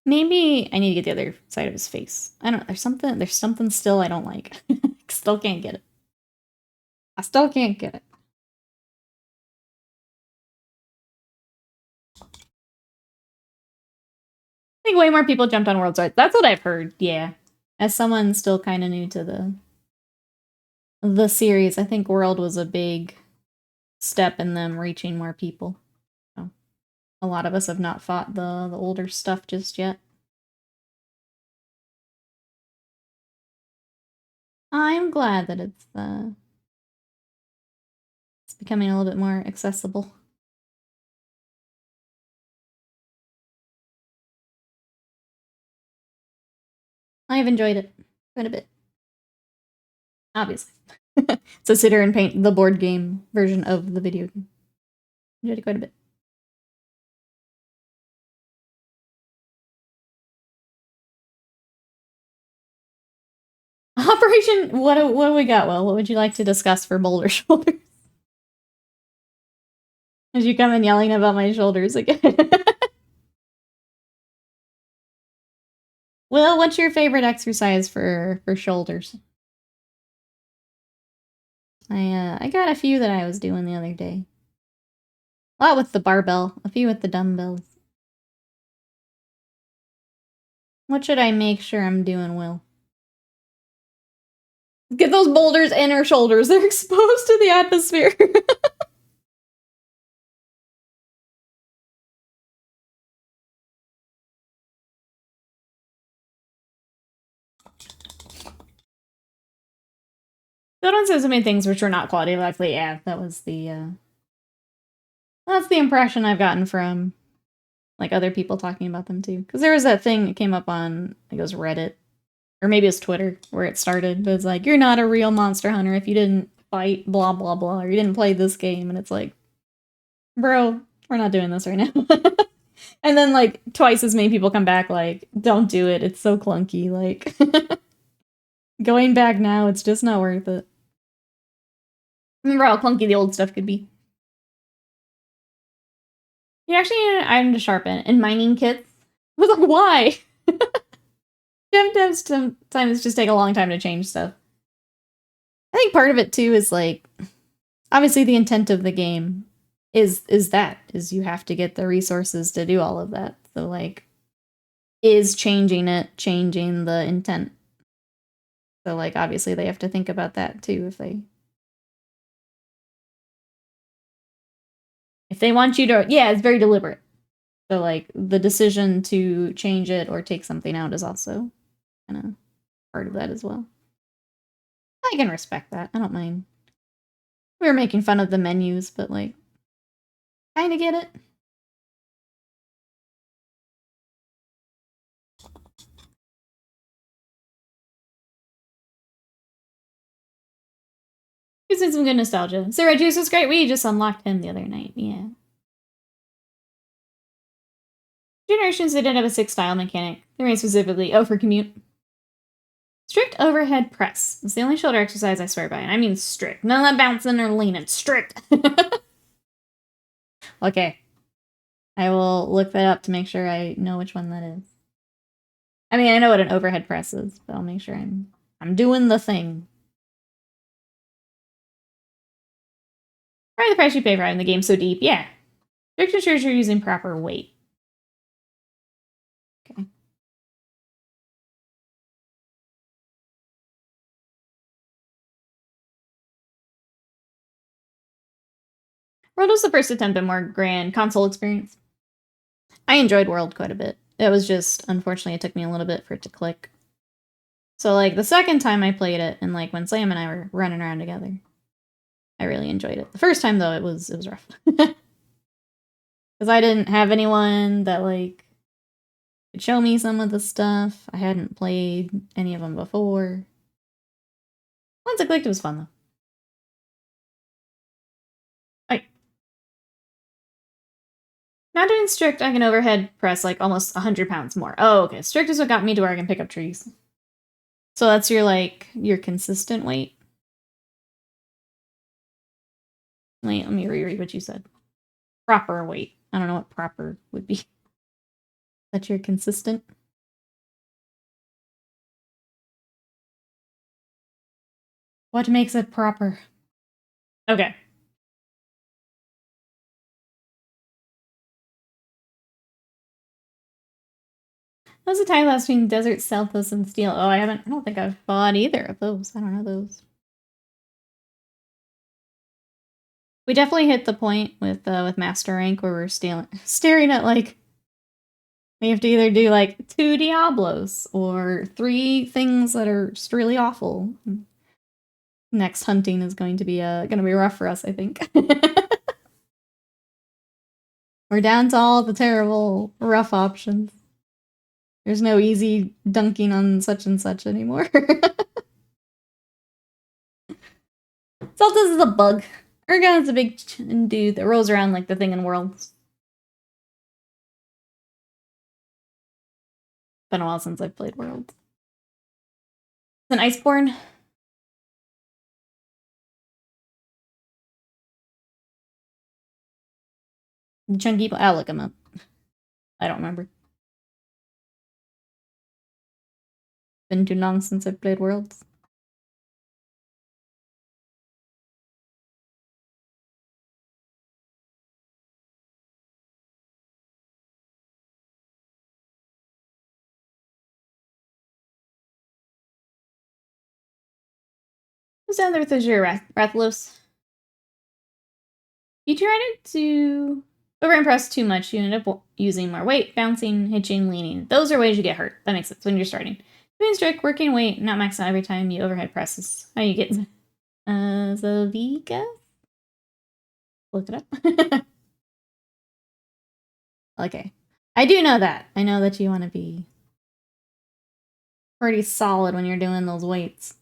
Maybe I need to get the other side of his face. I don't know. There's something still I don't like. Still can't get it. I still can't get it. I think way more people jumped on World Rides. That's what I've heard, yeah. As someone still kind of new to the series, I think World was a big step in them reaching more people. So, a lot of us have not fought the older stuff just yet. I'm glad that it's becoming a little bit more accessible. I've enjoyed it quite a bit. Obviously. So sit here and paint the board game version of the video game. Enjoyed it quite a bit. Operation, what do we got, Will? What would you like to discuss for Boulder Shoulders? As you come in yelling about my shoulders again. Will, what's your favorite exercise for shoulders? I got a few that I was doing the other day. A lot with the barbell, a few with the dumbbells. What should I make sure I'm doing well? Get those boulders in her shoulders. They're exposed to the atmosphere. That one says so many things which were not quality of life. Yeah, that was the that's the impression I've gotten from like other people talking about them too. Because there was that thing that came up on, I think it was Reddit, or maybe it's Twitter where it started. But it's like, you're not a real Monster Hunter if you didn't fight blah blah blah, or you didn't play this game. And it's like, bro, we're not doing this right now. And then like twice as many people come back like, don't do it. It's so clunky. Like going back now, it's just not worth it. Remember how clunky the old stuff could be. You actually need an item to sharpen and mining kits. I was like, why? Devs sometimes just take a long time to change stuff. I think part of it too is like, obviously the intent of the game is you have to get the resources to do all of that. So like, is changing it changing the intent? So like, obviously they have to think about that too if they want you to, yeah, it's very deliberate. So like the decision to change it or take something out is also kind of part of that as well. I can respect that. I don't mind. We were making fun of the menus, but like, kind of get it. Gives me some good nostalgia. Sarah Juice was great. We just unlocked him the other night. Yeah. Generations didn't have a 6 style mechanic. They made specifically, for commute. Strict overhead press. It's the only shoulder exercise I swear by, and I mean strict. None of that bouncing or leaning. Strict. Okay. I will look that up to make sure I know which one that is. I mean, I know what an overhead press is, but I'll make sure I'm doing the thing. Probably the price you pay for having the game so deep. Yeah. Strict ensures you're using proper weight. Okay. World was the first attempt at more grand console experience. I enjoyed World quite a bit. It was just, unfortunately, it took me a little bit for it to click. So, like, the second time I played it, and, like, when Sam and I were running around together, I really enjoyed it. The first time, though, it was rough. Because I didn't have anyone that, like, could show me some of the stuff. I hadn't played any of them before. Once it clicked, it was fun, though. Now doing strict, I can overhead press, like, almost 100 pounds more. Oh, okay. Strict is what got me to where I can pick up trees. So that's your, like, your consistent weight. Wait, let me reread what you said. Proper weight. I don't know what proper would be. That you're consistent. What makes it proper? Okay. How's the tie last between Desert, Selfless, and Steel? Oh, I don't think I've bought either of those. I don't know those. We definitely hit the point with Master Rank where we're staring at, like, we have to either do, like, 2 Diablos or 3 things that are just really awful. Next hunting is going to be rough for us, I think. We're down to all the terrible, rough options. There's no easy dunking on such and such anymore. Zelda's is a bug. Ergon is a big dude that rolls around like the thing in Worlds. Been a while since I've played Worlds. It's an Iceborne. The chunky. I'll look him up. I don't remember. Been too long since I've played Worlds. Who's down there with those your Rathalos? You tried to overimpress too much, you end up using more weight, bouncing, hitching, leaning. Those are ways you get hurt. That makes sense when you're starting. Doing strict, working weight, not max out every time you overhead presses. How you get Zavika? Look it up. Okay. I do know that. I know that you want to be pretty solid when you're doing those weights.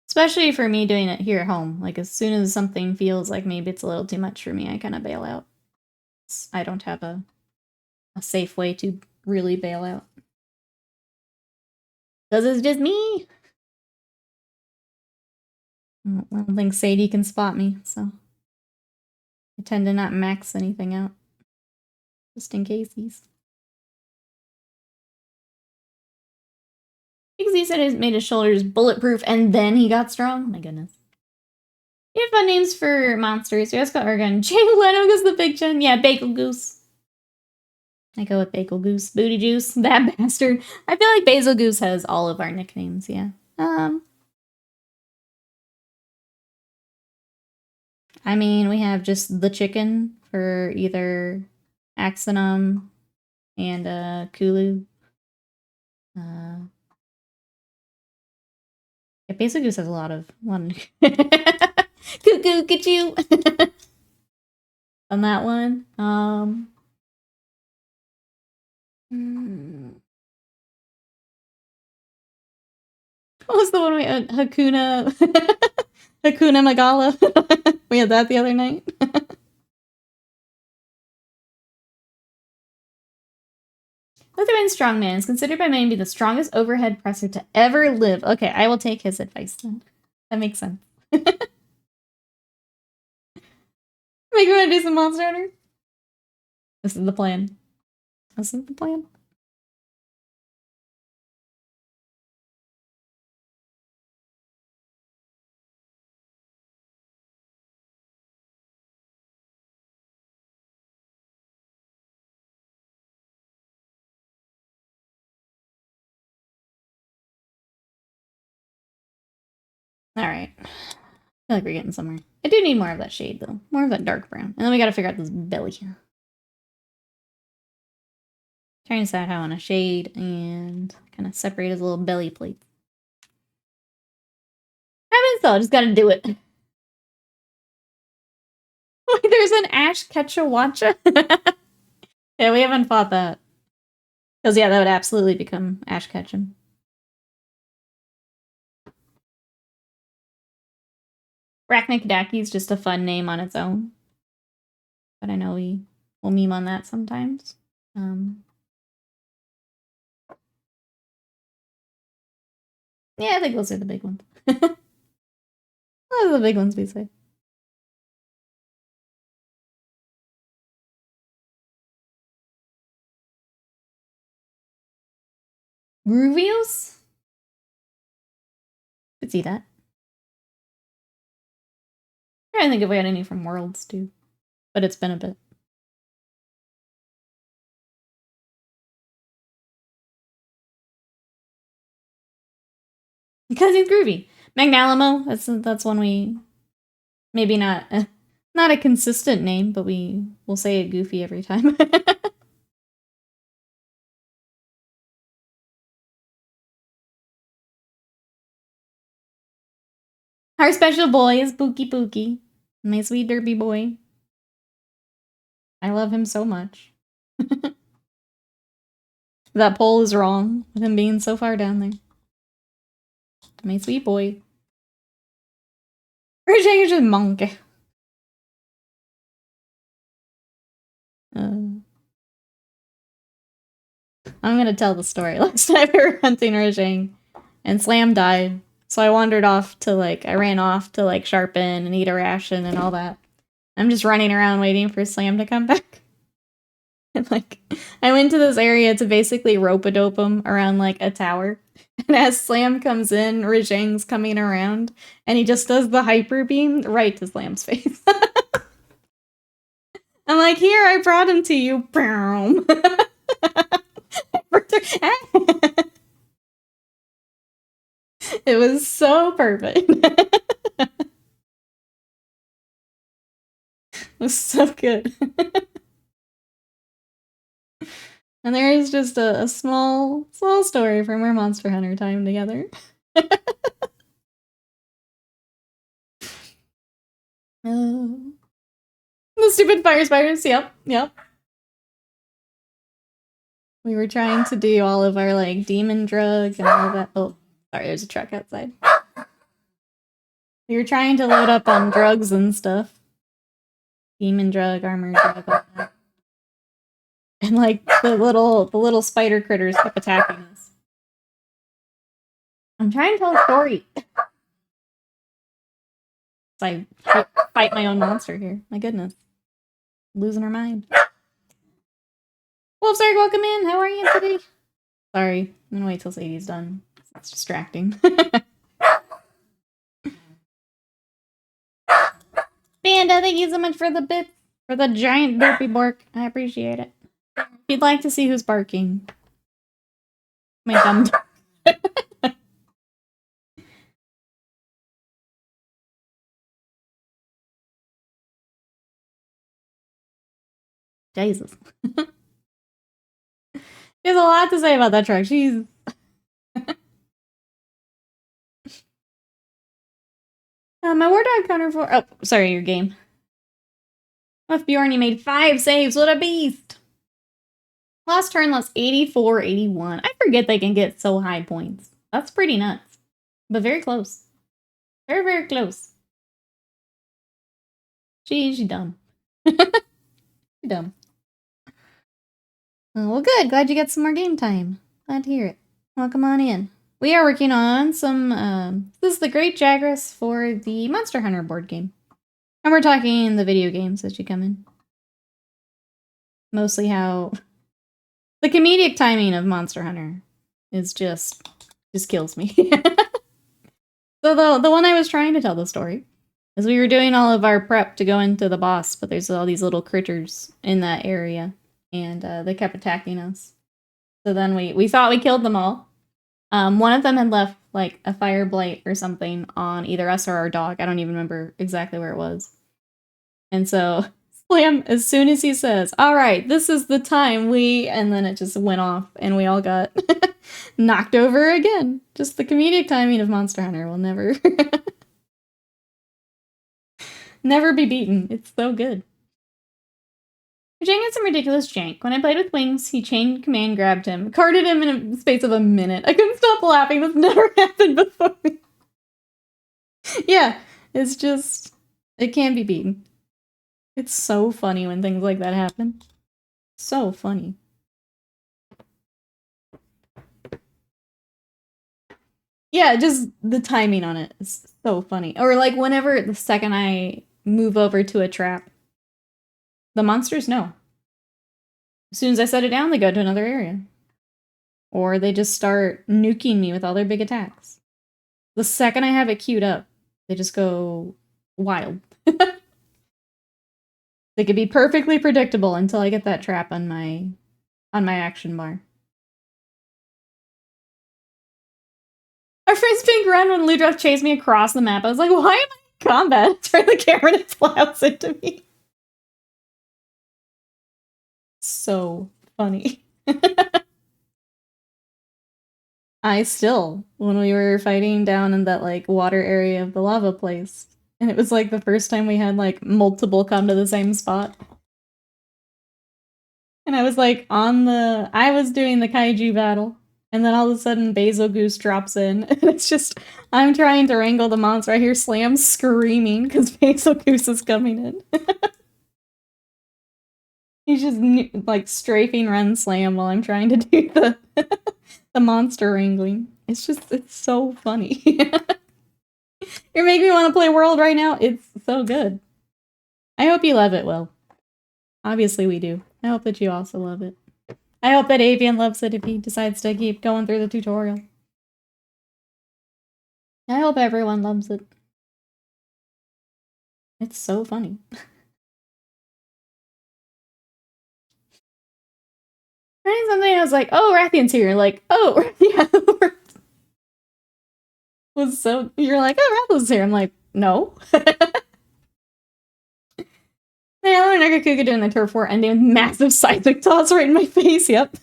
Especially for me doing it here at home. Like, as soon as something feels like maybe it's a little too much for me, I kind of bail out. I don't have a safe way to really bail out. Because it's just me! I don't think Sadie can spot me, so I tend to not max anything out. Just in case he's... Because he said he made his shoulders bulletproof and then he got strong? My goodness. You have fun names for monsters. You got Argon. Jay Leno goes the Big Chen. Yeah, Bagel Goose. I go with Bagel Goose. Booty Juice. That bastard. I feel like Basil Goose has all of our nicknames, yeah. I mean, we have just the chicken for either Axonum and Kulu. Yeah, Basil Goose has a lot of one. Cuckoo, get you on that one. What was the one we had? Hakuna Hakuna Magala. We had that the other night. Lutheran Strongman is considered by many to be the strongest overhead presser to ever live. Okay, I will take his advice then. That makes sense. Make me want to do some Monster Hunter? This is the plan. This is the plan. Alright. I feel like we're getting somewhere. I do need more of that shade, though. More of that dark brown. And then we gotta figure out this belly. Trying to decide how I want to shade and kind of separate his little belly plate. I haven't, just gotta do it. Wait, there's an Ash Ketchawacha? Yeah, we haven't fought that. Because, yeah, that would absolutely become Ash Ketchum. Arachnidaki is just a fun name on its own. But I know we will meme on that sometimes. Yeah, I think those are the big ones. Those are the big ones we say. Groovios? Could see that. I'm trying to think if we had any from Worlds, too. But it's been a bit. Because he's groovy. Magnalamo, that's one we... Maybe not a consistent name, but we will say it goofy every time. Our special boy is Pookie Pookie. My sweet derpy boy. I love him so much. That poll is wrong, with him being so far down there. My sweet boy. Rajang is just monkey. I'm gonna tell the story. Last time we were hunting Rajang, and Slam died. So I wandered off to, I ran off to, sharpen and eat a ration and all that. I'm just running around waiting for Slam to come back. And, I went to this area to basically rope-a-dope him around, a tower. And as Slam comes in, Rajang's coming around, and he just does the hyper beam right to Slam's face. I'm like, here, I brought him to you. It was so perfect. It was so good. And there is just a small story from our Monster Hunter time together. The stupid fire spiders, yep. We were trying to do all of our, like, demon drug and all of that. Oh, sorry, there's a truck outside. We were trying to load up on drugs and stuff. Demon drug, armor drug, all that. And, like, the little spider critters kept attacking us. I'm trying to tell a story. So I fight my own monster here. My goodness. Losing her mind. Wolf, sorry, welcome in. How are you today? Sorry, I'm gonna wait till Sadie's done. That's distracting. Panda, thank you so much for the bit, for the giant burpee bark. I appreciate it. If you'd like to see who's barking. My dumb dog. Jesus. There's a lot to say about that truck. She's... my war dog counter for... Oh, sorry, your game. With Bjorn, you made 5 saves. What a beast. Last turn, lost 84, 81. I forget they can get so high points. That's pretty nuts. But very close. Very, very close. She's dumb. She's dumb. Well, good. Glad you got some more game time. Glad to hear it. Welcome on in. We are working on some, this is the Great Jagras for the Monster Hunter board game. And we're talking the video games as you come in. Mostly how the comedic timing of Monster Hunter is just kills me. So the one I was trying to tell the story is we were doing all of our prep to go into the boss, but there's all these little critters in that area, and they kept attacking us. So then we thought we killed them all. One of them had left like a fire blight or something on either us or our dog. I don't even remember exactly where it was. And so Slam, as soon as he says, all right, this is the time and then it just went off and we all got knocked over again. Just the comedic timing of Monster Hunter will never, never be beaten. It's so good. Jang had some ridiculous jank. When I played with Wings, he chain command grabbed him, carded him in a space of a minute. I couldn't stop laughing. This never happened before. Yeah, it's just, it can't be beaten. It's so funny when things like that happen. So funny. Yeah, just the timing on it is so funny. Or like whenever the second I move over to a trap, the monsters know. As soon as I set it down, they go to another area. Or they just start nuking me with all their big attacks. The second I have it queued up, they just go wild. They could be perfectly predictable until I get that trap on my action bar. Our first pink run when Ludroth chased me across the map, I was like, why am I in combat? Turn the camera and it plows into me. So funny. I still, when we were fighting down in that, like, water area of the lava place, and it was, like, the first time we had, like, multiple come to the same spot. And I was, like, I was doing the kaiju battle, and then all of a sudden Basil Goose drops in, and it's just, I'm trying to wrangle the monster. I hear Slam screaming because Basil Goose is coming in. He's just, like, strafing run Slam while I'm trying to do the monster wrangling. It's so funny. You're making me want to play World right now. It's so good. I hope you love it, Will. Obviously we do. I hope that you also love it. I hope that Avian loves it if he decides to keep going through the tutorial. I hope everyone loves it. It's so funny. Trying something, I was like, oh, Rathian's here. Like, oh, yeah. was so... You're like, oh, Rattle's here. I'm like, no. Yeah, I learned Nagakuga doing the turf war ending with massive seismic toss right in my face. Yep.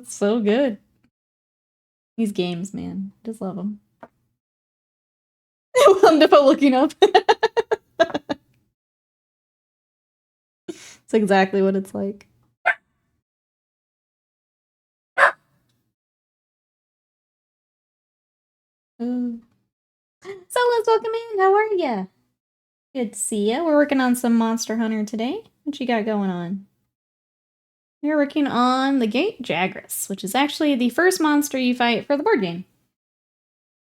So good. These games, man. Just love them. Willem Dafoe looking up. It's exactly what it's like. So let's welcome in. How are ya? Good to see ya. We're working on some Monster Hunter today. What you got going on? We're working on the Great Jagras, which is actually the first monster you fight for the board game.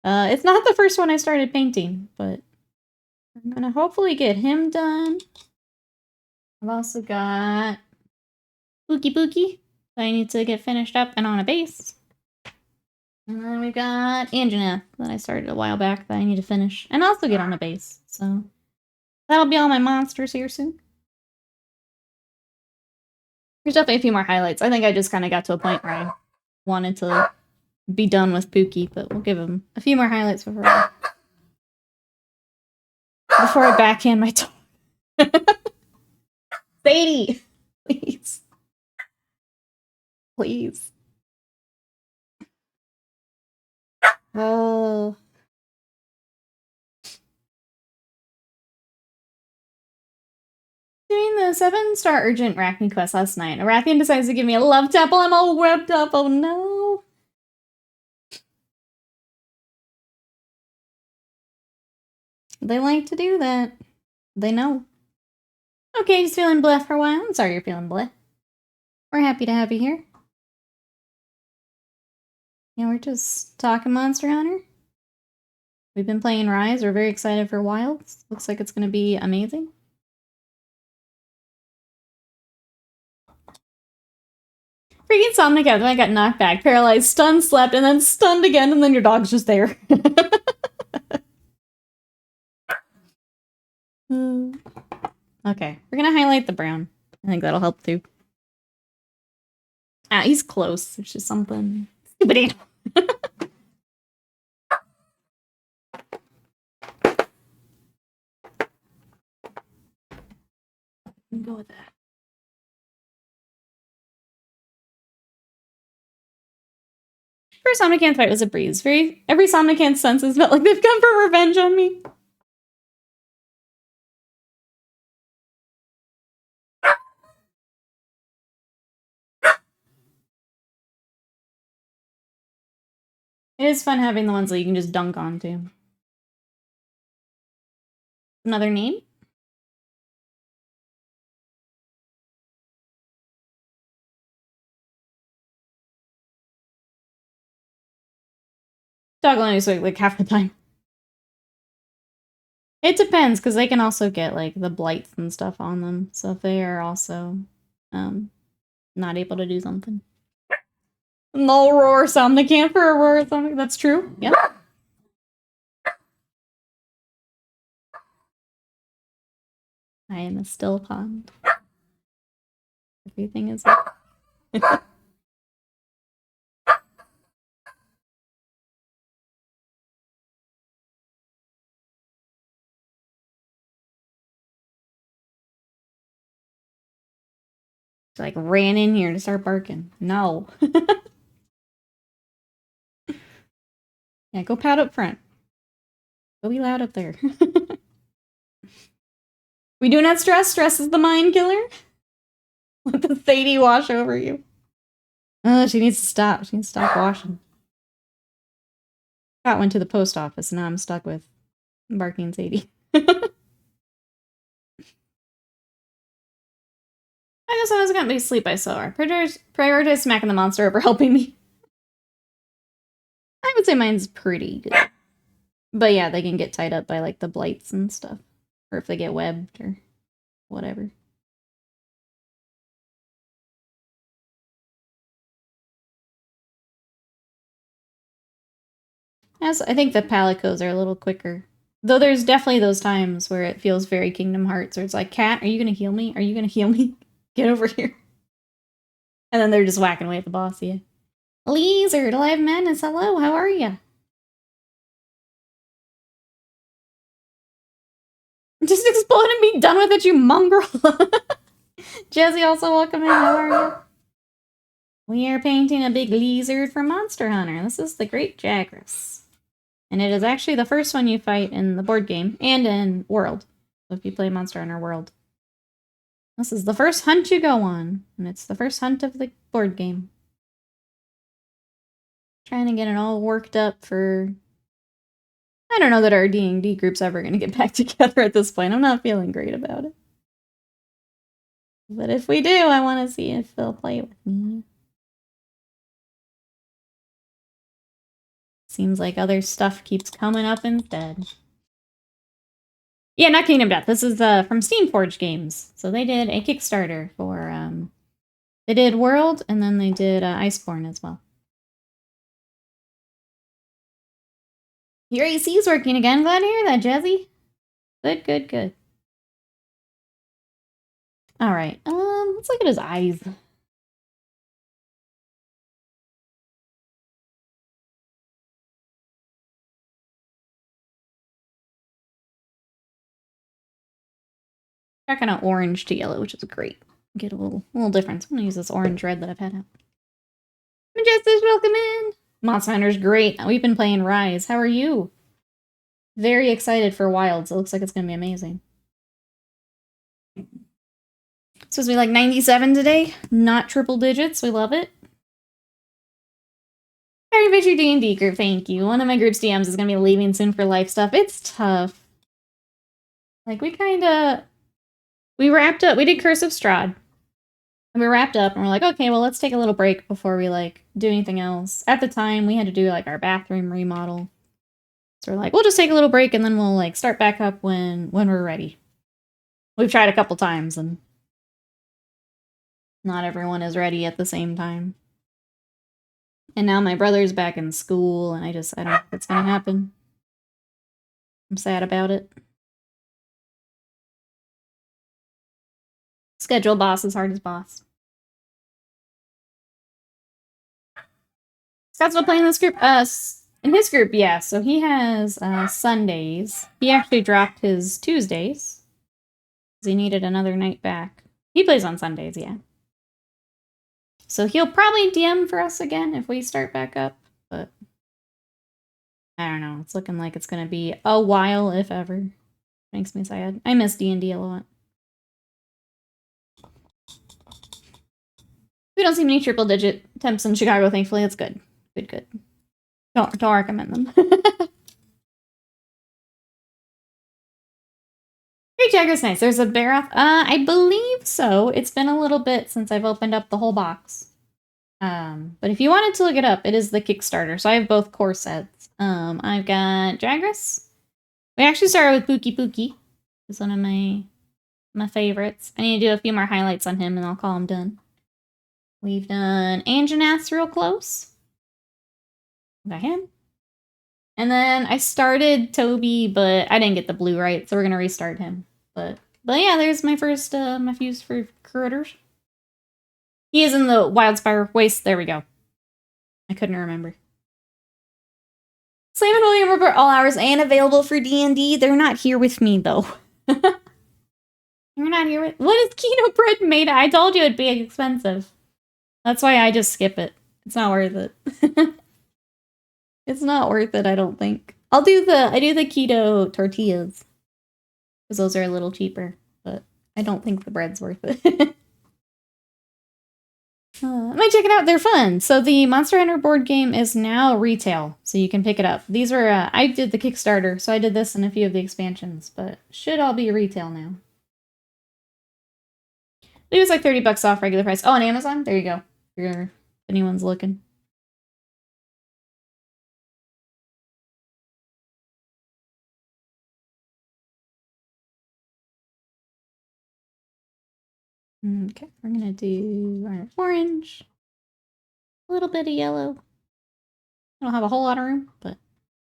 It's not the first one I started painting, but I'm gonna hopefully get him done. I've also got Pookie that I need to get finished up and on a base. And then we've got Anjanath that I started a while back that I need to finish and also get on a base. So that'll be all my monsters here soon. There's definitely a few more highlights. I think I just kind of got to a point where I wanted to be done with Pookie, but we'll give him a few more highlights before I backhand my dog. Sadie! Please. Please. Oh. Doing the 7-star urgent Arachne quest last night. Arathian decides to give me a love tap while I'm all webbed up. Oh no. They like to do that. They know. Okay, just feeling bleh for a while. I'm sorry you're feeling bleh. We're happy to have you here. Yeah, we're just talking Monster Hunter. We've been playing Rise. We're very excited for Wilds. Looks like it's going to be amazing. Freaking Somnic out. Then I got knocked back, paralyzed, stunned, slept, and then stunned again, and then your dog's just there. Okay, we're gonna highlight the brown. I think that'll help too. Ah, he's close. It's just something. Stupid animal. Go with that. First Somnicant fight was a breeze. Every Somnicant senses felt like they've come for revenge on me. It is fun having the ones that you can just dunk onto. Another name? Dog only swing like half the time. It depends, because they can also get like the blights and stuff on them. So if they are also not able to do something. No roar Somnicant for a roar something. That's true. Yep. I am a still pond. Everything is like ran in here to start barking. No. Yeah, go pout up front. Go be loud up there. We do not stress. Stress is the mind killer. Let the Sadie wash over you. She needs to stop. She needs to stop washing. Got went to the post office. Now I'm stuck with barking Sadie. I guess I was gonna be asleep by so hard. Prioritize smacking the monster over helping me. I would say mine's pretty good. But yeah, they can get tied up by like the blights and stuff. Or if they get webbed or whatever. As I think the Palicos are a little quicker. Though there's definitely those times where it feels very Kingdom Hearts, where it's like, Cat, are you gonna heal me? Are you gonna heal me? Get over here. And then they're just whacking away at the boss, yeah. Lizard, Alive Madness, hello, how are you? Just explode and be done with it, you mongrel! Jesse, also welcome in, how are you? We are painting a big lizard for Monster Hunter. This is the Great Jagras. And it is actually the first one you fight in the board game and in World. So if you play Monster Hunter World. This is the first hunt you go on. And it's the first hunt of the board game. Trying to get it all worked up for... I don't know that our D&D group's ever going to get back together at this point. I'm not feeling great about it. But if we do, I want to see if they'll play with me. Seems like other stuff keeps coming up instead. Yeah, not Kingdom Death. This is from Steamforged Games. So they did a Kickstarter for... they did World, and then they did Iceborne as well. Your AC's working again. Glad to hear that, Jazzy. Good, good, good. Alright, let's look at his eyes. Got kind of orange to yellow, which is great. Get a little difference. I'm gonna use this orange red that I've had out. Majestic, welcome in! Monster Hunter's great. We've been playing Rise. How are you? Very excited for Wilds. It looks like it's gonna be amazing. It's supposed to be like 97 today. Not triple digits. We love it. Very Fisher D&D group, thank you. One of my group's DMs is gonna be leaving soon for life stuff. It's tough. Like, we wrapped up, we did Curse of Strahd. And we wrapped up and we're like, okay, well, let's take a little break before we, like, do anything else. At the time, we had to do, like, our bathroom remodel. So we're like, we'll just take a little break and then we'll, like, start back up when we're ready. We've tried a couple times and not everyone is ready at the same time. And now my brother's back in school and I don't know if it's gonna happen. I'm sad about it. Schedule boss is hard as boss. Scott's not playing this group? In his group, yeah. So he has Sundays. He actually dropped his Tuesdays. Because he needed another night back. He plays on Sundays, yeah. So he'll probably DM for us again if we start back up. But I don't know. It's looking like it's going to be a while, if ever. Makes me sad. I miss D&D a lot. We don't see many triple-digit temps in Chicago, thankfully. It's good. Good, good. Don't recommend them. Great Jagras, nice. There's a Baroth. I believe so. It's been a little bit since I've opened up the whole box. But if you wanted to look it up, it is the Kickstarter. So I have both core sets. I've got Jagras. We actually started with Pookie Pookie. It's one of my favorites. I need to do a few more highlights on him and I'll call him done. We've done Anjanath real close. Got him. And then I started Toby, but I didn't get the blue right, so we're gonna restart him. But yeah, there's my first my fuse for critters. He is in the Wildspire Waste. There we go. I couldn't remember. Slam and William report all hours and available for D&D. They're not here with me though. You're not here with. What is keto bread made of? I told you it'd be expensive. That's why I just skip it. It's not worth it. It's not worth it, I don't think. I do the keto tortillas. Because those are a little cheaper. But I don't think the bread's worth it. I might check it out. They're fun. So the Monster Hunter board game is now retail. So you can pick it up. These were, I did the Kickstarter. So I did this and a few of the expansions. But should all be retail now. It was like $30 off regular price. Oh, on Amazon? There you go. If anyone's looking. Okay, we're gonna do our orange, a little bit of yellow. I don't have a whole lot of room, but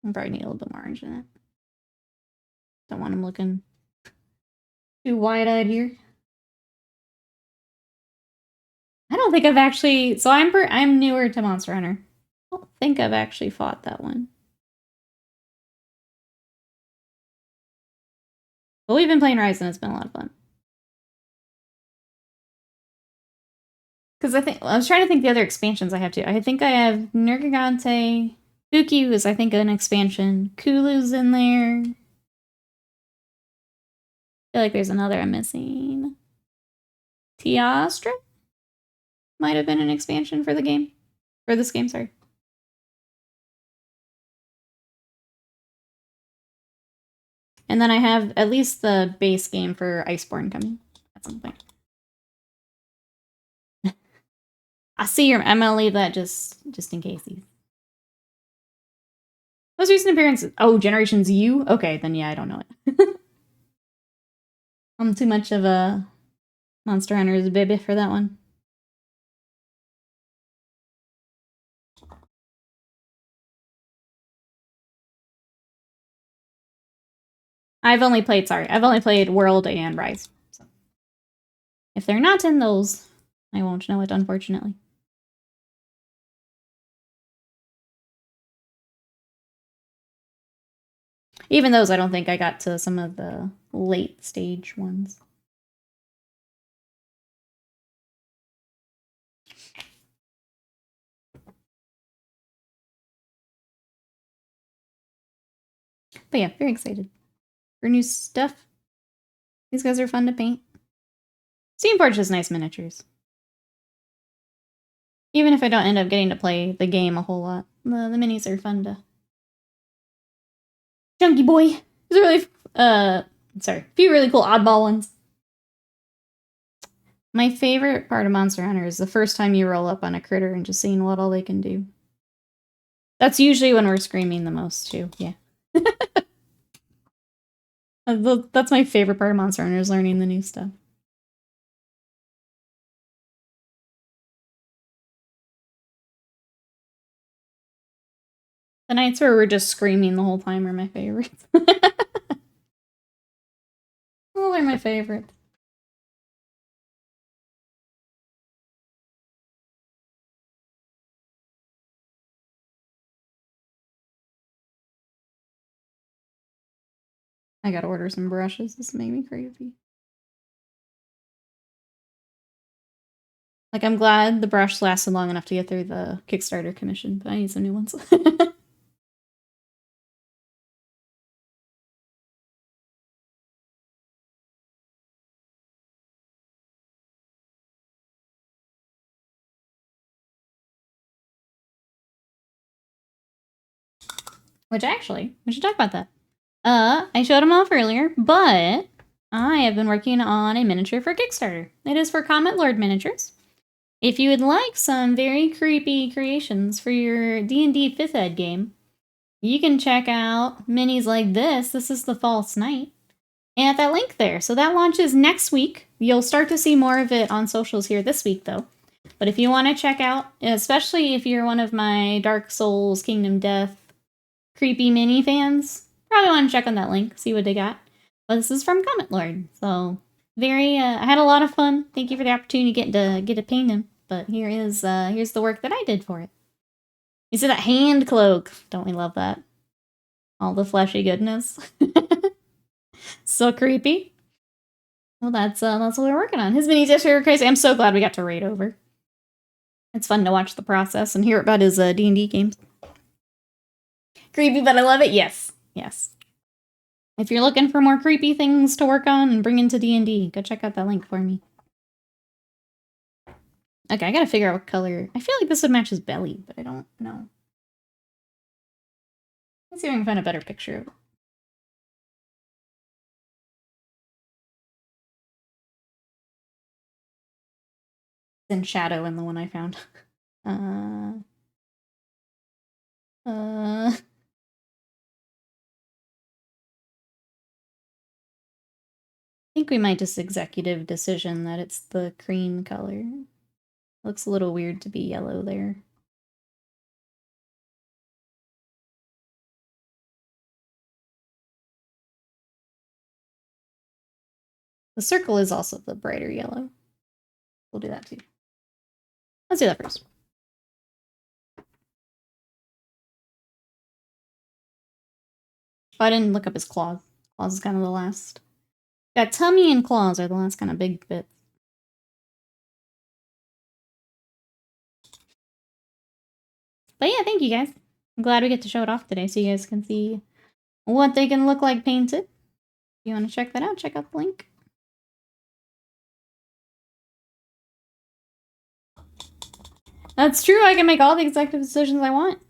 I probably need a little bit more orange in it. Don't want them looking too wide-eyed here. I don't think I've actually. So I'm newer to Monster Hunter. think I've actually fought that one. But we've been playing Rise and it's been a lot of fun. Because I was trying to think the other expansions I have too. I think I have Nergigante, Buki is I think an expansion. Kulu's in there. I feel like there's another I'm missing. Tiastra might have been an expansion for the game. For this game, sorry. And then I have at least the base game for Iceborne coming at some point. I see your. I'm gonna leave that just in case. Most recent appearances. Oh, Generations U? Okay, then yeah, I don't know it. I'm too much of a Monster Hunter's baby for that one. I've only played World and Rise. So. If they're not in those, I won't know it, unfortunately. Even those, I don't think I got to some of the late stage ones. But yeah, very excited for new stuff. These guys are fun to paint. Steamforged has nice miniatures. Even if I don't end up getting to play the game a whole lot, the minis are fun to... Chunky boy! There's a few really cool oddball ones. My favorite part of Monster Hunter is the first time you roll up on a critter and just seeing what all they can do. That's usually when we're screaming the most, too. Yeah. That's my favorite part of Monster Hunter, is learning the new stuff. The nights where we're just screaming the whole time are my favorites. Oh, they're my favorites. I gotta order some brushes. This made me crazy. Like, I'm glad the brush lasted long enough to get through the Kickstarter commission, but I need some new ones. Which actually, we should talk about that. I showed them off earlier, but I have been working on a miniature for Kickstarter. It is for Comet Lord miniatures. If you would like some very creepy creations for your D&D 5th Ed game, you can check out minis like this. This is the False Knight. And that link there. So that launches next week. You'll start to see more of it on socials here this week, though. But if you want to check out, especially if you're one of my Dark Souls, Kingdom Death, creepy mini fans, probably want to check on that link, see what they got. But this is from Comet Lord, so I had a lot of fun. Thank you for the opportunity to get to paint him. But here's the work that I did for it. You see that hand cloak? Don't we love that? All the fleshy goodness. So creepy. Well, that's what we're working on. His minis yesterday were crazy. I'm so glad we got to raid over. It's fun to watch the process and hear about his D&D games. Creepy, but I love it. Yes, yes. If you're looking for more creepy things to work on and bring into D&D, go check out that link for me. Okay, I gotta figure out what color. I feel like this would match his belly, but I don't know. Let's see if I can find a better picture of it. It's in shadow in the one I found. I think we might just executive decision that it's the cream color. Looks a little weird to be yellow there. The circle is also the brighter yellow. We'll do that too. Let's do that first. Oh, I didn't look up his claws. Claws is kind of the last. Got tummy and claws are the last kind of big bits. But yeah, thank you guys. I'm glad we get to show it off today so you guys can see what they can look like painted. If you want to check that out, check out the link. That's true, I can make all the executive decisions I want.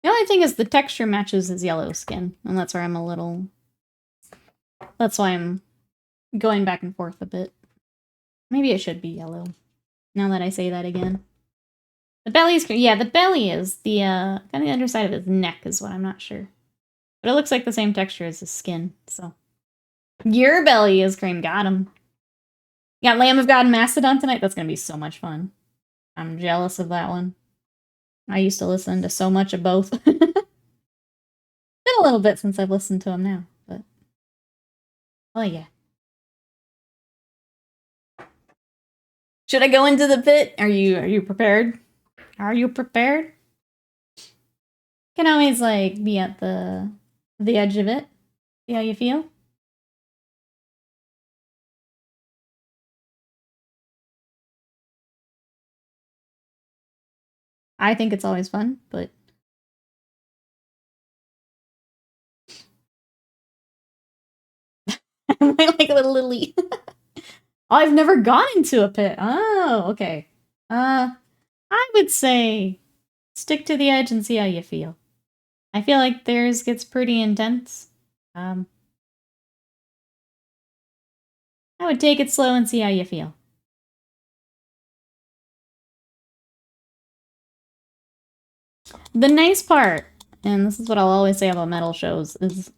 The only thing is the texture matches his yellow skin, and that's where I'm a little... That's why I'm going back and forth a bit. Maybe it should be yellow, now that I say that again. The belly's... Yeah, the belly is. The, kind of the underside of his neck is what I'm not sure. But it looks like the same texture as his skin, so... Your belly is cream. Got him. You got Lamb of God and Mastodon tonight? That's gonna be so much fun. I'm jealous of that one. I used to listen to so much of both. Been a little bit since I've listened to them now, but... Oh, yeah. Should I go into the pit? Are you prepared? Are you prepared? Can always, like, be at the edge of it. See how you feel? I think it's always fun, but... I'm like a little lily. Oh, I've never gone into a pit. Oh, okay. I would say stick to the edge and see how you feel. I feel like theirs gets pretty intense. I would take it slow and see how you feel. The nice part, and this is what I'll always say about metal shows, is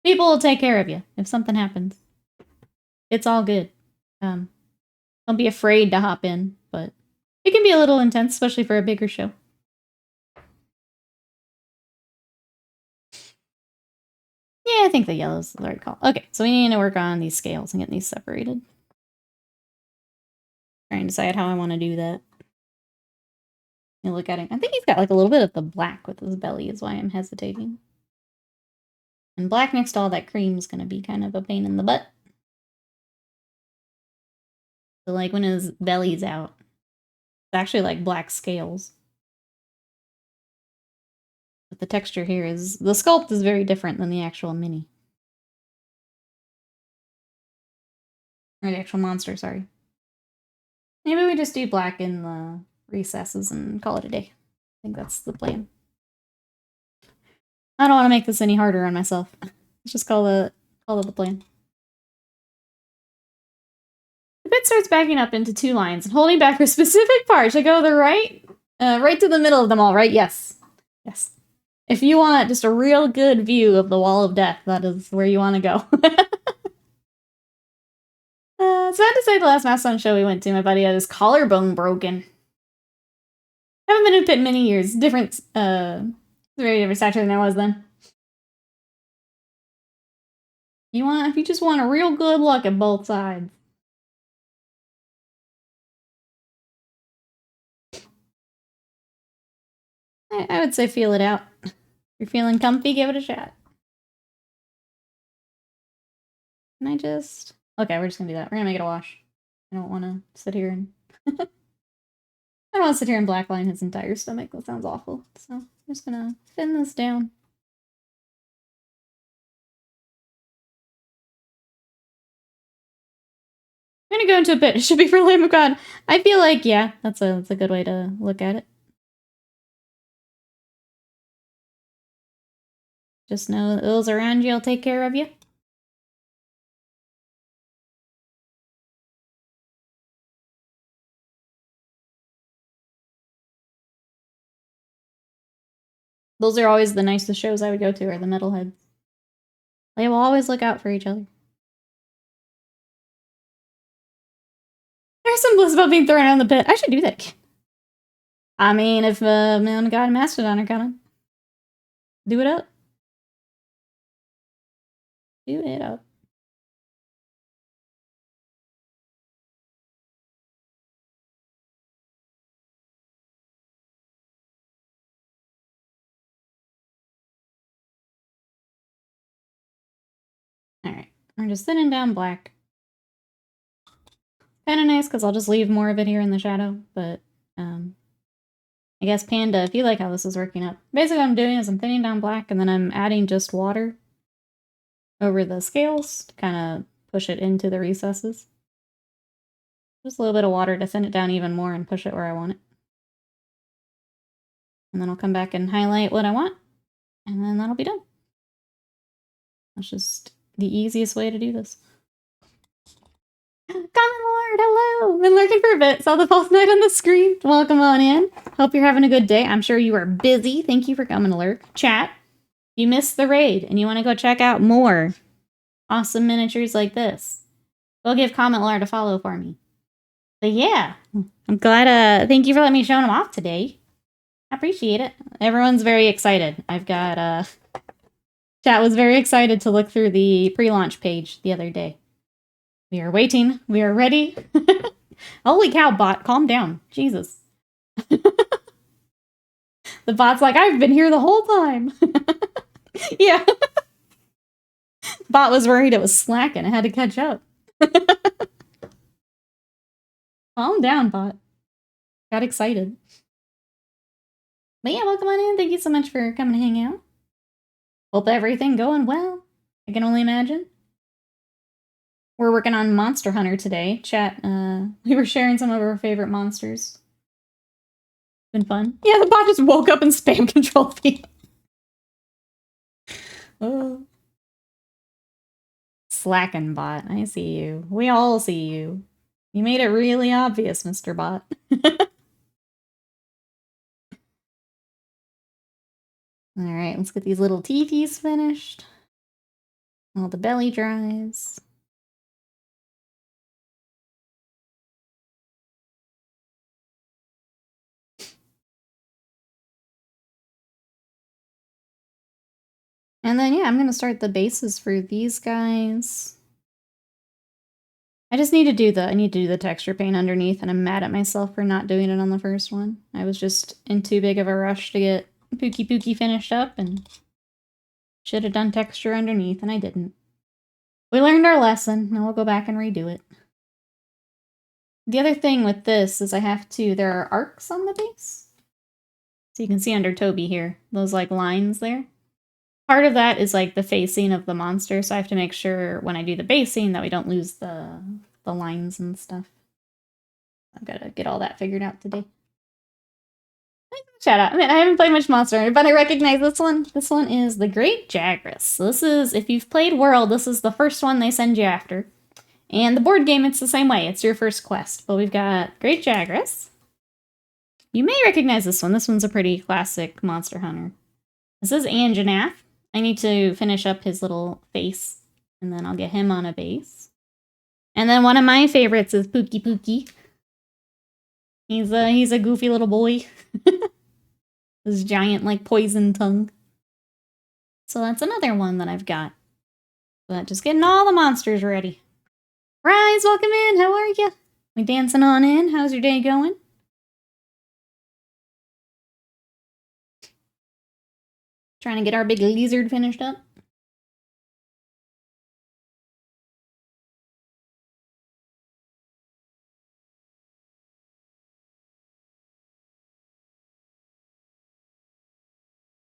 people will take care of you if something happens. It's all good. Don't be afraid to hop in, but it can be a little intense, especially for a bigger show. Yeah, I think the yellow's the right call. Okay, so we need to work on these scales and get these separated. Trying to decide how I want to do that. You look at him. I think he's got like a little bit of the black with his belly is why I'm hesitating. And black next to all that cream is going to be kind of a pain in the butt. So like when his belly's out, it's actually like black scales. But the texture here is, the sculpt is very different than the actual mini. Or the actual monster, sorry. Maybe we just do black in the recesses and call it a day. I think that's the plan. I don't want to make this any harder on myself. Let's just call it the plan. The bit starts backing up into two lines and holding back for specific parts. Should I go to the right? Right to the middle of them all, right? Yes. Yes. If you want just a real good view of the Wall of Death, that is where you want to go. Sad to say, the last Mastodon show we went to, my buddy had his collarbone broken. Haven't been in a pit in many years. Different, very different stature than I was then. If you just want a real good look at both sides. I would say feel it out. If you're feeling comfy, give it a shot. Can I just... Okay, we're just gonna do that. We're gonna make it a wash. I don't want to sit here and... I don't want to sit here and blackline his entire stomach. That sounds awful. So I'm just gonna thin this down. I'm gonna go into a pit. It should be for Lamb of God. I feel like, yeah, that's a good way to look at it. Just know that those around you will take care of you. Those are always the nicest shows I would go to, are the metalheads. They will always look out for each other. There's some bliss about being thrown out in the pit. I should do that. I mean, if Man God and Mastodon are coming. Do it up. Do it up. Alright, we're just thinning down black. Kind of nice because I'll just leave more of it here in the shadow, but I guess Panda, if you like how this is working out. Basically what I'm doing is I'm thinning down black and then I'm adding just water over the scales to kind of push it into the recesses. Just a little bit of water to thin it down even more and push it where I want it. And then I'll come back and highlight what I want, and then that'll be done. That's just the easiest way to do this. Common Lord, hello! Been lurking for a bit. Saw the false knight on the screen. Welcome on in. Hope you're having a good day. I'm sure you are busy. Thank you for coming to lurk. Chat, you missed the raid and you want to go check out more awesome miniatures like this, go give Comment Lord a follow for me. But yeah, I'm glad, thank you for letting me show them off today. I appreciate it. Everyone's very excited. I've got, chat was very excited to look through the pre-launch page the other day. We are waiting. We are ready. Holy cow, bot. Calm down. Jesus. The bot's like, I've been here the whole time. Yeah. Bot was worried it was slacking. I had to catch up. Calm down, bot. Got excited. But yeah, welcome on in. Thank you so much for coming to hang out. Hope everything going well. I can only imagine. We're working on Monster Hunter today. Chat, we were sharing some of our favorite monsters. Been fun. Yeah, the bot just woke up and spam Control V. Oh. Slacking bot. I see you. We all see you. You made it really obvious, Mr. Bot. Alright, let's get these little TTs finished. All the belly dries. And then, yeah, I'm gonna start the bases for these guys. I just need to do the texture paint underneath, and I'm mad at myself for not doing it on the first one. I was just in too big of a rush to get Pookie finished up, and should have done texture underneath, and I didn't. We learned our lesson, now we'll go back and redo it. The other thing with this is there are arcs on the base. So you can see under Toby here, those like lines there. Part of that is like the facing of the monster, so I have to make sure when I do the basing that we don't lose the lines and stuff. I've got to get all that figured out today. Shout out. I mean, I haven't played much Monster Hunter, but I recognize this one. This one is the Great Jagras. So this is, if you've played World, this is the first one they send you after. And the board game, it's the same way. It's your first quest. But we've got Great Jagras. You may recognize this one. This one's a pretty classic Monster Hunter. This is Anjanath. I need to finish up his little face, and then I'll get him on a base. And then one of my favorites is Pookie. He's a goofy little boy. His giant, like, poison tongue. So that's another one that I've got. But just getting all the monsters ready. Rise, welcome in. How are you? We dancing on in? How's your day going? Trying to get our big lizard finished up.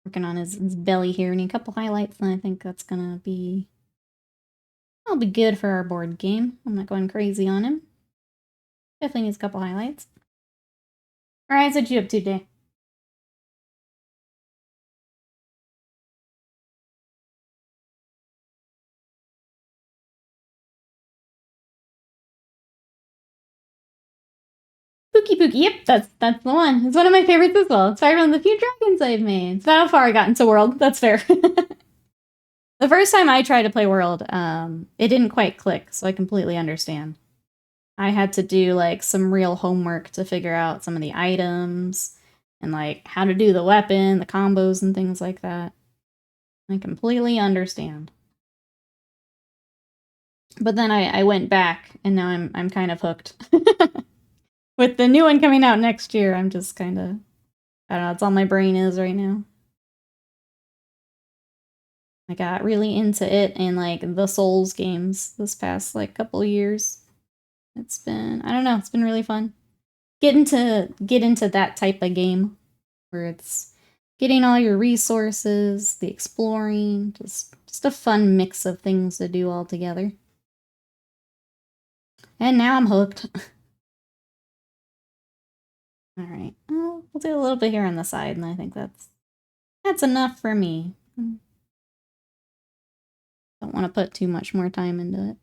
Working on his belly here. Need a couple highlights, and I think that's gonna be... That'll be good for our board game. I'm not going crazy on him. Definitely needs a couple highlights. Alright, what you up to today? Pookie. Yep, that's the one. It's one of my favorites as well. It's probably one of the few dragons I've made. It's about how far I got into World. That's fair. The first time I tried to play World, it didn't quite click, so I completely understand. I had to do, like, some real homework to figure out some of the items and, like, how to do the weapon, the combos, and things like that. I completely understand. But then I went back, and now I'm kind of hooked. With the new one coming out next year, I'm just kind of... I don't know, it's all my brain is right now. I got really into it and like the Souls games this past like couple of years. It's been, I don't know, it's been really fun. Get into that type of game where it's getting all your resources, the exploring, just a fun mix of things to do all together. And now I'm hooked. All right, we'll do a little bit here on the side, and I think that's enough for me. Don't want to put too much more time into it.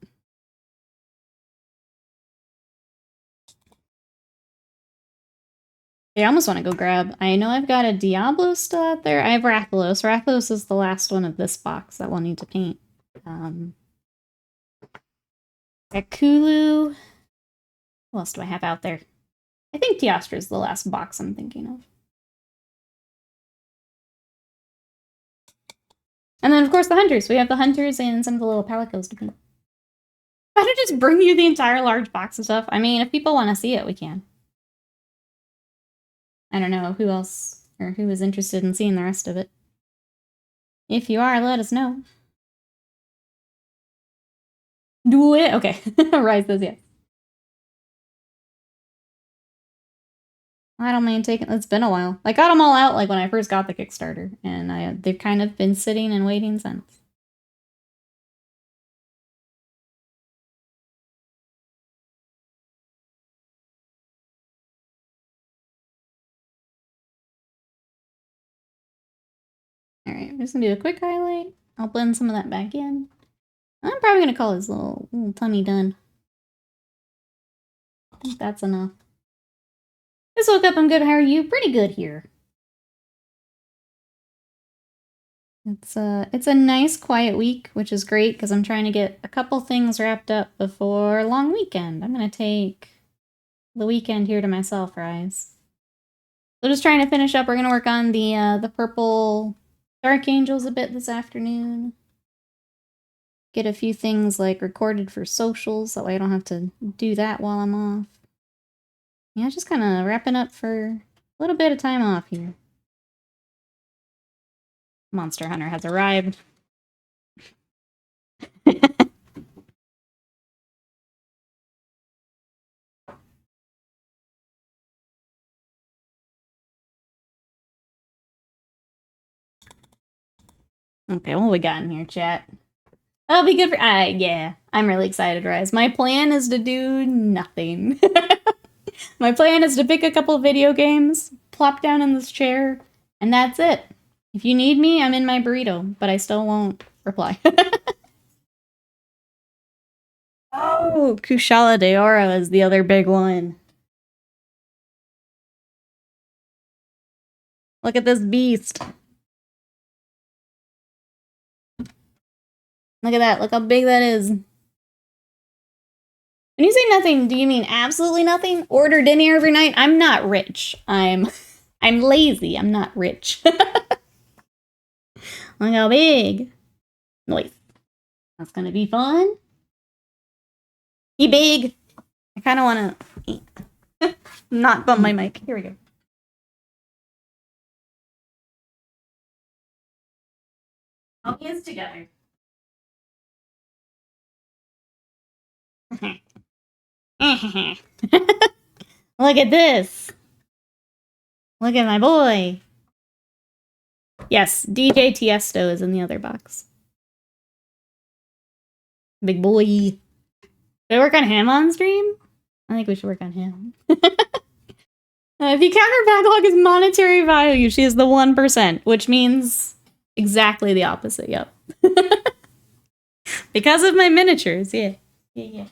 I almost want to go grab. I know I've got a Diablo still out there. I have Rathalos. Rathalos is the last one of this box that we'll need to paint. Akulu. What else do I have out there? I think Teostra is the last box I'm thinking of. And then, of course, the Hunters. We have the Hunters and some of the little Palicos to paint. Why don't I just bring you the entire large box of stuff? I mean, if people want to see it, we can. I don't know who else or who is interested in seeing the rest of it. If you are, let us know. Do it? Okay. Rise says yes. I don't mind taking. It's been a while. I got them all out like when I first got the Kickstarter, and they've kind of been sitting and waiting since. All right, I'm just gonna do a quick highlight. I'll blend some of that back in. I'm probably gonna call his little tummy done. I think that's enough. Just woke up. I'm good. How are you? Pretty good here. It's a nice quiet week, which is great because I'm trying to get a couple things wrapped up before a long weekend. I'm gonna take the weekend here to myself, Rise. So just trying to finish up. We're gonna work on the purple Dark Angels a bit this afternoon. Get a few things like recorded for socials, that way I don't have to do that while I'm off. Yeah, just kind of wrapping up for a little bit of time off here. Monster Hunter has arrived. Okay, what we got in here, chat? That'll be good for. Yeah, I'm really excited, Rise. My plan is to do nothing. My plan is to pick a couple video games, plop down in this chair, and that's it. If you need me, I'm in my burrito, but I still won't reply. Oh, Kushala Daora is the other big one. Look at this beast. Look at that. Look how big that is. When you say nothing, do you mean absolutely nothing? Order dinner every night? I'm not rich. I'm lazy. I'm not rich. Look how big. Nice. That's gonna be fun. He big. I kind of want to not bump my mic. Here we go. All hands together. Look at this. Look at my boy. Yes, DJ Tiesto is in the other box. Big boy. Should I work on him on stream? I think we should work on him. If you count her backlog as monetary value, she is the 1%, which means exactly the opposite, yep. Because of my miniatures, yeah. Yeah.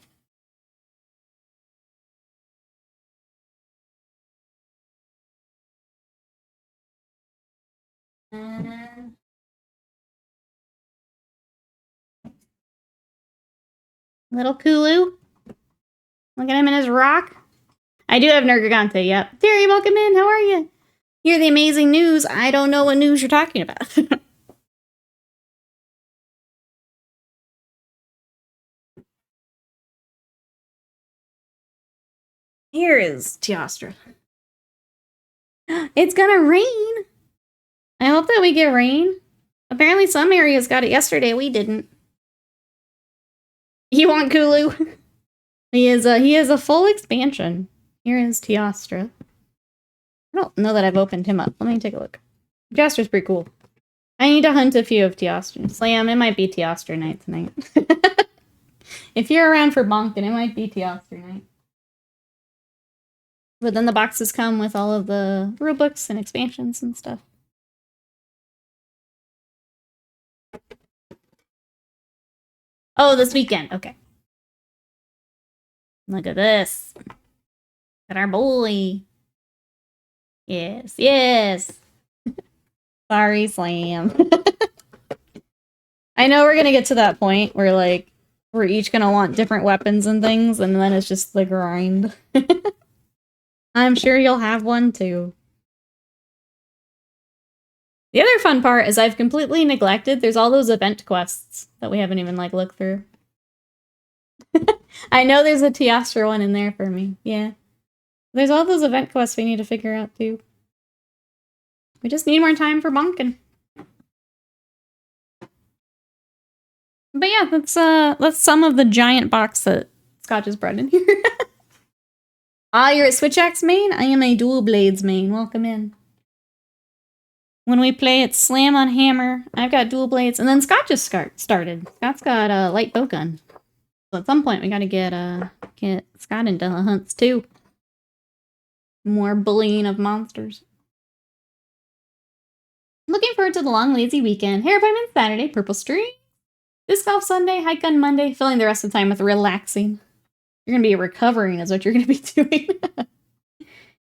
Little Kulu. Look at him in his rock. I do have Nergigante, yep. Terry, welcome in. How are you? Hear the amazing news. I don't know what news you're talking about. Here is Teostra. It's gonna rain. I hope that we get rain. Apparently some areas got it yesterday. We didn't. You want Kulu? He is a full expansion. Here is Teostra. I don't know that I've opened him up. Let me take a look. Teostra's pretty cool. I need to hunt a few of Teostra. Slam, it might be Teostra night tonight. If you're around for bonking, it might be Teostra night. But then the boxes come with all of the rulebooks and expansions and stuff. Oh, this weekend. Okay. Look at this. Look at our boy. Yes, yes. Sorry, Slam. I know we're gonna get to that point where, like, we're each gonna want different weapons and things, and then it's just the grind. I'm sure you'll have one, too. The other fun part is I've completely neglected, there's all those event quests that we haven't even, like, looked through. I know there's a Teostra one in there for me, yeah. There's all those event quests we need to figure out, too. We just need more time for bonking. But yeah, that's some of the giant box that Scott just brought in here. Ah, you're a Switch Axe main? I am a Dual Blades main. Welcome in. When we play, it's Slam on Hammer. I've got Dual Blades, and then Scott just started. Scott's got a light bow gun. So at some point, we gotta get Scott into the hunts too. More bullying of monsters. Looking forward to the long, lazy weekend. Hair appointment Saturday, purple stream. Disc golf Sunday, hike on Monday, filling the rest of the time with relaxing. You're gonna be recovering is what you're gonna be doing.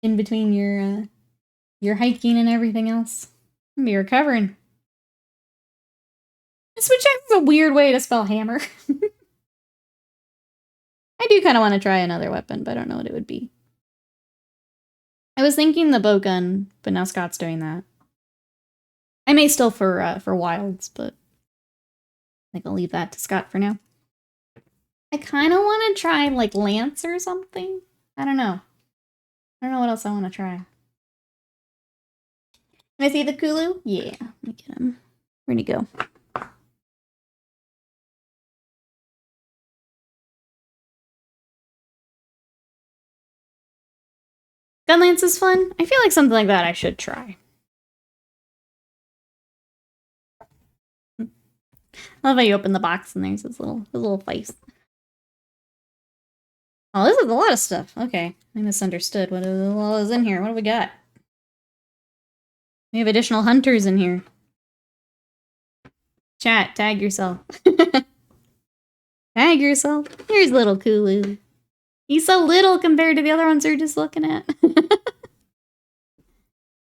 In between your hiking and everything else. You're gonna be recovering. Switch Axe is a weird way to spell hammer. I do kind of want to try another weapon, but I don't know what it would be. I was thinking the bow gun, but now Scott's doing that. I may still for wilds, but I think I'll leave that to Scott for now. I kind of want to try, like, Lance or something. I don't know. I don't know what else I want to try. Can I see the Kulu? Yeah, let me get him. Where'd he go? Gun Lance is fun. I feel like something like that I should try. I love how you open the box and there's his little face. Oh, this is a lot of stuff. Okay, I misunderstood. What is in here? What do we got? We have additional hunters in here. Chat, tag yourself. Tag yourself. Here's little Kulu. He's so little compared to the other ones we're just looking at.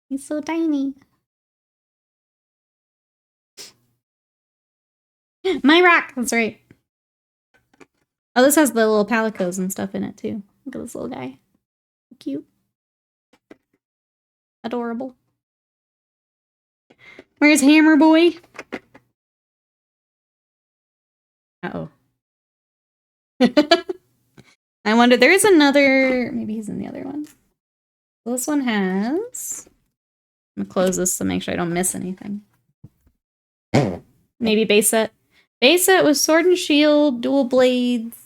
He's so tiny. My rock, that's right. Oh, this has the little palicos and stuff in it, too. Look at this little guy. Cute. Adorable. Where's Hammer Boy? Uh-oh. I wonder, there is another... Maybe he's in the other one. Well, this one has... I'm gonna close this to make sure I don't miss anything. Maybe base set. Base set with sword and shield, dual blades...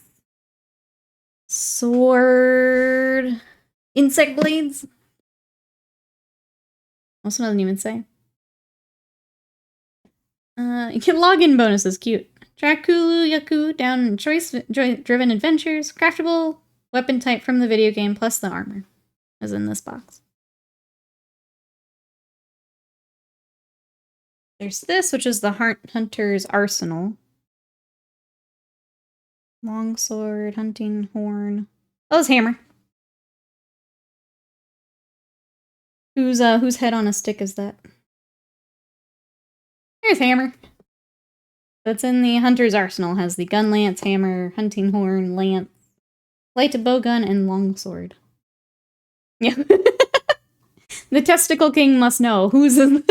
Sword... Insect blades? Also doesn't even say. You get login bonuses, cute. Track Kulu Yaku down choice-driven adventures. Craftable weapon type from the video game plus the armor. As in this box. There's this, which is the Hunter's Arsenal. Longsword, hunting horn. Oh, it's hammer. Whose head on a stick is that? Here's hammer. That's in the Hunter's Arsenal. Has the gun lance, hammer, hunting horn, lance, light bowgun, and longsword. Yeah. The Testicle King must know who's in.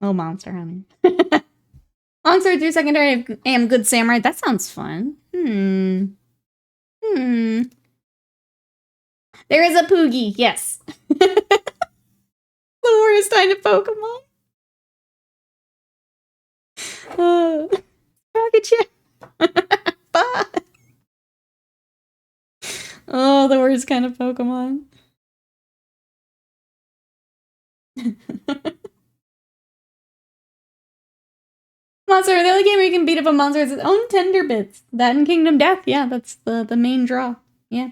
Oh, Monster Hunter. Longsword through secondary am good samurai. That sounds fun. There is a Poogie, yes. The worst kind of Pokemon. Rocket Bye. Oh, the worst kind of Pokemon. Monster, the only game where you can beat up a monster is its own tender bits. That and Kingdom Death, yeah, that's the main draw. Yeah.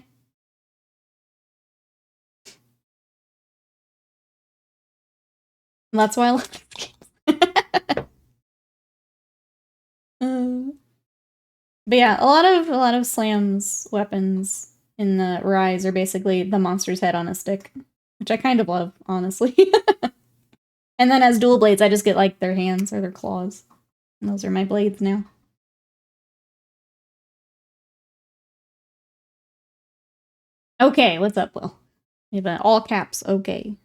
That's why I love these games. But yeah, a lot of Slam's weapons in the Rise are basically the monster's head on a stick, which I kind of love, honestly. And then as dual blades, I just get like their hands or their claws. And those are my blades now. Okay, what's up, Will? We have an all caps, okay.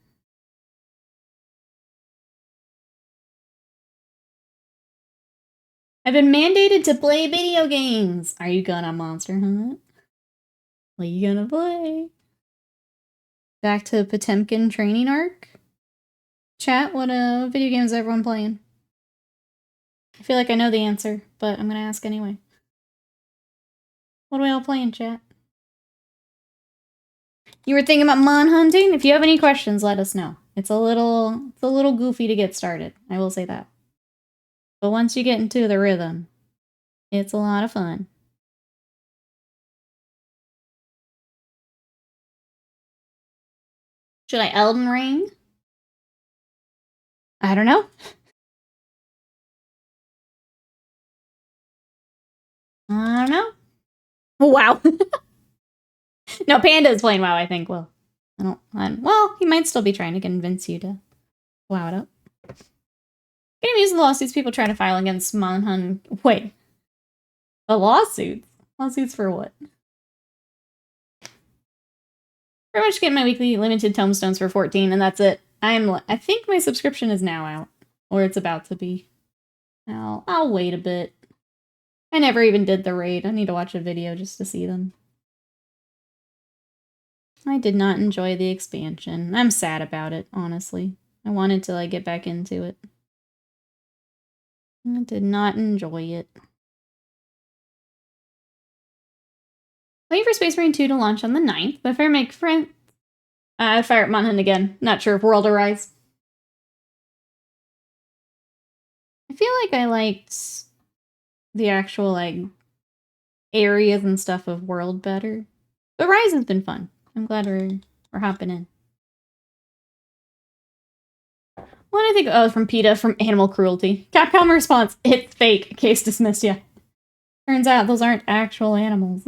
I've been mandated to play video games. Are you gonna Monster Hunt? What are you gonna play? Back to Potemkin training arc? Chat, what video games is everyone playing? I feel like I know the answer, but I'm gonna ask anyway. What are we all playing, chat? You were thinking about Mon hunting? If you have any questions, let us know. It's a little goofy to get started. I will say that. But once you get into the rhythm, it's a lot of fun. Should I Elden Ring? I don't know. I don't know. Wow. No, Panda's playing WoW, I think. Well, well, he might still be trying to convince you to WoW it up. Getting used to the lawsuits people try to file against Monhun. Wait. The lawsuits? Lawsuits for what? Pretty much getting my weekly limited tomestones for 14, and that's it. I think my subscription is now out. Or it's about to be. I'll wait a bit. I never even did the raid. I need to watch a video just to see them. I did not enjoy the expansion. I'm sad about it, honestly. I wanted to like get back into it. I did not enjoy it. Waiting for Space Marine 2 to launch on the 9th, but if I make friends... fire up Monhunt again. Not sure if World Arise. I feel like I liked the actual, like, areas and stuff of World better. But Rise has been fun. I'm glad we're hopping in. What do I think? Oh, from PETA, from Animal Cruelty. Capcom response, it's fake. Case dismissed, yeah. Turns out those aren't actual animals.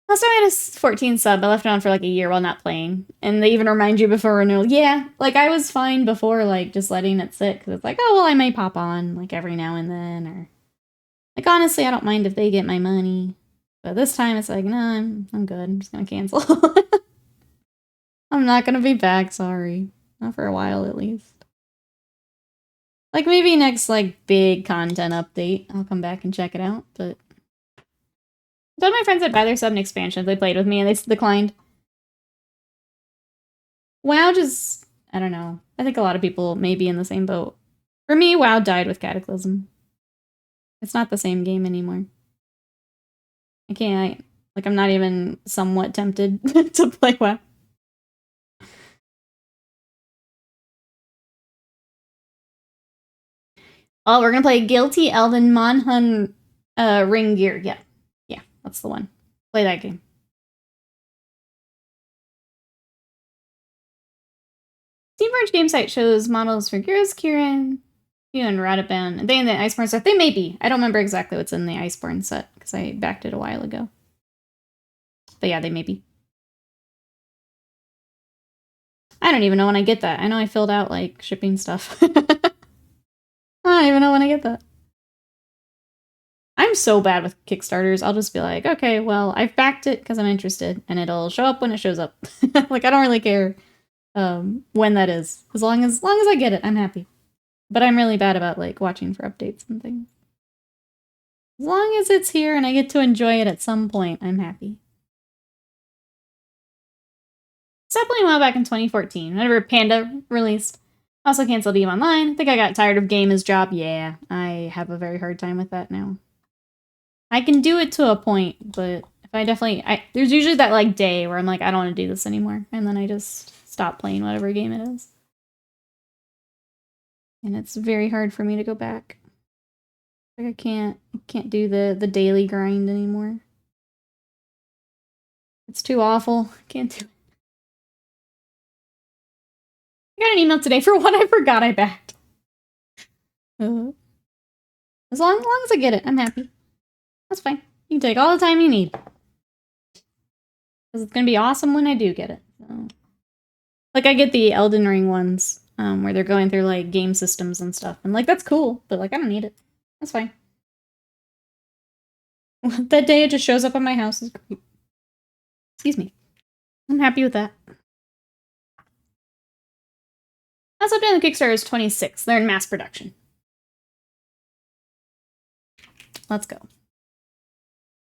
Also, I had a 14 sub. I left it on for like a year while not playing. And they even remind you before renewal. Yeah, like I was fine before, like just letting it sit. Because it's like, oh, well, I may pop on like every now and then. Or like, honestly, I don't mind if they get my money. But this time it's like, nah, I'm good. I'm just going to cancel. I'm not going to be back, sorry. Not for a while, at least. Like, maybe next, like, big content update, I'll come back and check it out, but... Some of my friends that buy their sub and expansions, they played with me and they declined. WoW just... I don't know. I think a lot of people may be in the same boat. For me, WoW died with Cataclysm. It's not the same game anymore. I can't... Like, I'm not even somewhat tempted to play WoW. Oh, we're gonna play Guilty Elden Monhun Ring Gear. Yeah. Yeah, that's the one. Play that game. Steamforged game site shows models for Gyros, Kieran, you and Radaban. They in the Iceborne set. They may be. I don't remember exactly what's in the Iceborne set because I backed it a while ago. But yeah, they may be. I don't even know when I get that. I know I filled out like shipping stuff. I don't even know when I get that. I'm so bad with Kickstarters. I'll just be like, okay, well, I've backed it because I'm interested, and it'll show up when it shows up. Like, I don't really care when that is. As long as I get it, I'm happy. But I'm really bad about, like, watching for updates and things. As long as it's here and I get to enjoy it at some point, I'm happy. Stopped playing WoW back in 2014, whenever Panda released. Also canceled EVE Online. I think I got tired of game as job. Yeah, I have a very hard time with that now. I can do it to a point, but if I definitely... there's usually that like day where I'm like, I don't want to do this anymore. And then I just stop playing whatever game it is. And it's very hard for me to go back. Like I can't do the daily grind anymore. It's too awful. I can't do it. I got an email today for one I forgot I backed. As long as I get it, I'm happy. That's fine. You can take all the time you need. Because it's going to be awesome when I do get it. So. Like, I get the Elden Ring ones, where they're going through, like, game systems and stuff. And, like, that's cool, but, like, I don't need it. That's fine. That day it just shows up at my house is great. Excuse me. I'm happy with that. As up down the Kickstarter is 26. They're in mass production. Let's go.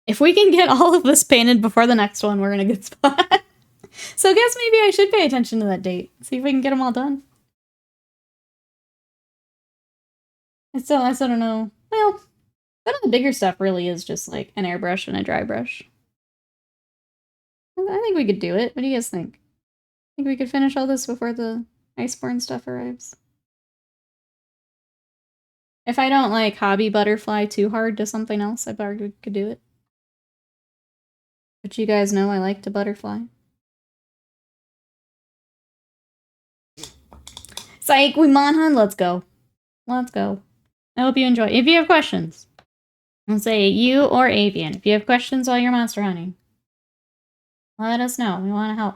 If we can get all of this painted before the next one, we're in a good spot. So I guess maybe I should pay attention to that date. See if we can get them all done. I still don't know. Well, some of the bigger stuff really is just like an airbrush and a dry brush. I think we could do it. What do you guys think? Think we could finish all this before the Iceborne stuff arrives? If I don't like hobby butterfly too hard to something else, I probably could do it. But you guys know I like to butterfly. Psych, we Monhan, let's go. Let's go. I hope you enjoy. If you have questions, I'll say you or Avian. If you have questions while you're monster hunting, let us know. We want to help.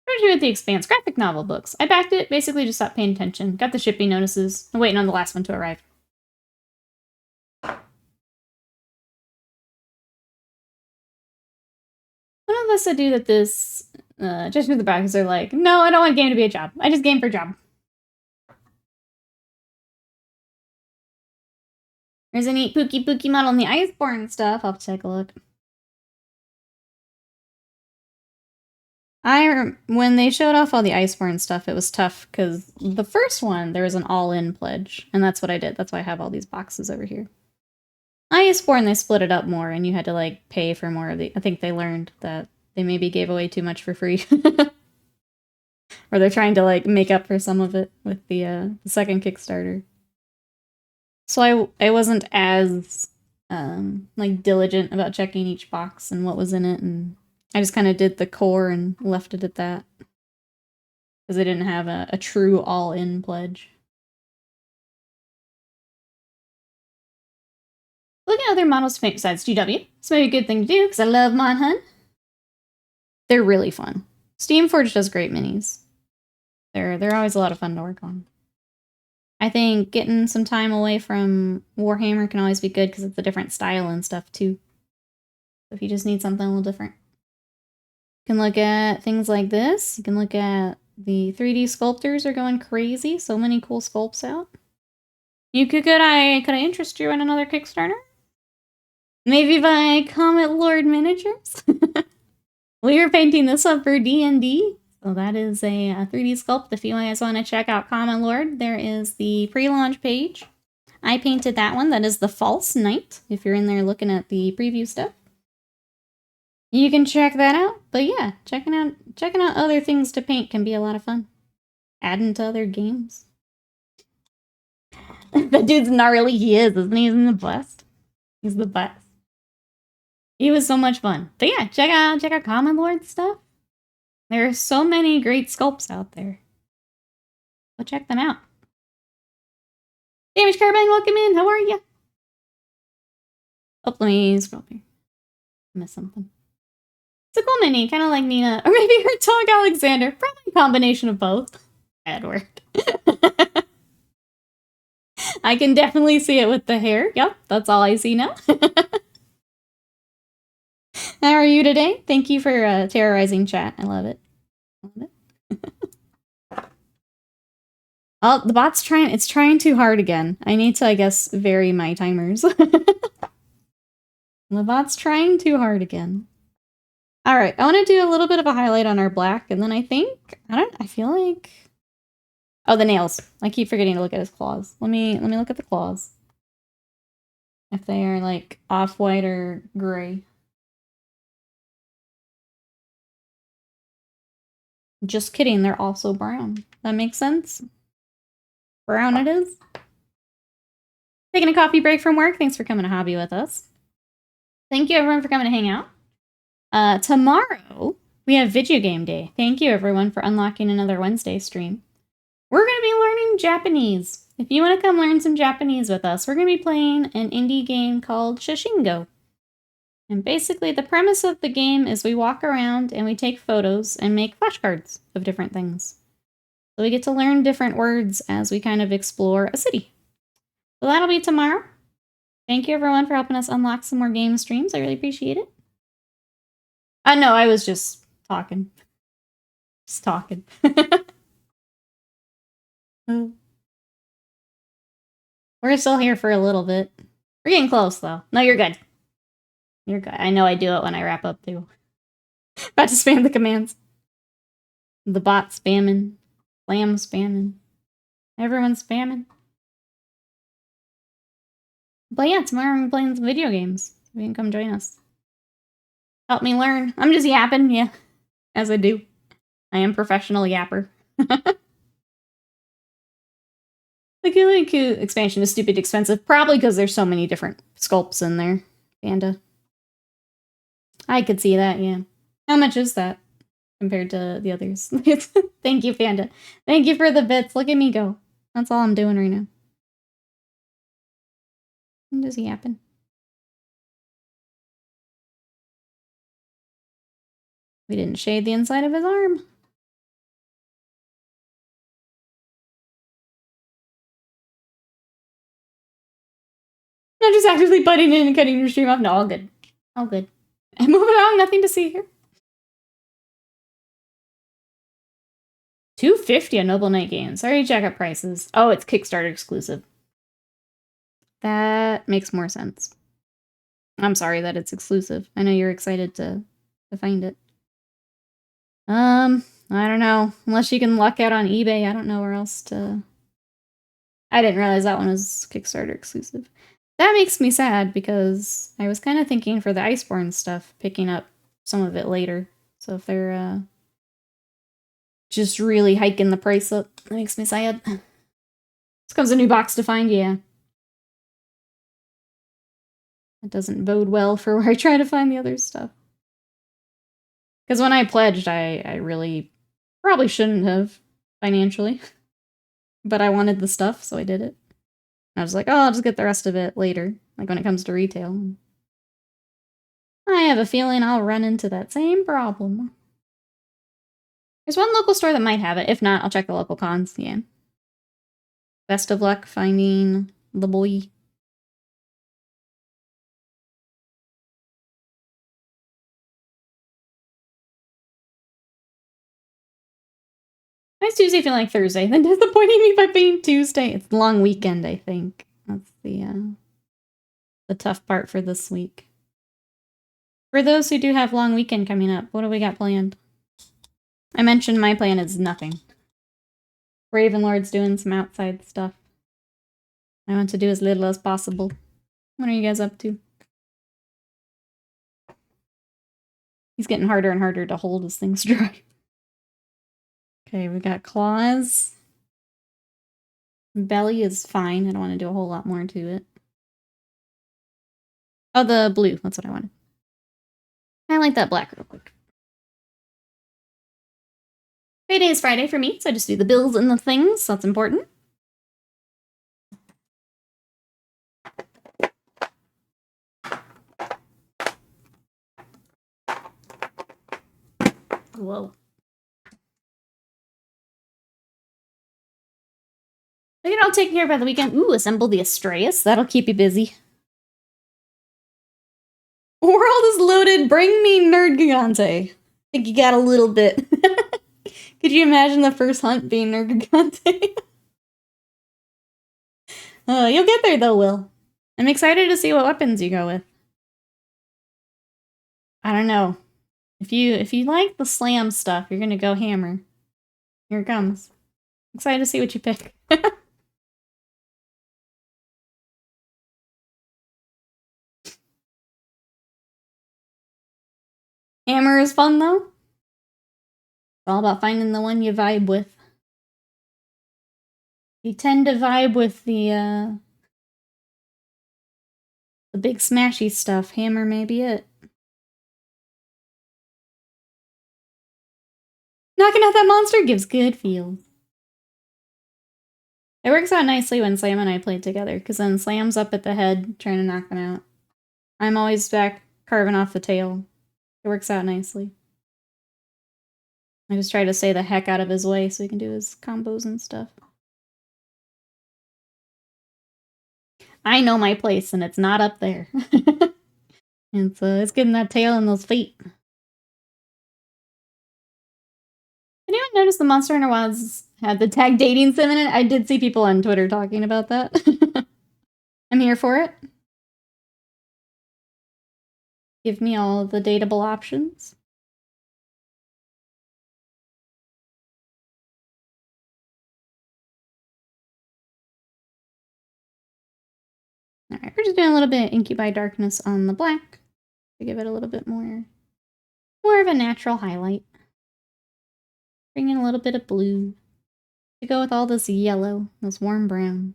What did you do with the Expanse graphic novel books? I backed it, basically just stopped paying attention. Got the shipping notices. I'm waiting on the last one to arrive. One of us that do that this, just for the backers are like, no, I don't want game to be a job. I just game for job. There's a neat Pookie model in the Iceborne stuff. I'll have to take a look. When they showed off all the Iceborne stuff, it was tough because the first one, there was an all-in pledge, and that's what I did. That's why I have all these boxes over here. Iceborne, they split it up more, and you had to, like, pay for more of the... I think they learned that they maybe gave away too much for free. Or they're trying to, like, make up for some of it with the second Kickstarter. So I wasn't as, like, diligent about checking each box and what was in it, and I just kind of did the core and left it at that. Because they didn't have a true all-in pledge. Looking at other models to paint besides GW. This might be a good thing to do, because I love Mon Hun. They're really fun. Steamforged does great minis. They're always a lot of fun to work on. I think getting some time away from Warhammer can always be good, because it's a different style and stuff, too. So if you just need something a little different. You can look at things like this. You can look at the 3D sculptors are going crazy. So many cool sculpts out. Could I interest you in another Kickstarter? Maybe by Comet Lord Miniatures? We were painting this up for D&D. So that is a 3D sculpt. If you guys want to check out Comet Lord, there is the pre-launch page. I painted that one. That is the False Knight, if you're in there looking at the preview stuff. You can check that out. But yeah, checking out other things to paint can be a lot of fun. Adding to other games. That dude's gnarly. He is, isn't he? Isn't the best? He's the best. He was so much fun. But yeah, check out Common Lord stuff. There are so many great sculpts out there. Go check them out. Damage Carbine, welcome in. How are you? Oh, let me scroll here. I missed something. It's a cool mini, kind of like Nina. Or maybe her dog Alexander. Probably a combination of both. Edward. I can definitely see it with the hair. Yep, that's all I see now. How are you today? Thank you for terrorizing chat. I love it. Oh, the bot's it's trying too hard again. I need to, I guess, vary my timers. The bot's trying too hard again. All right, I want to do a little bit of a highlight on our black, and then I feel like... Oh, the nails. I keep forgetting to look at his claws. Let me look at the claws. If they are, like, off-white or gray. Just kidding, they're also brown. That makes sense? Brown it is. Taking a coffee break from work. Thanks for coming to hobby with us. Thank you, everyone, for coming to hang out. Tomorrow, we have video game day. Thank you, everyone, for unlocking another Wednesday stream. We're going to be learning Japanese. If you want to come learn some Japanese with us, we're going to be playing an indie game called Shashingo. And basically, the premise of the game is we walk around and we take photos and make flashcards of different things. So we get to learn different words as we kind of explore a city. So that'll be tomorrow. Thank you, everyone, for helping us unlock some more game streams. I really appreciate it. No, I was just talking. Just talking. We're still here for a little bit. We're getting close, though. No, you're good. You're good. I know I do it when I wrap up, too. About to spam the commands. The bot spamming. Slam spamming. Everyone's spamming. But yeah, tomorrow I'm playing some video games. So you can come join us. Help me learn. I'm just yapping, yeah. As I do. I am professional yapper. The Kuliku expansion is stupid expensive. Probably because there's so many different sculpts in there. Panda. I could see that, yeah. How much is that compared to the others? Thank you, Panda. Thank you for the bits. Look at me go. That's all I'm doing right now. What does he happen? We didn't shade the inside of his arm. Not just actively butting in and cutting your stream off. No, all good. All good. And moving on, nothing to see here. $250 on Noble Knight Games. Sorry, check out prices. Oh, it's Kickstarter exclusive. That makes more sense. I'm sorry that it's exclusive. I know you're excited to find it. I don't know. Unless you can luck out on eBay, I don't know where else to... I didn't realize that one was Kickstarter exclusive. That makes me sad because I was kind of thinking for the Iceborne stuff, picking up some of it later. So if they're just really hiking the price up, that makes me sad. This comes a new box to find, yeah. That doesn't bode well for where I try to find the other stuff. Because when I pledged, I really probably shouldn't have financially. But I wanted the stuff, so I did it. I was like, oh, I'll just get the rest of it later, like when it comes to retail. I have a feeling I'll run into that same problem. There's one local store that might have it. If not, I'll check the local cons, yeah. Best of luck finding the boy. Nice Tuesday feeling like Thursday. Then disappointing me by being Tuesday. It's a long weekend, I think. That's the tough part for this week. For those who do have long weekend coming up, what do we got planned? I mentioned my plan is nothing. Ravenlord's doing some outside stuff. I want to do as little as possible. What are you guys up to? He's getting harder and harder to hold as things dry. Okay, we got claws. Belly is fine. I don't want to do a whole lot more to it. Oh, the blue. That's what I wanted. I like that black real quick. Payday is Friday for me, so I just do the bills and the things. That's important. Whoa. So you're all taken care of by the weekend. Ooh, assemble the Astraeus. That'll keep you busy. World is loaded. Bring me Nerd Gigante. I think you got a little bit. Could you imagine the first hunt being Nerd Gigante? You'll get there though, Will. I'm excited to see what weapons you go with. I don't know. If you like the slam stuff, you're gonna go hammer. Here it comes. Excited to see what you pick. Hammer is fun though. It's all about finding the one you vibe with. You tend to vibe with the big smashy stuff. Hammer may be it. Knocking out that monster gives good feels. It works out nicely when Slam and I play together, because then Slam's up at the head trying to knock them out. I'm always back carving off the tail. It works out nicely. I just try to stay the heck out of his way so he can do his combos and stuff. I know my place, and it's not up there. It's getting that tail and those feet. Anyone notice the Monster Hunter Wilds had the tag dating sim in it? I did see people on Twitter talking about that. I'm here for it. Give me all the dateable options. Alright, we're just doing a little bit of Incubi Darkness on the black to give it a little bit more of a natural highlight. Bring in a little bit of blue to go with all this yellow, this warm brown.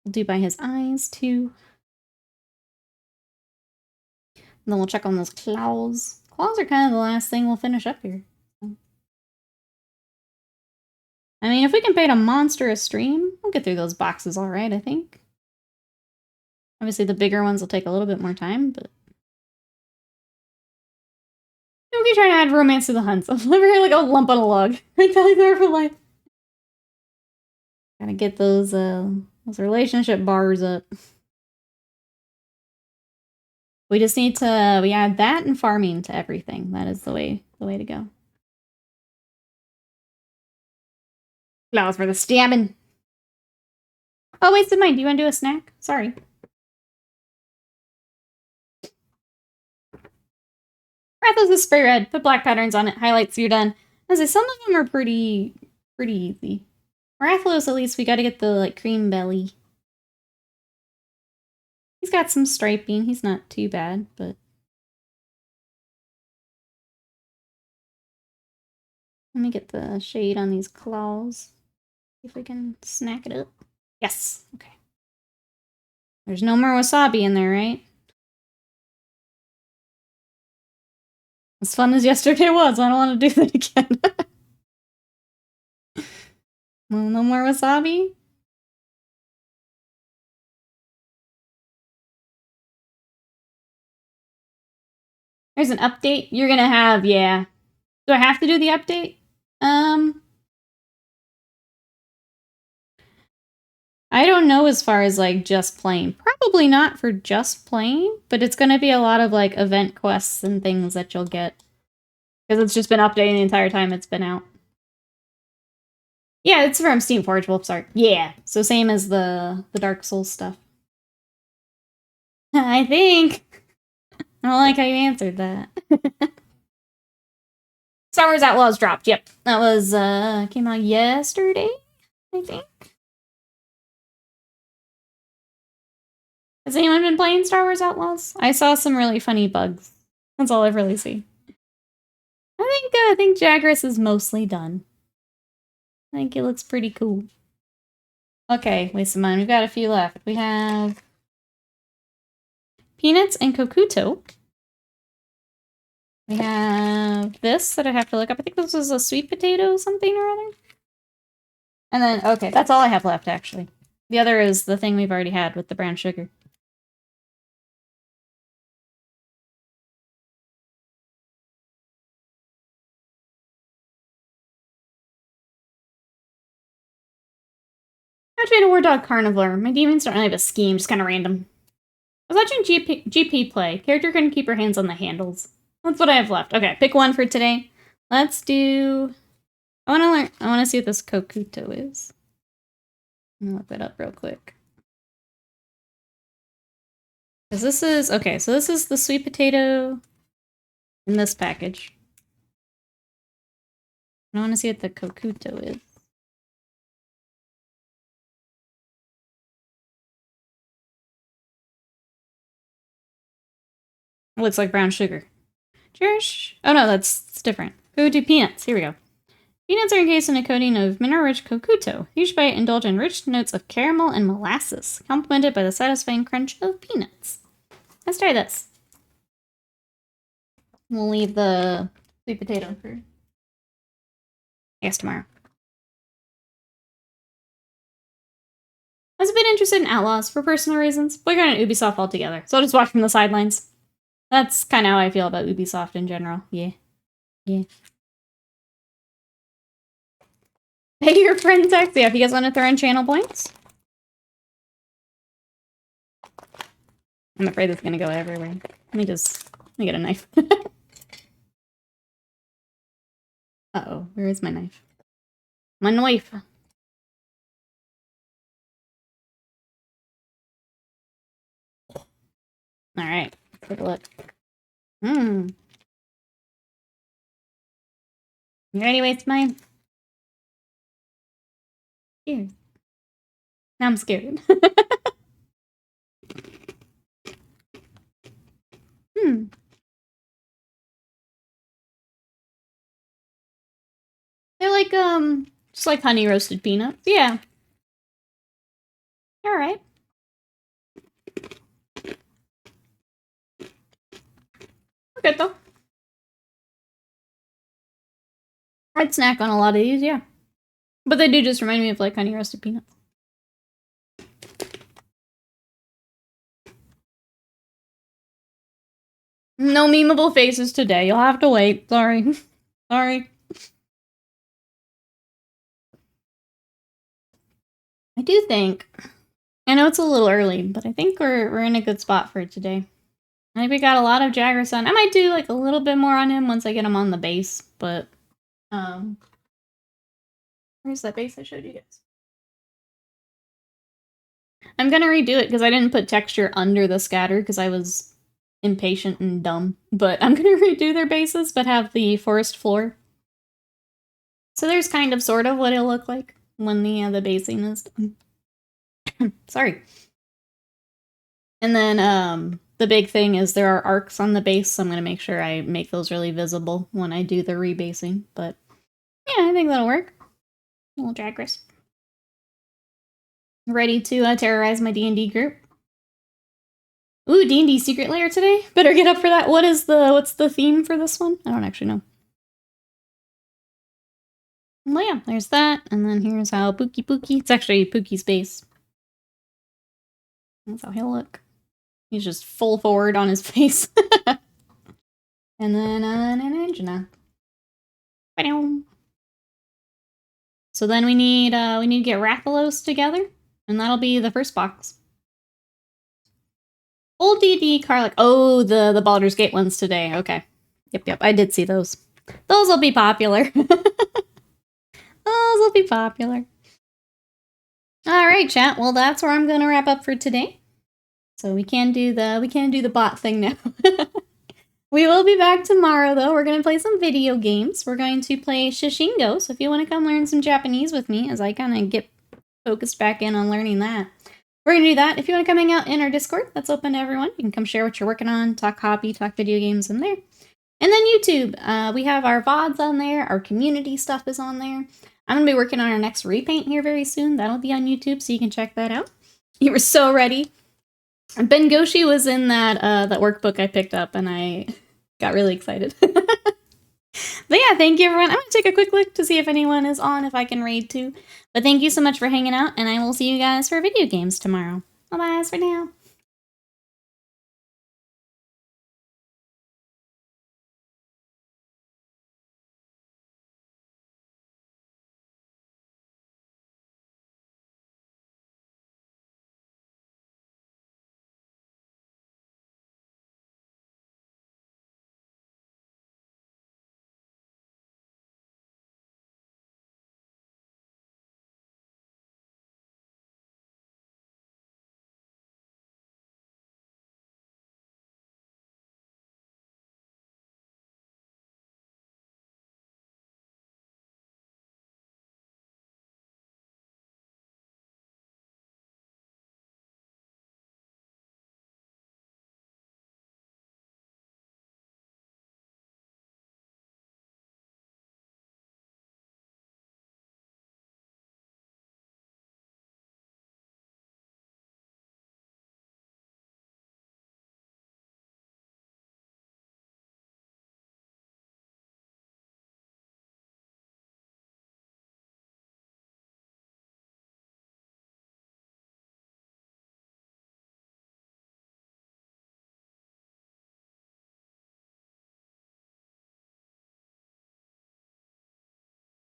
We'll do by his eyes too. And then we'll check on those claws. Claws are kind of the last thing we'll finish up here. I mean, if we can paint a monster a stream, we'll get through those boxes all right, I think. Obviously, the bigger ones will take a little bit more time, but... we can try to add romance to the hunts. I'm over here like a lump on a log. I'm telling there for life. Gotta get those relationship bars up. We just need to... we add that and farming to everything. That is the way to go. Flowers for the stabbing. Oh, wait, Sid Mine, do you want to do a snack? Sorry. Rathos is spray red. Put black patterns on it. Highlights, you're done. I was like, some of them are pretty easy. Rathalos, at least, we gotta get the, like, cream belly. He's got some striping. He's not too bad, but... let me get the shade on these claws. See if we can snack it up. Yes. Okay. There's no more wasabi in there, right? As fun as yesterday was, I don't want to do that again. Well, no more wasabi? There's an update you're gonna have, yeah. Do I have to do the update? I don't know as far as, like, just playing. Probably not for just playing, but it's gonna be a lot of, like, event quests and things that you'll get. Because it's just been updating the entire time it's been out. Yeah, it's from Steamforged Wolf's Art. Yeah, so same as the Dark Souls stuff. I think. I don't like how you answered that. Star Wars Outlaws dropped, yep. That was, came out yesterday, I think. Has anyone been playing Star Wars Outlaws? I saw some really funny bugs. That's all I've really seen. I think Jagras is mostly done. I think it looks pretty cool. Okay, waste of mine. We've got a few left. We have Peanuts and Kokuto. We have this that I have to look up. I think this was a sweet potato something or other. And then, okay, that's all I have left, actually. The other is the thing we've already had with the brown sugar. I tried a War Dog Carnivore. My demons don't really have a scheme, just kind of random. I was watching GP play. Character couldn't keep her hands on the handles. That's what I have left. Okay, pick one for today. Let's do... I want to learn. I want to see what this Kokuto is. I'm gonna look that up real quick. Because this is okay. So this is the sweet potato in this package. I want to see what the Kokuto is. It looks like brown sugar. Cheers. Oh no, that's different. Kokuto peanuts. Here we go. Peanuts are encased in a coating of mineral-rich Kokuto. Each bite indulge in rich notes of caramel and molasses, complemented by the satisfying crunch of peanuts. Let's try this. We'll leave the sweet potato for, I guess, tomorrow. I was a bit interested in Outlaws for personal reasons, but we're going to Ubisoft altogether, so I'll just watch from the sidelines. That's kind of how I feel about Ubisoft in general. Yeah. Yeah. Pay your friend text. Yeah, if you guys want to throw in channel points. I'm afraid it's going to go everywhere. Let me get a knife. Uh-oh, where is my knife? My knife. Alright, let's take a look. You ready to waste mine? Here. Now I'm scared. They're like, just like honey roasted peanuts. Yeah. Alright. Okay, though. I'd snack on a lot of these, yeah. But they do just remind me of, like, honey roasted peanuts. No memeable faces today. You'll have to wait. Sorry. Sorry. I do think... I know it's a little early, but I think we're in a good spot for today. I think we got a lot of Jagras on. I might do, like, a little bit more on him once I get him on the base, but... Where's that base I showed you guys? I'm gonna redo it because I didn't put texture under the scatter because I was impatient and dumb. But I'm gonna redo their bases, but have the forest floor. So there's kind of sort of what it'll look like when the basing is done. Sorry. And then the big thing is there are arcs on the base, so I'm gonna make sure I make those really visible when I do the rebasing. But yeah, I think that'll work. Little Jagras. Ready to terrorize my D&D group. Ooh, D&D secret layer today? Better get up for that. What's the theme for this one? I don't actually know. Well, yeah, there's that. And then here's how Pookie. It's actually Pookie's base. That's how he'll look. He's just full forward on his face. And then an engine. So then we need to get Rathalos together, and that'll be the first box. Old D&D Carlick. Oh, the Baldur's Gate ones today. Okay. Yep. I did see those. Those will be popular. Those will be popular. All right, chat. Well, that's where I'm going to wrap up for today. So we can do the bot thing now. We will be back tomorrow, though. We're going to play some video games. We're going to play Shishingo, so if you want to come learn some Japanese with me as I kind of get focused back in on learning that. We're going to do that. If you want to come hang out in our Discord, that's open to everyone. You can come share what you're working on, talk hobby, talk video games in there. And then YouTube. We have our VODs on there. Our community stuff is on there. I'm going to be working on our next repaint here very soon. That'll be on YouTube, so you can check that out. You were so ready. Ben Goshi was in that workbook I picked up, and I got really excited. But yeah, thank you, everyone. I'm going to take a quick look to see if anyone is on, if I can raid too. But thank you so much for hanging out, and I will see you guys for video games tomorrow. Bye-bye for now.